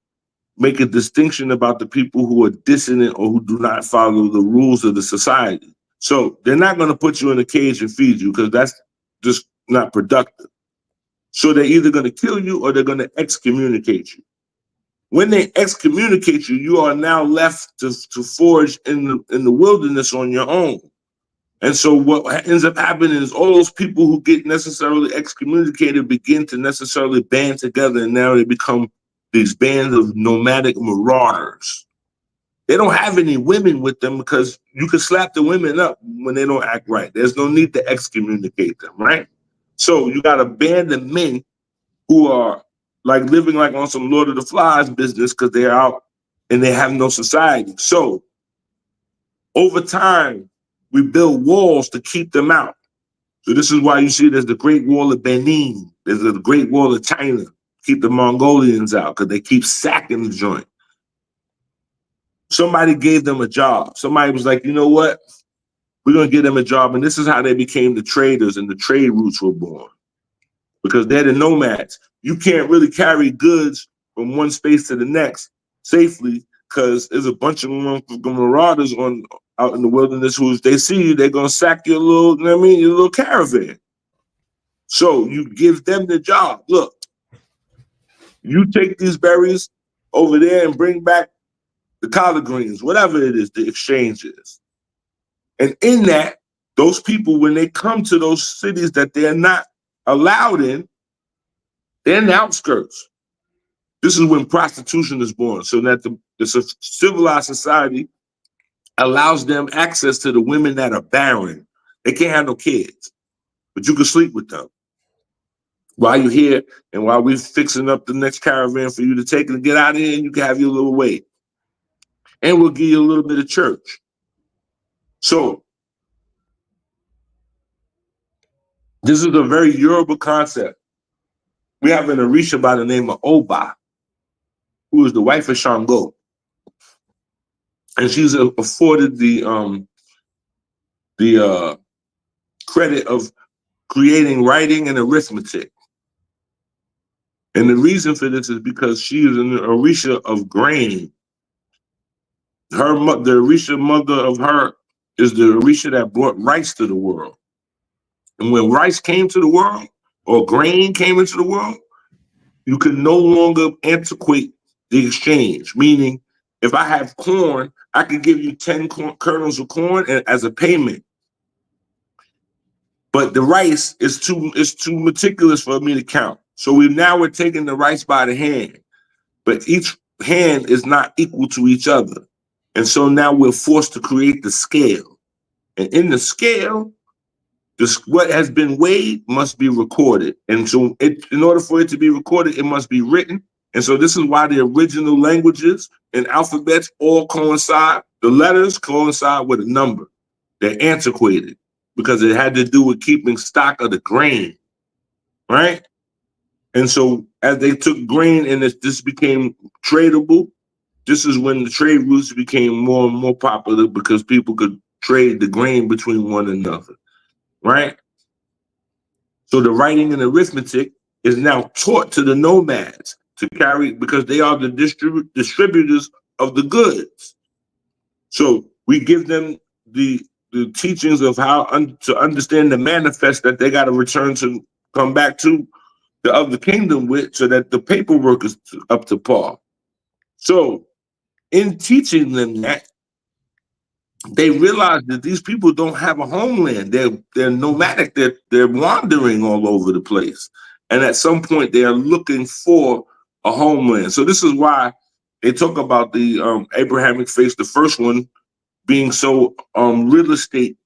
make a distinction about the people who are dissonant or who do not follow the rules of the society. So they're not going to put you in a cage and feed you because that's just not productive. So they're either going to kill you or they're going to excommunicate you. When they excommunicate you, you are now left to forage in the wilderness on your own. And so what ends up happening is all those people who get necessarily excommunicated begin to necessarily band together, and now they become these bands of nomadic marauders. They don't have any women with them because you can slap the women up when they don't act right. There's no need to excommunicate them, right? So you got a band of men who are like living like on some Lord of the Flies business because they're out and they have no society. So over time, we build walls to keep them out. So this is why you see there's the Great Wall of Benin. There's the Great Wall of China. Keep the Mongolians out because they keep sacking the joint. Somebody gave them a job. Somebody was like, you know what? We're going to give them a job. And this is how they became the traders and the trade routes were born. Because they're the nomads. You can't really carry goods from one space to the next safely because there's a bunch of marauders out in the wilderness who, if they see you, they're going to sack your little, you know what I mean, your little caravan. So you give them the job. Look, you take these berries over there and bring back the collard greens, whatever it is, the exchange is. And in that, those people, when they come to those cities that they're not allowed in, they're in the outskirts. This is when prostitution is born, so that the civilized society allows them access to the women that are barren. They can't have no kids, but you can sleep with them. While you're here and while we're fixing up the next caravan for you to take and get out of here, and you can have your little weight. And we'll give you a little bit of church. So this is a very Yoruba concept. We have an Orisha by the name of Oba, who is the wife of Shango. And she's afforded the credit of creating writing and arithmetic. And the reason for this is because she is an Orisha of grain. The Orisha mother of her is the Orisha that brought rice to the world. And when rice came to the world, or grain came into the world, you can no longer antiquate the exchange. Meaning, if I have corn, I can give you 10 kernels of corn as a payment. But the rice is too meticulous for me to count. So we're taking the rice by the hand, but each hand is not equal to each other. And so now we're forced to create the scale. And in the scale, what has been weighed must be recorded. And so in order for it to be recorded, it must be written. And so this is why the original languages and alphabets all coincide. The letters coincide with a number. They're antiquated because it had to do with keeping stock of the grain, right? And so as they took grain and this became tradable, this is when the trade routes became more and more popular because people could trade the grain between one another, right? So the writing and arithmetic is now taught to the nomads to carry because they are the distributors of the goods. So we give them the teachings of how to understand the manifest that they got to return to, come back to the other kingdom with, so that the paperwork is up to par. So in teaching them that, they realize that these people don't have a homeland. They're nomadic. They're wandering all over the place, and at some point they are looking for a homeland. So this is why they talk about the Abrahamic faith, the first one being so real estate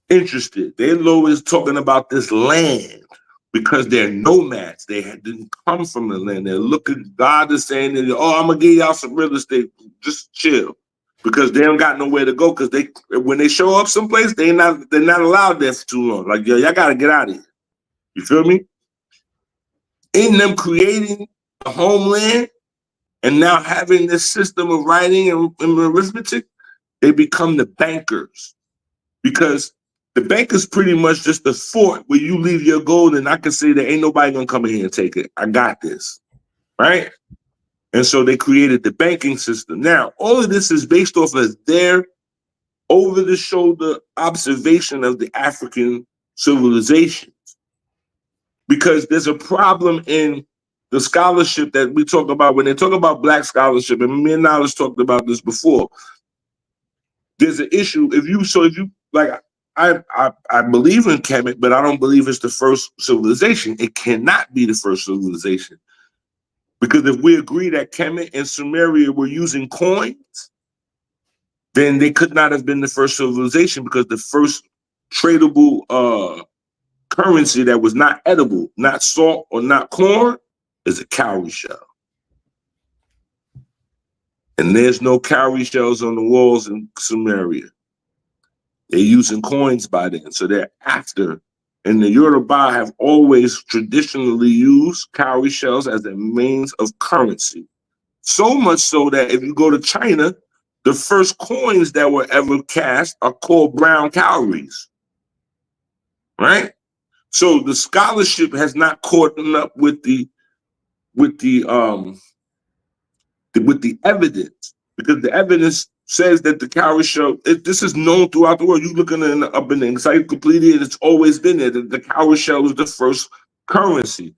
interested. They're always talking about this land because they're nomads. They didn't come from the land. They're looking. God is saying that, oh, I'm gonna give y'all some real estate. Just chill, because they don't got nowhere to go. Because when they show up someplace, they're not allowed there for too long. Like, yo, y'all gotta get out of here. You feel me? In them creating a homeland and now having this system of writing and arithmetic, they become the bankers, because the bank is pretty much just a fort where you leave your gold and I can say that ain't nobody gonna come in here and take it. I got this, right? And so they created the banking system. Now, all of this is based off of their over-the-shoulder observation of the African civilizations. Because there's a problem in the scholarship that we talk about when they talk about Black scholarship, and me and Knowledge talked about this before. There's an issue if you like. I believe in Kemet, but I don't believe it's the first civilization. It cannot be the first civilization. Because if we agree that Kemet and Sumeria were using coins, then they could not have been the first civilization, because the first tradable currency that was not edible, not salt or not corn, is a cowrie shell. And there's no cowrie shells on the walls in Sumeria. They're using coins by then, so they're after. And the Yoruba have always traditionally used cowrie shells as a means of currency. So much so that if you go to China, the first coins that were ever cast are called brown cowries, right? So the scholarship has not caught up with the evidence, because the evidence says that the cowrie shell, this is known throughout the world. You looking up in the encyclopedia, and it's always been there that the cowrie shell was the first currency.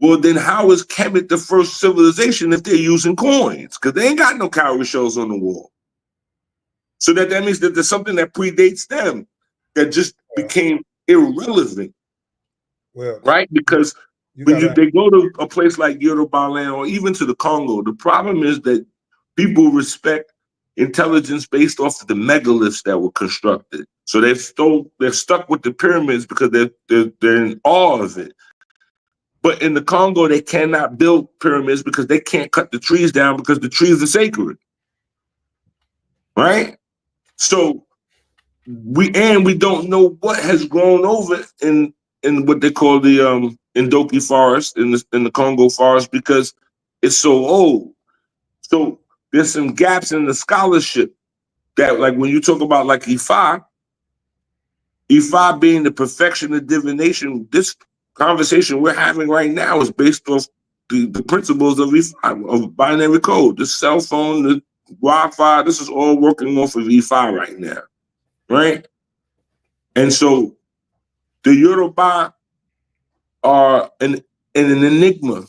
Well, then how is Kemet the first civilization if they're using coins? Because they ain't got no cowrie shells on the wall. So that means that there's something that predates them that just became irrelevant. Well, right? Because they go to a place like Yoruba land or even to the Congo, the problem is that people respect intelligence based off of the megaliths that were constructed. So they're stuck with the pyramids because they're in awe of it. But in the Congo, they cannot build pyramids because they can't cut the trees down because the trees are sacred, right? So we don't know what has grown over in what they call the Ndoki forest in the Congo forest, because it's so old. So there's some gaps in the scholarship that, like when you talk about like Ifa being the perfection of divination, this conversation we're having right now is based off the principles of Ifa, of binary code. The cell phone, the Wi-Fi, this is all working off of Ifa right now, right? And so the Yoruba are an enigma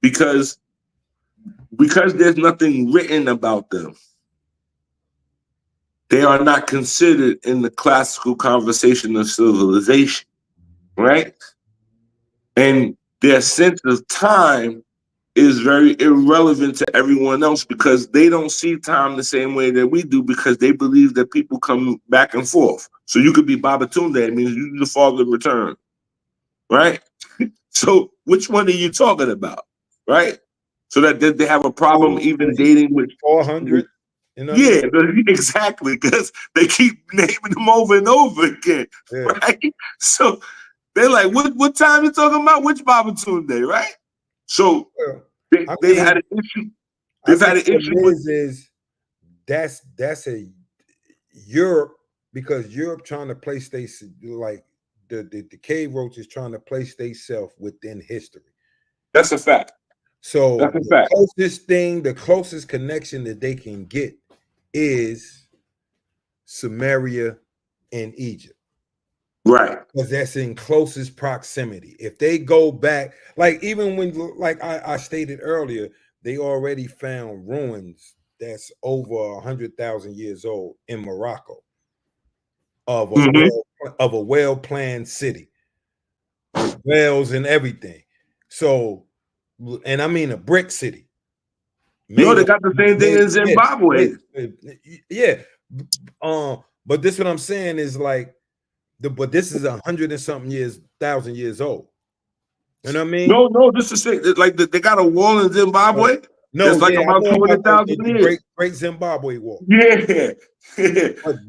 because there's nothing written about them. they are not considered in the classical conversation of civilization, right? And their sense of time is very irrelevant to everyone else because they don't see time the same way that we do because they believe that people come back and forth. So you could be Babatunde, it means you're the father of return, right? So which one are you talking about, right? So that they have a problem even dating with 400. You know what I yeah, mean? exactly, because they keep naming them over and over again, Yeah. right? So they're like, what time you talking about? Which Babatunde, right? So Well, I they've had mean, an issue. I They've had think an what issue it with is that's a Europe, because Europe trying to place they like the cave roaches trying to place themselves within history. that's a fact. So That's a the fact. closest thing, the closest connection that they can get is Samaria and Egypt. Right. Because that's in closest proximity. If they go back, like even when, like I stated earlier, they already found ruins that's over 100,000 years old in Morocco of a Mhm. well-planned city with wells and everything. So, and I mean a brick city Yo, made they of got the same thing made, in Zimbabwe. yeah. But this what I'm saying is like but this is 100 and something years, 1,000 years old. You know what I mean? No, just to say, like they got a wall in Zimbabwe No, that's like yeah, I about know about 200,000 the years. Great Zimbabwe War. Yeah.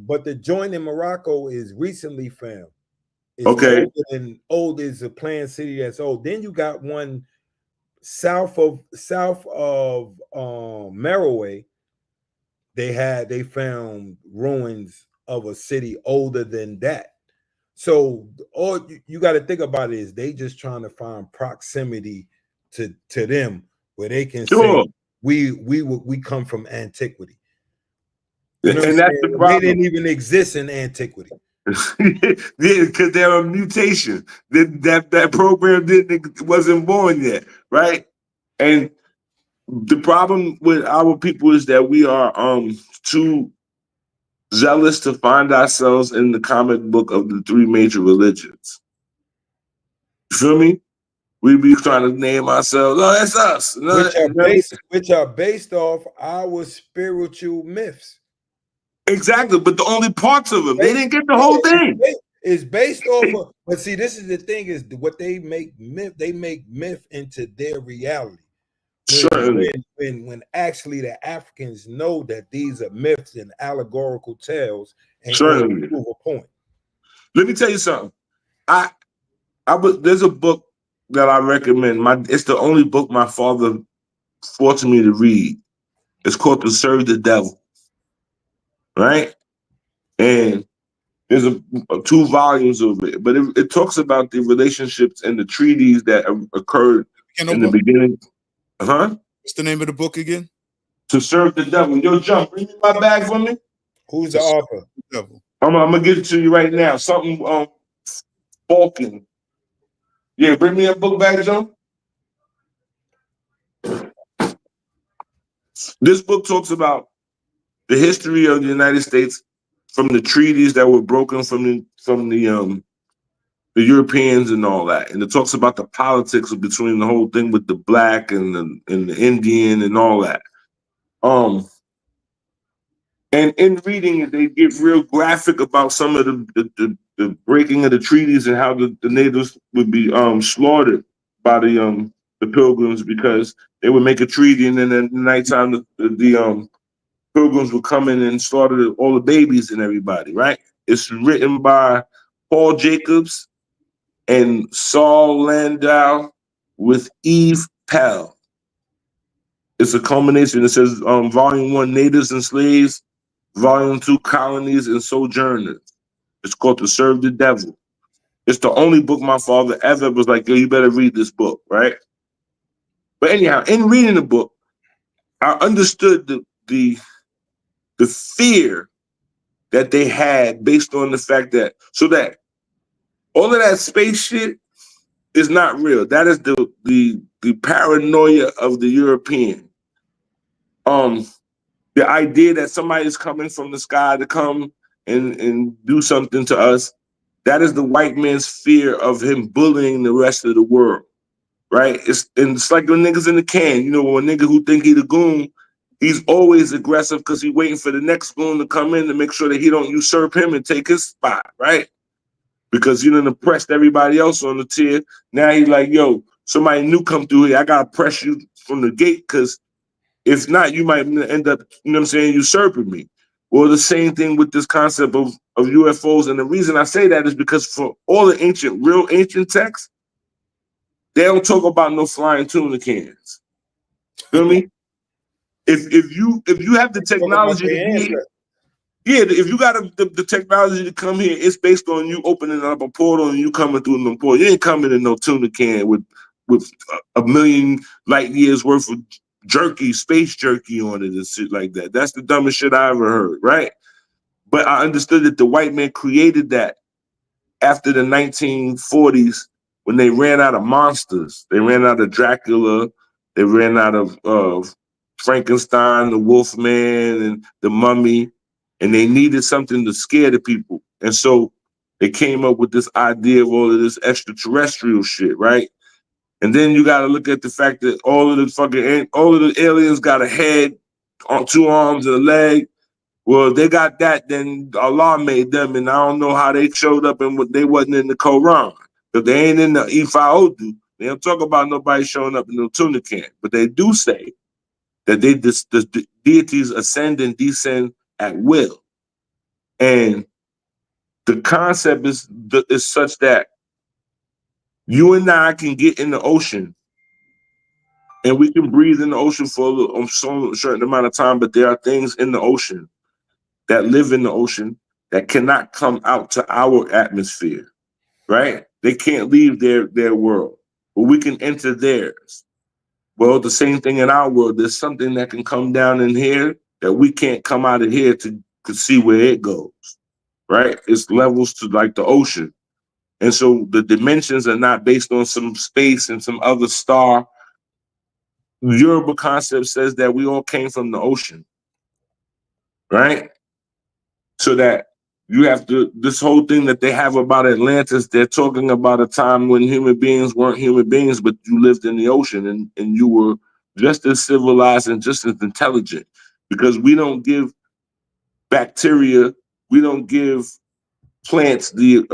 But the joint in Morocco is recently found. It's Okay. old is a planned city that's old. Then you got one south of Merowe. They found ruins of a city older than that. So all you got to think about is they just trying to find proximity to them where they can say Sure. we come from antiquity. You know what I'm And that's the saying? They problem. didn't even exist in antiquity. Yeah, because they're a mutation. That program wasn't born yet, right? And the problem with our people is that we are too zealous to find ourselves in the comic book of the three major religions. You feel me? We be trying to name ourselves, oh, that's us. Which are based off our spiritual myths. Exactly, but the only parts of them. They didn't get the whole thing. It's based off of, but see, this is the thing: is what they make myth. They make myth into their reality. Certainly. When actually the Africans know that these are myths and allegorical tales, and order to Certainly. prove a point. Let me tell you something. There's a book that I recommend. It's the only book my father forced me to read. It's called To Serve the Devil. Right? And there's two volumes of it, but it talks about the relationships and the treaties that occurred in the beginning. Huh? What's the name of the book again? To Serve the Devil. Yo, Jump, bring me my bag for me. Who's the author? Devil. I'm gonna give it to you right now. Something Falcon. Yeah, bring me a book bag, Jump. This book talks about the history of the United States from the treaties that were broken from the Europeans and all that, and it talks about the politics between the whole thing with the black and the Indian and all that. And in reading it, they get real graphic about some of the breaking of the treaties and how the natives would be slaughtered by the pilgrims because they would make a treaty and then at nighttime the pilgrims would come in and slaughter all the babies and everybody. Right? It's written by Paul Jacobs and Saul Landau with Eve Pell. It's a culmination. It says Volume 1, Natives and Slaves, Volume 2, Colonies and Sojourners. It's called To Serve the Devil. It's the only book my father ever was like, yo, you better read this book, right? But anyhow, in reading the book, I understood the fear that they had based on the fact that all of that space shit is not real. That is the paranoia of the European. The idea that somebody is coming from the sky to come and do something to us, that is the white man's fear of him bullying the rest of the world, right? It's like the niggas in the can. You know, a nigga who think he the goon, he's always aggressive because he's waiting for the next goon to come in to make sure that he don't usurp him and take his spot, right? Because you done oppressed everybody else on the tier. Now he's like, yo, somebody new come through here. I gotta press you from the gate because if not, you might end up, you know what I'm saying, usurping me. Well, the same thing with this concept of UFOs. And the reason I say that is because for all the real ancient texts, they don't talk about no flying tuna cans. Feel me? If you have the technology to be here, yeah, if you got the technology to come here, it's based on you opening up a portal and you coming through the portal. You ain't coming in no tuna can with a million light years worth of jerky, space jerky on it and shit like that. That's the dumbest shit I ever heard, right? But I understood that the white man created that after the 1940s when they ran out of monsters. They ran out of Dracula. They ran out of Frankenstein, the Wolfman, and the Mummy, and they needed something to scare the people. And so they came up with this idea of all of this extraterrestrial shit, right? And then you got to look at the fact that all of the aliens got a head, two arms, and a leg. Well, they got that, then Allah made them, and I don't know how they showed up and they wasn't in the Quran. Because they ain't in the Ifa. They don't talk about nobody showing up in the tuna can. But they do say that the deities ascend and descend at will. And the concept is such that you and I can get in the ocean and we can breathe in the ocean for a certain amount of time, but there are things in the ocean that live in the ocean that cannot come out to our atmosphere, right? They can't leave their world, but we can enter theirs. Well, the same thing in our world. There's something that can come down in here that we can't come out of here to see where it goes, right? It's levels to like the ocean. And so the dimensions are not based on some space and some other star. The Yoruba concept says that we all came from the ocean, right? So that you have to, this whole thing that they have about Atlantis, they're talking about a time when human beings weren't human beings, but you lived in the ocean and you were just as civilized and just as intelligent, because we don't give bacteria, we don't give plants the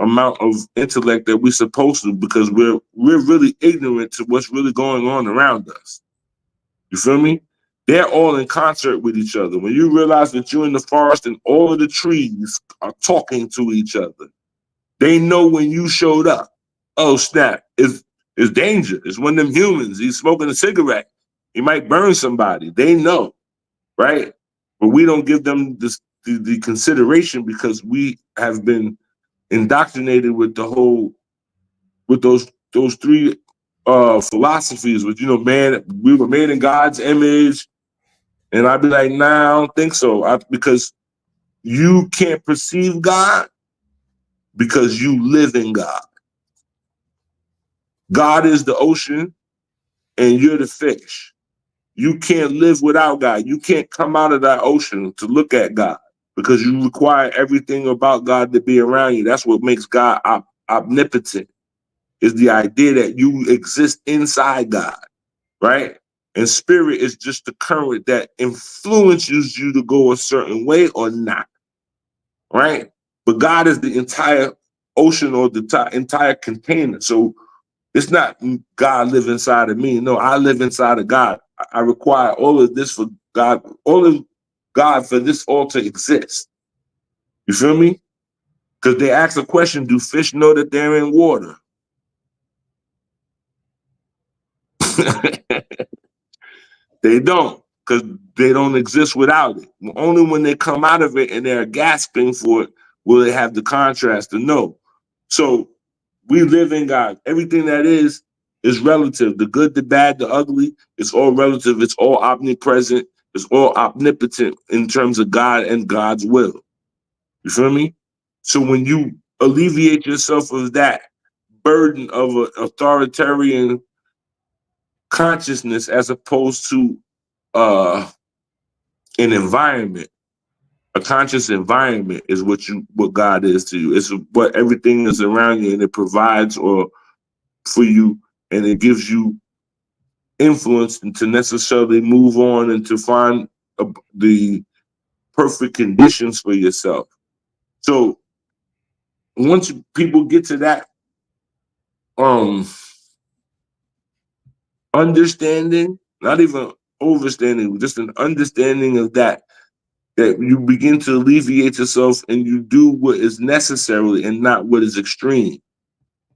amount of intellect that we're supposed to, because we're really ignorant to what's really going on around us. You feel me? They're all in concert with each other. When you realize that you're in the forest and all of the trees are talking to each other, they know when you showed up. Oh, snap. It's danger. It's one of them humans. He's smoking a cigarette. He might burn somebody. They know, right? But we don't give them the consideration because we have been indoctrinated with those three philosophies, with, man, we were made in God's image. And I'd be like, nah, I don't think so. Because you can't perceive God because you live in God. God is the ocean and you're the fish. You can't live without God. You can't come out of that ocean to look at God because you require everything about God to be around you. That's what makes God omnipotent, is the idea that you exist inside God, right? And spirit is just the current that influences you to go a certain way or not, right? But God is the entire ocean or the entire container. So it's not God live inside of me. No, I live inside of God. I require all of this for God, all of God for this all to exist. You feel me? Because they ask a question, do fish know that they're in water? They don't, because they don't exist without it. Only when they come out of it and they're gasping for it will they have the contrast to know. So we live in God. Everything that is relative. The good, the bad, the ugly, it's all relative. It's all omnipresent. It's all omnipotent in terms of God and God's will. You feel me? So when you alleviate yourself of that burden of an authoritarian consciousness as opposed to an environment. A conscious environment is what God is to you. It's what everything is around you, and it provides or for you, and it gives you influence to necessarily move on and to find the perfect conditions for yourself. So once people get to that understanding, not even overstanding, just an understanding of that you begin to alleviate yourself and you do what is necessary and not what is extreme,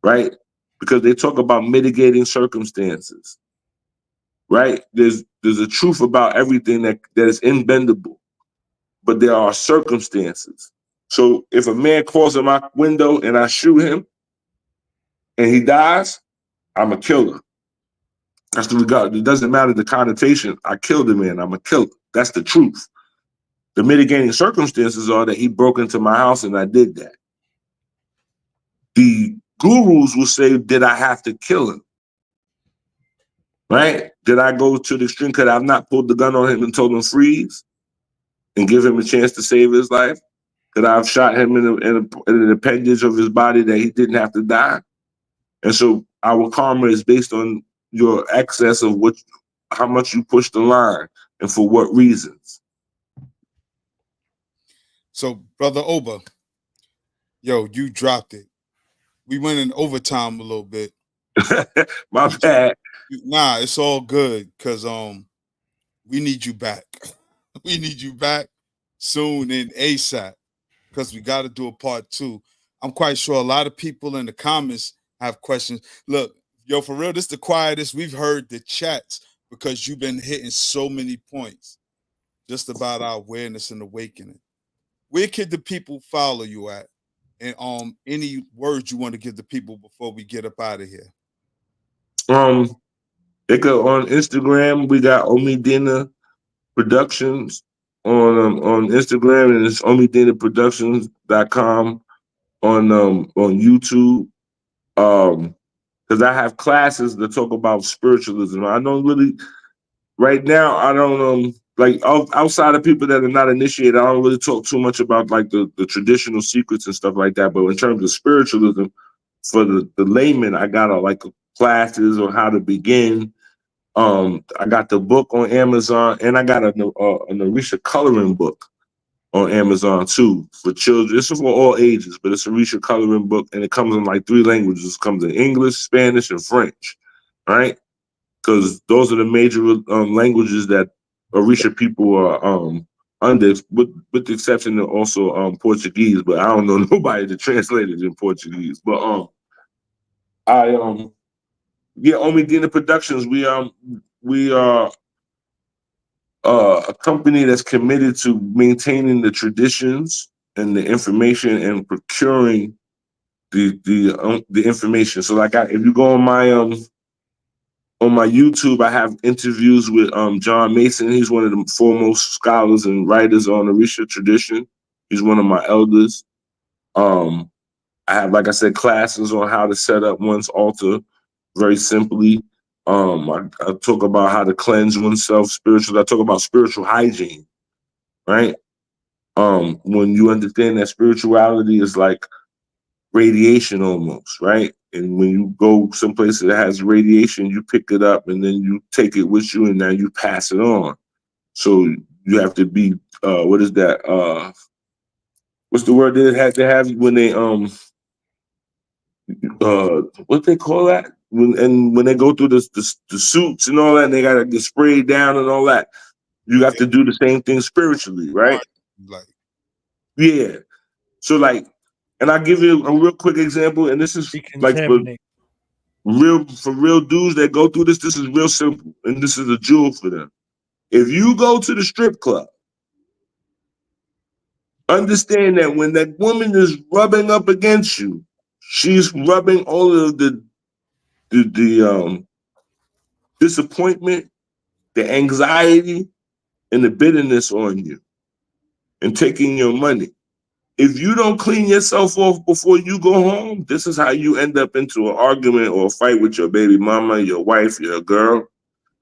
right? Because they talk about mitigating circumstances, right? There's a truth about everything that is unbendable, but there are circumstances. So if a man crawls in my window and I shoot him and he dies, I'm a killer. That's the regard. It doesn't matter the connotation. I killed the man. I'm a killer. That's the truth. The mitigating circumstances are that he broke into my house and I did that. The gurus will say, did I have to kill him? Right? Did I go to the extreme? Could I have not pulled the gun on him and told him freeze and give him a chance to save his life? Could I have shot him in an appendage of his body that he didn't have to die? And so our karma is based on your excess of how much you push the line and for what reasons. So, Brother Oba, yo, you dropped it. We went in overtime a little bit. My bad. Nah, it's all good because we need you back. We need you back soon and ASAP because we got to do a part 2. I'm quite sure a lot of people in the comments have questions. Look, yo, for real, this is the quietest we've heard the chats because you've been hitting so many points just about our awareness and awakening. Where can the people follow you at? And any words you want to give the people before we get up out of here? They go on Instagram. We got Omidina Productions on Instagram, and it's omidinaproductions.com on YouTube. Because I have classes that talk about spiritualism. I don't really right now. I don't like outside of people that are not initiated. I don't really talk too much about like the traditional secrets and stuff like that. But in terms of spiritualism, for the layman, I got like classes on how to begin. I got the book on Amazon, and I got an Orisha coloring book on Amazon too for children. It's for all ages, but it's a Orisha coloring book, and it comes in like 3 languages. It comes in English, Spanish, and French, right? Because those are the major languages that Orisha people are under, with the exception of also Portuguese. But I don't know nobody to translate it in Portuguese. But Omidina Productions. We are a company that's committed to maintaining the traditions and the information and procuring the information. So like if you go on my YouTube, I have interviews with John Mason. He's one of the foremost scholars and writers on the Orisha tradition. He's one of my elders. I have, like I said, classes on how to set up one's altar very simply. I talk about how to cleanse oneself spiritually. I talk about spiritual hygiene, right? When you understand that spirituality is like radiation almost, right? And when you go someplace that has radiation, you pick it up and then you take it with you and now you pass it on. So you have to be, what is that? What's the word they have to have when they, what they call that? When they go through the suits and all that, and they gotta get sprayed down and all that, you have to do the same thing spiritually, right? Like, yeah. So like, and I'll give you a real quick example, and this is like for real dudes that go through this. This is real simple, and this is a jewel for them. If you go to the strip club, understand that when that woman is rubbing up against you, she's rubbing all of the disappointment, the anxiety, and the bitterness on you, and taking your money. If you don't clean yourself off before you go home, this is how you end up into an argument or a fight with your baby mama, your wife, your girl.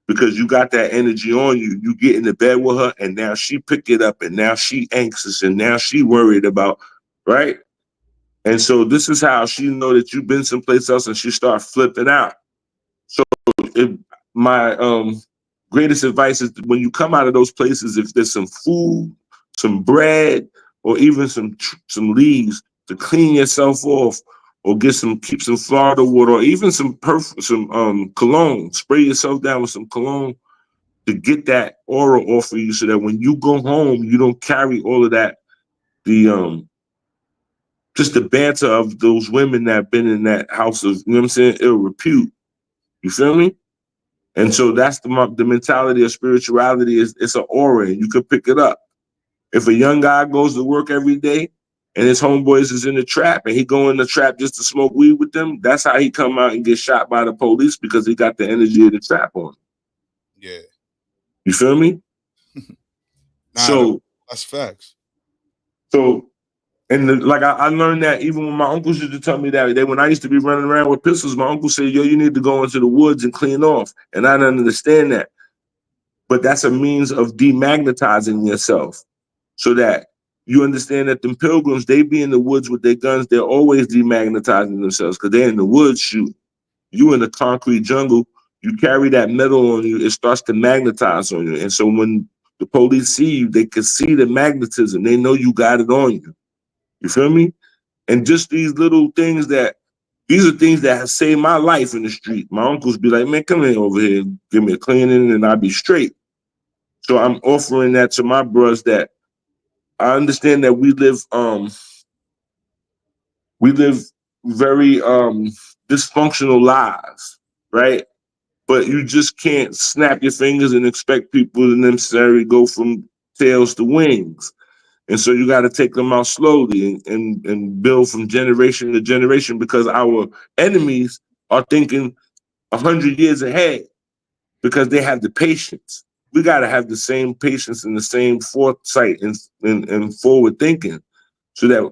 because you got that energy on you. You get into bed with her, and now she pick it up, and now she anxious, and now she worried about, right? And so this is how she know that you've been someplace else, and she start flipping out. So my greatest advice is when you come out of those places, if there's some food, some bread, or even some leaves to clean yourself off, or keep some Florida water, or even some cologne. Spray yourself down with some cologne to get that aura off of you, so that when you go home, you don't carry all of that, just the banter of those women that have been in that house of, you know what I'm saying, ill repute. You feel me? And so that's the mentality of spirituality. It's an aura, and you can pick it up. If a young guy goes to work every day and his homeboys is in the trap, and he go in the trap just to smoke weed with them, that's how he come out and get shot by the police, because he got the energy of the trap on him. Yeah. You feel me? So that's facts. So, and like I learned that even when my uncles used to tell me that when I used to be running around with pistols, my uncle said, "Yo, you need to go into the woods and clean off." And I didn't understand that, but that's a means of demagnetizing yourself, so that you understand that them pilgrims, they be in the woods with their guns. They're always demagnetizing themselves because they're in the woods shooting. You in the concrete jungle, you carry that metal on you, it starts to magnetize on you. And so when the police see you, they can see the magnetism. They know you got it on you. You feel me? And just these little things these are things that have saved my life in the street. My uncles be like, "Man, come in over here, give me a cleaning, and I'll be straight." So I'm offering that to my bros, that I understand that we live very dysfunctional lives, right? But you just can't snap your fingers and expect people to necessarily go from tails to wings. And so you got to take them out slowly and build from generation to generation, because our enemies are thinking 100 years ahead because they have the patience. We got to have the same patience and the same foresight and forward thinking, so that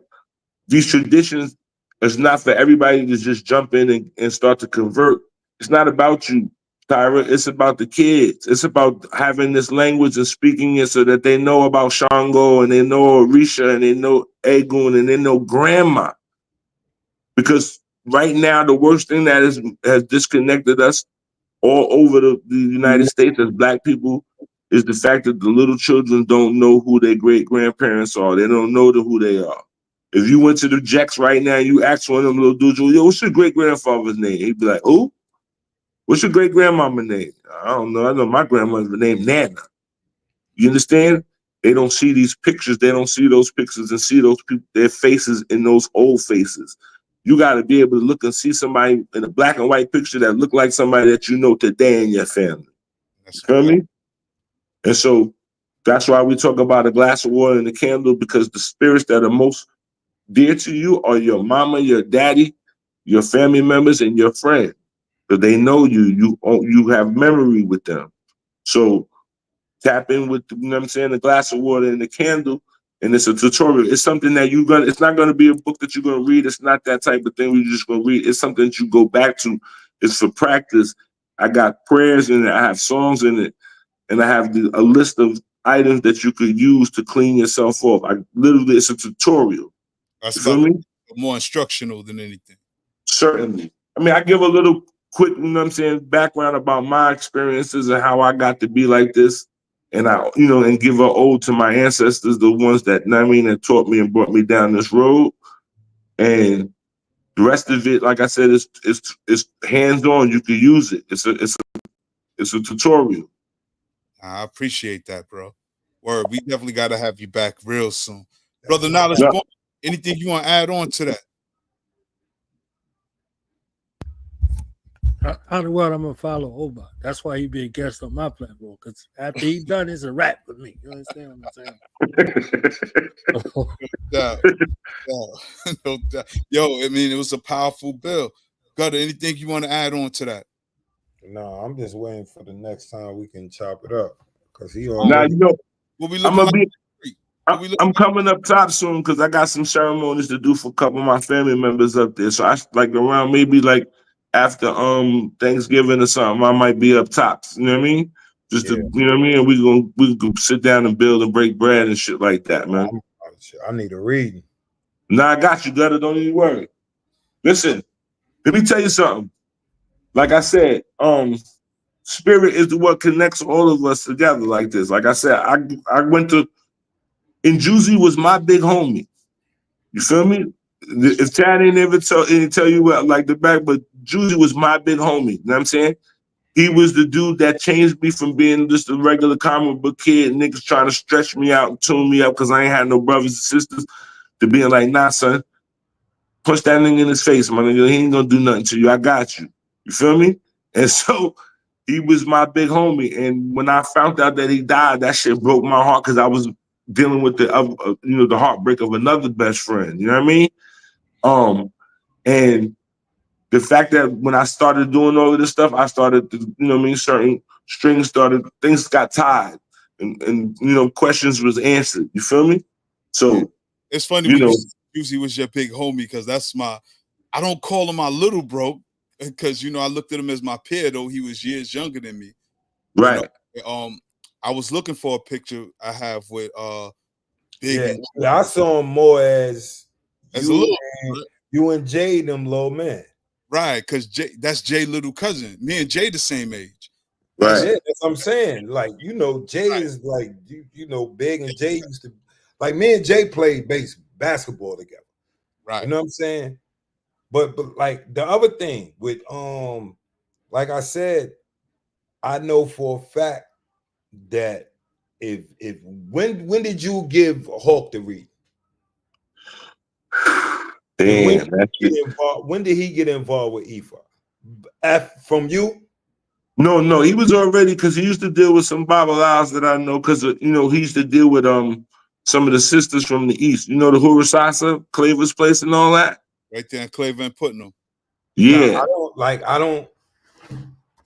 these traditions is not for everybody to just jump in and start to convert. It's not about you, Tyra. It's about the kids. It's about having this language and speaking it so that they know about Shango, and they know Orisha, and they know Egun, and they know grandma. Because right now, the worst thing that has disconnected us all over the United States as Black people is the fact that the little children don't know who their great grandparents are. They don't know who they are. If you went to the Jacks right now and you asked one of them little dudes, "Yo, what's your great grandfather's name?" He'd be like, "Oh, what's your great grandmama's name?" "I don't know. I know my grandmother's name, Nana." You understand? They don't see these pictures. They don't see those pictures and see those people, their faces in those old faces. You got to be able to look and see somebody in a black and white picture that look like somebody that you know today in your family. You feel me? And so that's why we talk about a glass of water and a candle, because the spirits that are most dear to you are your mama, your daddy, your family members, and your friend. Because they know you. You have memory with them. So tap in with, you know what I'm saying, a glass of water and a candle, and it's a tutorial. It's something that it's not gonna be a book that you're gonna read. It's not that type of thing where you're just gonna read. It's something that you go back to. It's for practice. I got prayers in it. I have songs in it, and I have a list of items that you could use to clean yourself off. It's a tutorial. That's more instructional than anything. Certainly. I mean, I give a little quick, you know what I'm saying, background about my experiences and how I got to be like this. And and give an ode to my ancestors, the ones that, that taught me and brought me down this road. And the rest of it, like I said, is hands-on. You can use it. It's a tutorial. I appreciate that, bro. Word, we definitely got to have you back real soon. Brother Knowledge, anything you want to add on to that? How the world I'm gonna follow Oba? That's why he be a guest on my platform. Because after he done, it's a wrap with me. You understand what I'm saying? No doubt. Yo, I mean, it was a powerful bill. Gutter, anything you want to add on to that? No, I'm just waiting for the next time we can chop it up, because he already. I'm coming up top soon because I got some ceremonies to do for a couple of my family members up there. So I like around maybe like after Thanksgiving or something, I might be up tops. You know what I mean? Just to, Yeah. you know what I mean? And we gonna sit down and build and break bread and shit like that, man. I need a reading. Nah, I got you, Gutter. Don't even worry. Listen, let me tell you something. Like I said, spirit is what connects all of us together like this. Like I said, I went to, and Juicy was my big homie. You feel me? If Chad ain't ever tell you what like the back, but Juicy was my big homie. You know what I'm saying? He was the dude that changed me from being just a regular comic book kid, niggas trying to stretch me out and tune me up because I ain't had no brothers and sisters, to being like, nah, son, punch that nigga in his face, my nigga. He ain't gonna do nothing to you. I got you. You feel me? And so he was my big homie. And when I found out that he died, that shit broke my heart because I was dealing with the heartbreak of another best friend. You know what I mean? And the fact that when I started doing all of this stuff, I started to, you know what I mean, certain strings started, things got tied and questions was answered. You feel me? So it's funny when you usually was your big homie, because that's I don't call him my little bro, because I looked at him as my peer, though he was years younger than me. Right. I was looking for a picture I have with Big. Yeah, I saw him more as a little, you and Jay, them little man. Right, because that's Jay little cousin. Me and Jay the same age. Right. Yeah, that's what I'm saying. Like, Jay is like, Big, and Jay used to, like, me and Jay played basketball together. Right. You know what I'm saying? But like the other thing with like I said, I know for a fact that when did you give Hawk the read? Damn, when did he get involved with Ifa? From you? No, he was already, because he used to deal with some Babalawos that I know, because he used to deal with some of the sisters from the east. You know, the Hurasasa, Claver's place and all that? Right there in Claver and Putnam. Yeah. Nah, I don't.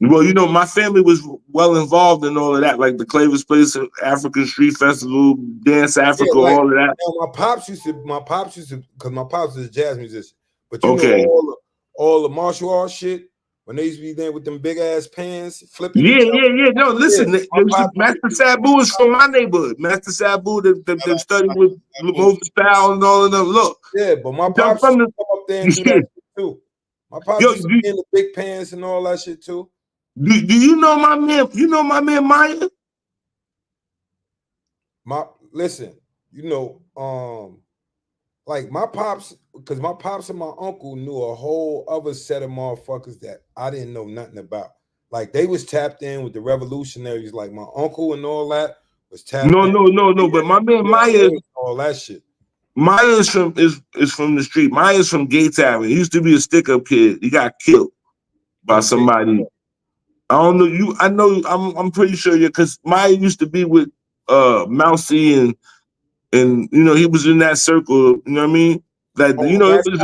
Well, my family was well involved in all of that, like the Claver's Place, African Street Festival, Dance Africa, all of that. My pops used to, because my pops is a jazz musician. But all the martial arts shit, when they used to be there with them big ass pants, flipping. Yeah. No, listen, Master Sabu is from my neighborhood. Master Sabu, that studied with Moses Powell and all of them. Look, yeah, but my pops used to come up there and do that shit too. My pops used to be in the big pants and all that shit too. Do you know my man? You know my man Maya? Listen, like my pops, because my pops and my uncle knew a whole other set of motherfuckers that I didn't know nothing about. Like they was tapped in with the revolutionaries, like my uncle and all that was tapped in. No. But my man Maya, all that shit. Maya is from the street. Maya is from Gates Avenue. He used to be a stick-up kid. He got killed by somebody. I don't know. I know. I'm pretty sure because Maya used to be with Mousy and he was in that circle. You know what I mean? Like it was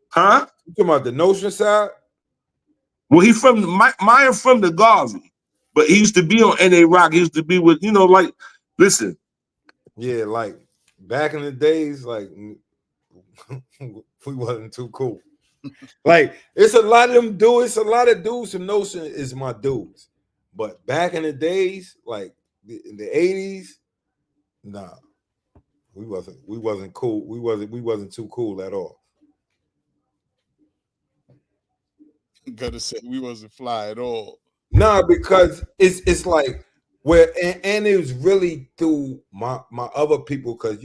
huh? You talking about the Notion side? Well, he from Maya from the Garvey, but he used to be on NA Rock. He used to be with like listen. Yeah, like back in the days, like we wasn't too cool. Like it's a lot of them dudes. It's a lot of dudes who Notion is my dudes. But back in the days, like in the 80s, nah, we wasn't cool. We wasn't too cool at all. Gotta say we wasn't fly at all. Nah, because it's like where and it was really through my other people, because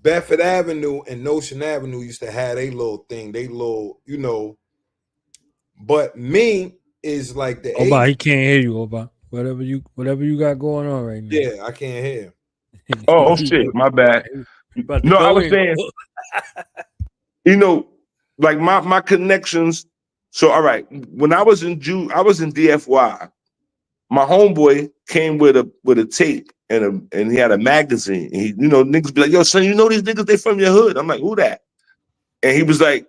Bedford Avenue and Notion Avenue used to have a little thing, but me is like the Oba, he can't hear you, Oba. Whatever you got going on right now. Yeah, I can't hear him. Oh shit, my bad. No, I was saying, like my connections. So all right, when I was in DFY, my homeboy came with a tape and he had a magazine. And he, niggas be like, yo, son, these niggas, they from your hood. I'm like, who that? And he was like,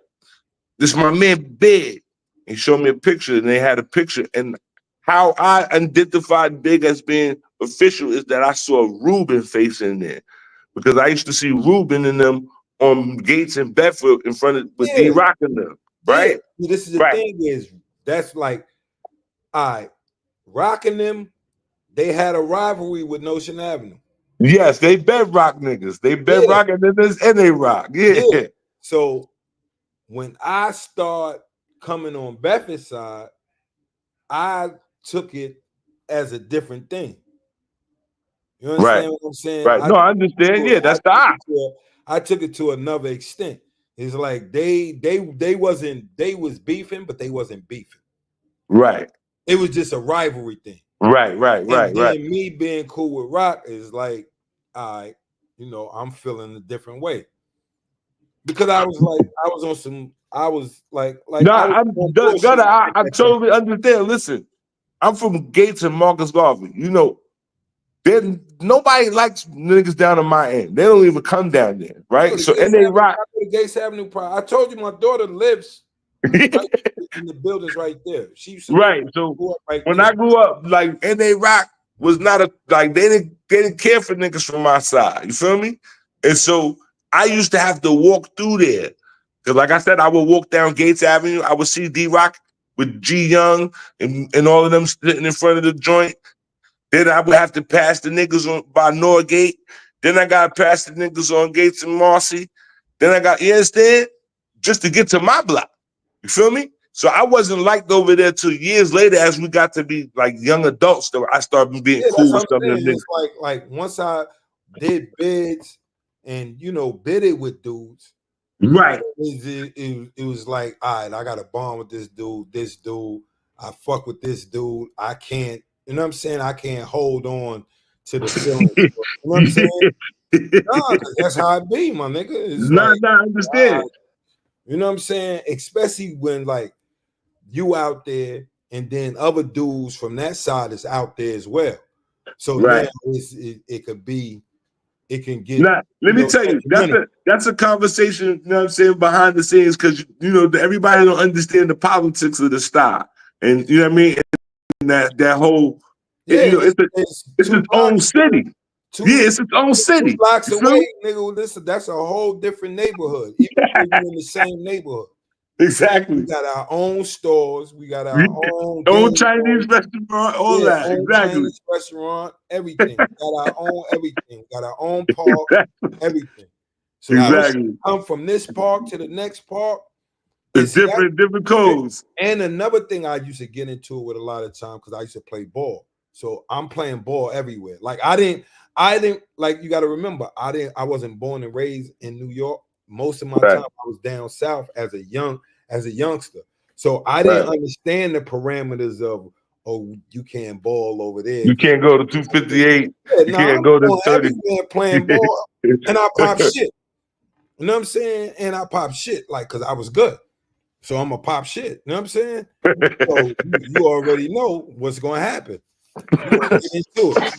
this is my man Big. He showed me a picture and they had a picture. And how I identified Big as being official is that I saw Ruben face in there. Because I used to see Ruben and them on Gates and Bedford in front of with D-Rock in them. right? Yeah, this is the Right. thing is that's like, all right, rocking them. They had a rivalry with Notion Avenue. Yes, they bedrock niggas. They bedrock and niggas and they rock. Yeah. So when I start coming on Beffy's side, I took it as a different thing. You understand what I'm saying? Right. No, I understand. Yeah, that's the op. I took it to another extent. It's like they was beefing, but they wasn't beefing. Right. It was just a rivalry thing. Right. And then me being cool with Rock is like, I'm feeling a different way. Because I was like I totally understand. Listen, I'm from Gates and Marcus Garvey. You know, then nobody likes niggas down on my end. They don't even come down there, right? So and they rock. Gates Avenue. I told you my daughter lives right in the buildings right there. She used to right. So when I grew up, like and they rock was not a like they didn't care for niggas from my side. You feel me? And so I used to have to walk through there. Because like I said, I would walk down Gates Avenue. I would see D-Rock with G Young and all of them sitting in front of the joint. Then I would have to pass the niggas on by Norgate. Then I got to pass the niggas on Gates and Marcy. Then I got, you understand? Just to get to my block. You feel me? So I wasn't liked over there till years later as we got to be like young adults that I started being cool with some of them niggas. It's like once I did bids and bidded with dudes. Right. It was like, all right, I got a bond with this dude. I fuck with this dude. I can't, you know what I'm saying? I can't hold on to the feelings. You know what I'm saying? Nah, that's how it be, my nigga. It's I understand. You know what I'm saying? Especially when like you out there and then other dudes from that side is out there as well. So now it could be, it can get. Now, let me tell you, that's a conversation, you know what I'm saying, behind the scenes, because everybody don't understand the politics of the style. And you know what I mean? And that whole it's its own city. It's its own city. 2 blocks away, nigga. That's a whole different neighborhood. Even if we're in the same neighborhood. Exactly. We got our own stores. We got our own Chinese restaurant, all that. Exactly. Chinese restaurant, everything. We got our own everything. We got our own park, everything. So you come from this park to the next park. It's different codes. And another thing I used to get into with a lot of time because I used to play ball. So I'm playing ball everywhere. Like I didn't like, you got to remember, I wasn't born and raised in New York. Most of my time I was down south as a youngster. So I didn't understand the parameters of, you can't ball over there. You can't go to 258. You can't go to 30. Playing ball and I pop shit. You know what I'm saying? And I pop shit like because I was good. So I'm a pop shit. You know what I'm saying? So you already know what's gonna happen. We're gonna get into it.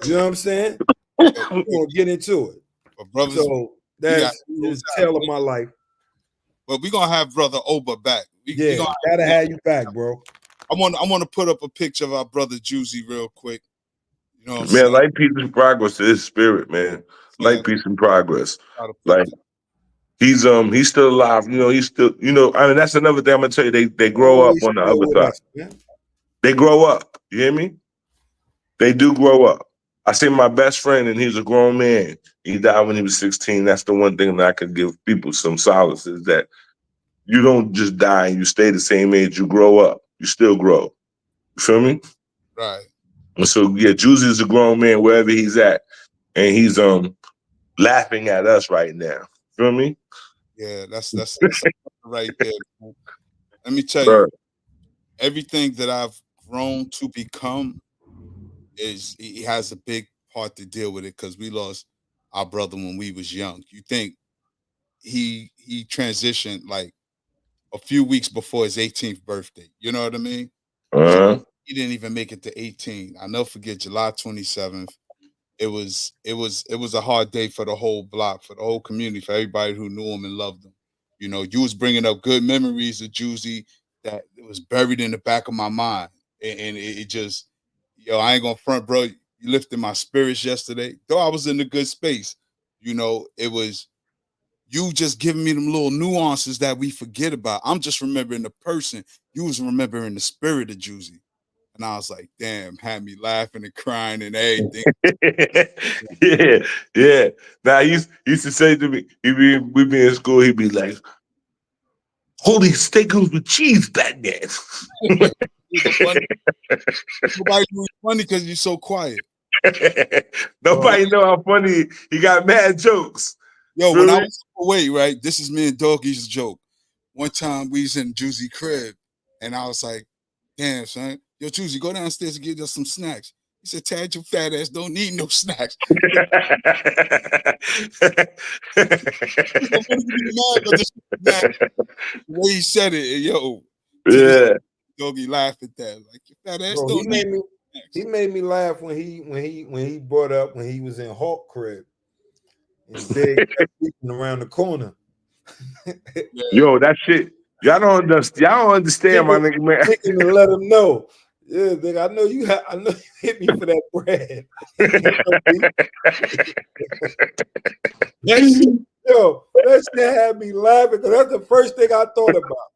You know what I'm saying? We're gonna get into it. But brothers, so that's the tale of my life. But we're gonna have brother Oba back. We gotta have you back, bro. I want to put up a picture of our brother Juicy real quick. You know what I'm man, saying? like peace and progress to his spirit, man. Like peace and progress. Like he's still alive. He's still, I mean, that's another thing I'm gonna tell you. They grow up on the other side. They grow up. You hear me? They do grow up. I see my best friend, and he's a grown man. He died when he was 16. That's the one thing that I could give people some solace is that you don't just die and you stay the same age. You grow up. You still grow. You feel me? Right. And so Juicy is a grown man wherever he's at, and he's laughing at us right now. Feel me? Yeah, that's right there. Let me tell you, everything that I've grown to become he has a big part to deal with it because we lost our brother when we was young. You think he transitioned like a few weeks before his 18th birthday. You know what I mean? So he didn't even make it to 18. I'll never forget July 27th. It was a hard day for the whole block, for the whole community, for everybody who knew him and loved him. You was bringing up good memories of Juicy that was buried in the back of my mind, and it just, I ain't gonna front, bro. You lifted my spirits yesterday, though I was in a good space. It was you just giving me them little nuances that we forget about. I'm just remembering the person. You was remembering the spirit of Juicy. And I was like, damn, had me laughing and crying and everything. yeah. Now he used to say to me, we be in school, he'd be like, holy steakums with cheese, Batman. Nobody knew it's funny because you're so quiet. Nobody know how funny he got mad jokes. Yo, when I was away, right? This is me and Doggy's joke. One time we was in Juicy crib, and I was like, damn, son. Yo, Juicy, go downstairs and get us some snacks. He said, Tad, your fat ass don't need no snacks. The way he said it, yo. Yeah. Doggy laughed at that. Like, your fat ass Bro, don't need no snacks. He made me laugh when he brought up when he was in Hawk crib and Big kept around the corner. Yo, that shit. Y'all don't understand, my nigga, man. To let him know. Yeah, nigga, I know you hit me for that bread. Yo, that shit had me laughing because that's the first thing I thought about.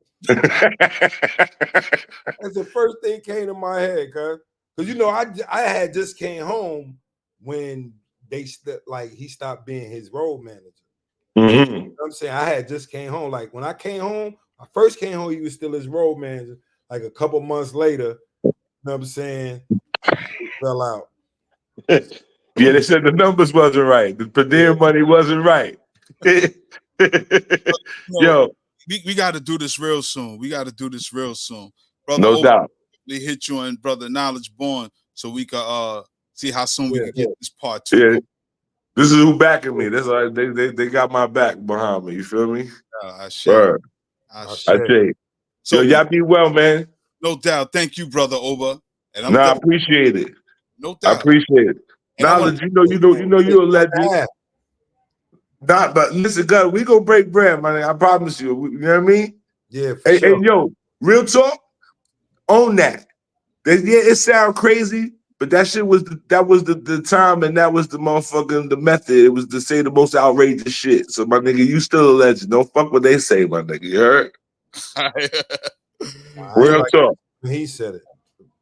That's the first thing came to my head, cuz. Because you know, I had just came home when he stopped being his road manager. Mm-hmm. You know what I'm saying? I had just came home. Like when I came home, I first came home, he was still his road manager. Like a couple months later, you know what I'm saying? He fell out. Yeah, they said the numbers wasn't right. The per diem money wasn't right. Yo, we got to do this real soon. Brother. No doubt. They hit you on Brother Knowledge Born so we can see how soon we can get this part 2. Yeah. This is who backing me. That's all right. They got my back behind me. You feel me? I share. So y'all be well, man. No doubt. Thank you, Brother Oba. And I appreciate it. No doubt. I appreciate it. Knowledge, you know you're a legend. But listen, God, we gonna break bread, man. I promise you. You know what I mean? Yeah. Hey, sure. hey, yo, real talk. Own that. Yeah, it sounds crazy, but that shit was the time, and that was the motherfucking the method. It was to say the most outrageous shit. So my nigga, you still a legend. Don't fuck what they say, my nigga. You heard? Real talk. He said it.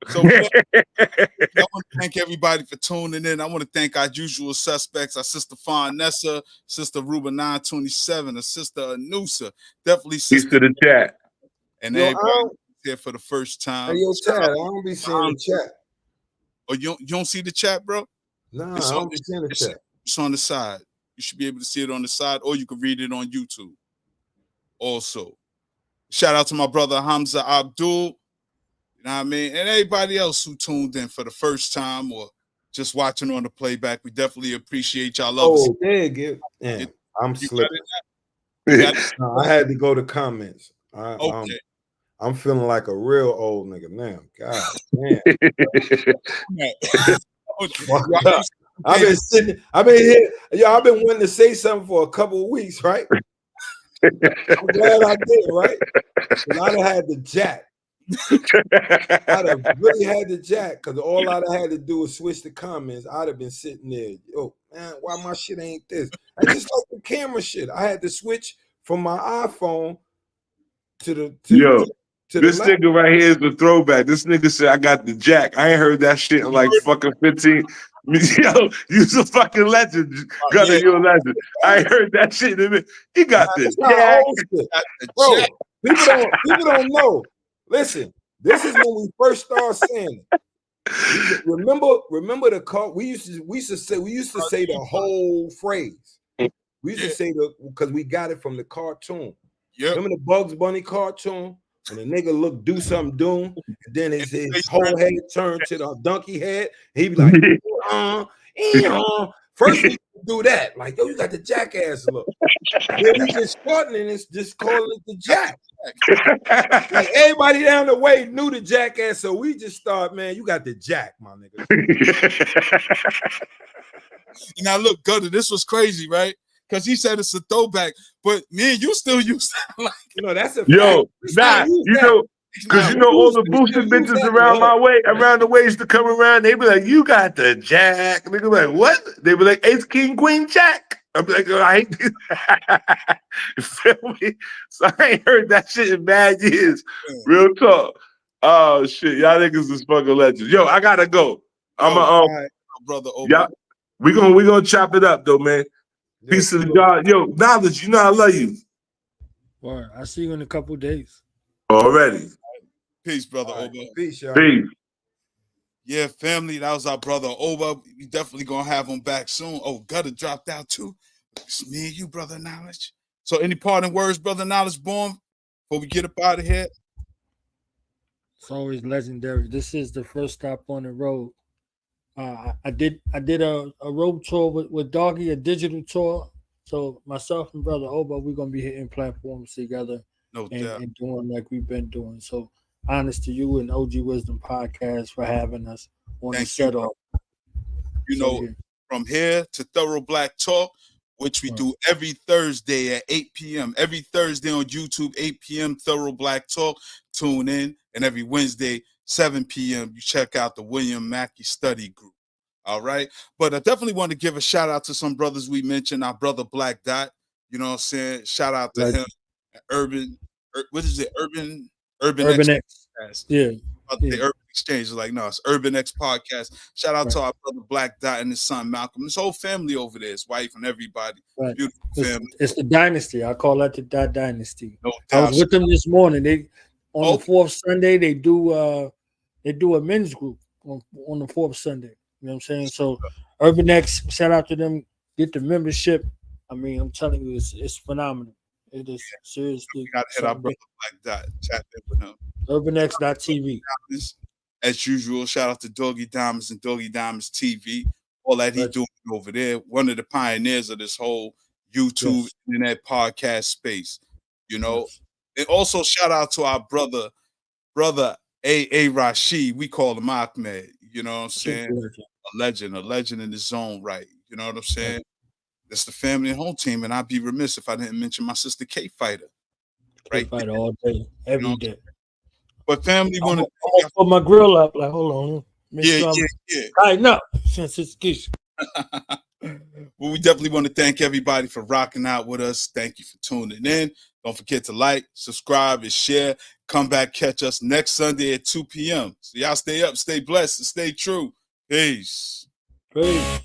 So I want to thank everybody for tuning in. I want to thank our usual suspects, our sister Farnessa, sister Ruba 927, our sister Anusa, definitely sister. Peace to the chat. And everybody here for the first time. Hey, yo, Chad, I don't be seeing the chat. Oh, you don't see the chat, bro? No, I don't be seeing the chat. It's on the side. You should be able to see it on the side, or you can read it on YouTube. Also, shout out to my brother Hamza Abdul. You know what I mean? And everybody else who tuned in for the first time or just watching on the playback. We definitely appreciate y'all. Oh, yeah, I'm slipping. No, I had to go to comments. Okay. I'm feeling like a real old nigga now. God damn. I've been here. I've been wanting to say something for a couple of weeks, right? I'm glad I did, right? I'd have had the jack. I'd have really had the jack because all I'd have had to do was switch the comments. I'd have been sitting there, yo, man, why my shit ain't this? I just like the camera shit. I had to switch from my iPhone to the this nigga right here is the throwback. This nigga said I got the jack. I ain't heard that shit in like fucking 15. Yo, you's a fucking legend. Gunner, you're a legend. I ain't heard that shit in a minute. He got this jack. Bro, people don't know. Listen, this is when we first started saying it. Remember the call. We used to say the whole phrase. We used to say because we got it from the cartoon. Yep. Remember the Bugs Bunny cartoon? When the nigga do something doom, and then his whole head turned to the donkey head. He'd be like, first we do that. Like, yo, you got the jackass look. Then we just starting and it's just calling it the jack. Like everybody down the way knew the jackass, so we just start, man, you got the jack, my nigga. Now look, Gunner, this was crazy, right? Because he said it's a throwback, but me and you still use that. Like, that's a fact. Because all the boosted bitches around the way used to come around, they be like, you got the jack. They be like, what? They be like, Ace King Queen Jack. I'm like, I ain't you feel me? So I ain't heard that shit in bad years. Real talk. Oh shit, y'all niggas is fucking legends. Yo, I gotta go. I'm Yo, a all right, brother Oba. yeah. We gonna chop it up though, man. Yo, Peace to the salute. God. Yo, Knowledge, you know I love you Well, I'll see you in a couple days. already. Peace, brother All right. Oba. Peace, y'all. Peace. Yeah, family, that was our brother Oba. We definitely gonna have him back soon. Oh, Gutter dropped out too. It's me and you, brother Knowledge. So, any parting words, brother Knowledge Born, before we get up out of here? It's always legendary. This is the first stop on the road. I did a road tour with Doggy, a digital tour. So myself and brother Oba, we're gonna be hitting platforms together No doubt. and doing like we've been doing. So honest to you and OG Wisdom Podcast for having us on Thank the set you. off. You So, know, yeah. from here to Thorough Black Talk, which we Right. do every Thursday at 8 p.m. Every Thursday on YouTube, 8 p.m. Thorough Black Talk. Tune in. And every Wednesday, 7 p.m., you check out the William Mackey Study Group. All right. But I definitely want to give a shout out to some brothers we mentioned. Our brother Black Dot. You know what I'm saying? Shout out to Right. him. What is it? Urban Urban X. Podcast. Yeah. The Urban Exchange is like, no, it's Urban X Podcast. Shout out to our brother Black Dot and his son Malcolm. His whole family over there, his wife and everybody. Right. Beautiful family. It's the dynasty. I call that the dynasty. No I doubt. was with them this morning. They on Oh. the fourth Sunday they do a men's group on the fourth Sunday. You know what I'm saying? So Urban X, shout out to them. Get the membership. I mean, I'm telling you, it's phenomenal. It is seriously. We got to hit our brother Black Dot. Chat in with him. UrbanX.tv. As usual, shout out to Doggy Diamonds and Doggy Diamonds TV. All that he doing over there. One of the pioneers of this whole YouTube internet podcast space. You know. And also shout out to our brother A. Rashid. We call him Ahmed. You know what I'm saying? A legend in his own right. You know what I'm saying? That's the family and home team, and I'd be remiss if I didn't mention my sister K Fighter. Right, Fighter all day, every day. But family want to put my grill up. Like, hold on, yeah. Tighten up since it's geese. Well, we definitely want to thank everybody for rocking out with us. Thank you for tuning in. Don't forget to like, subscribe, and share. Come back, catch us next Sunday at 2 p.m. So y'all stay up, stay blessed, and stay true. Peace. Peace.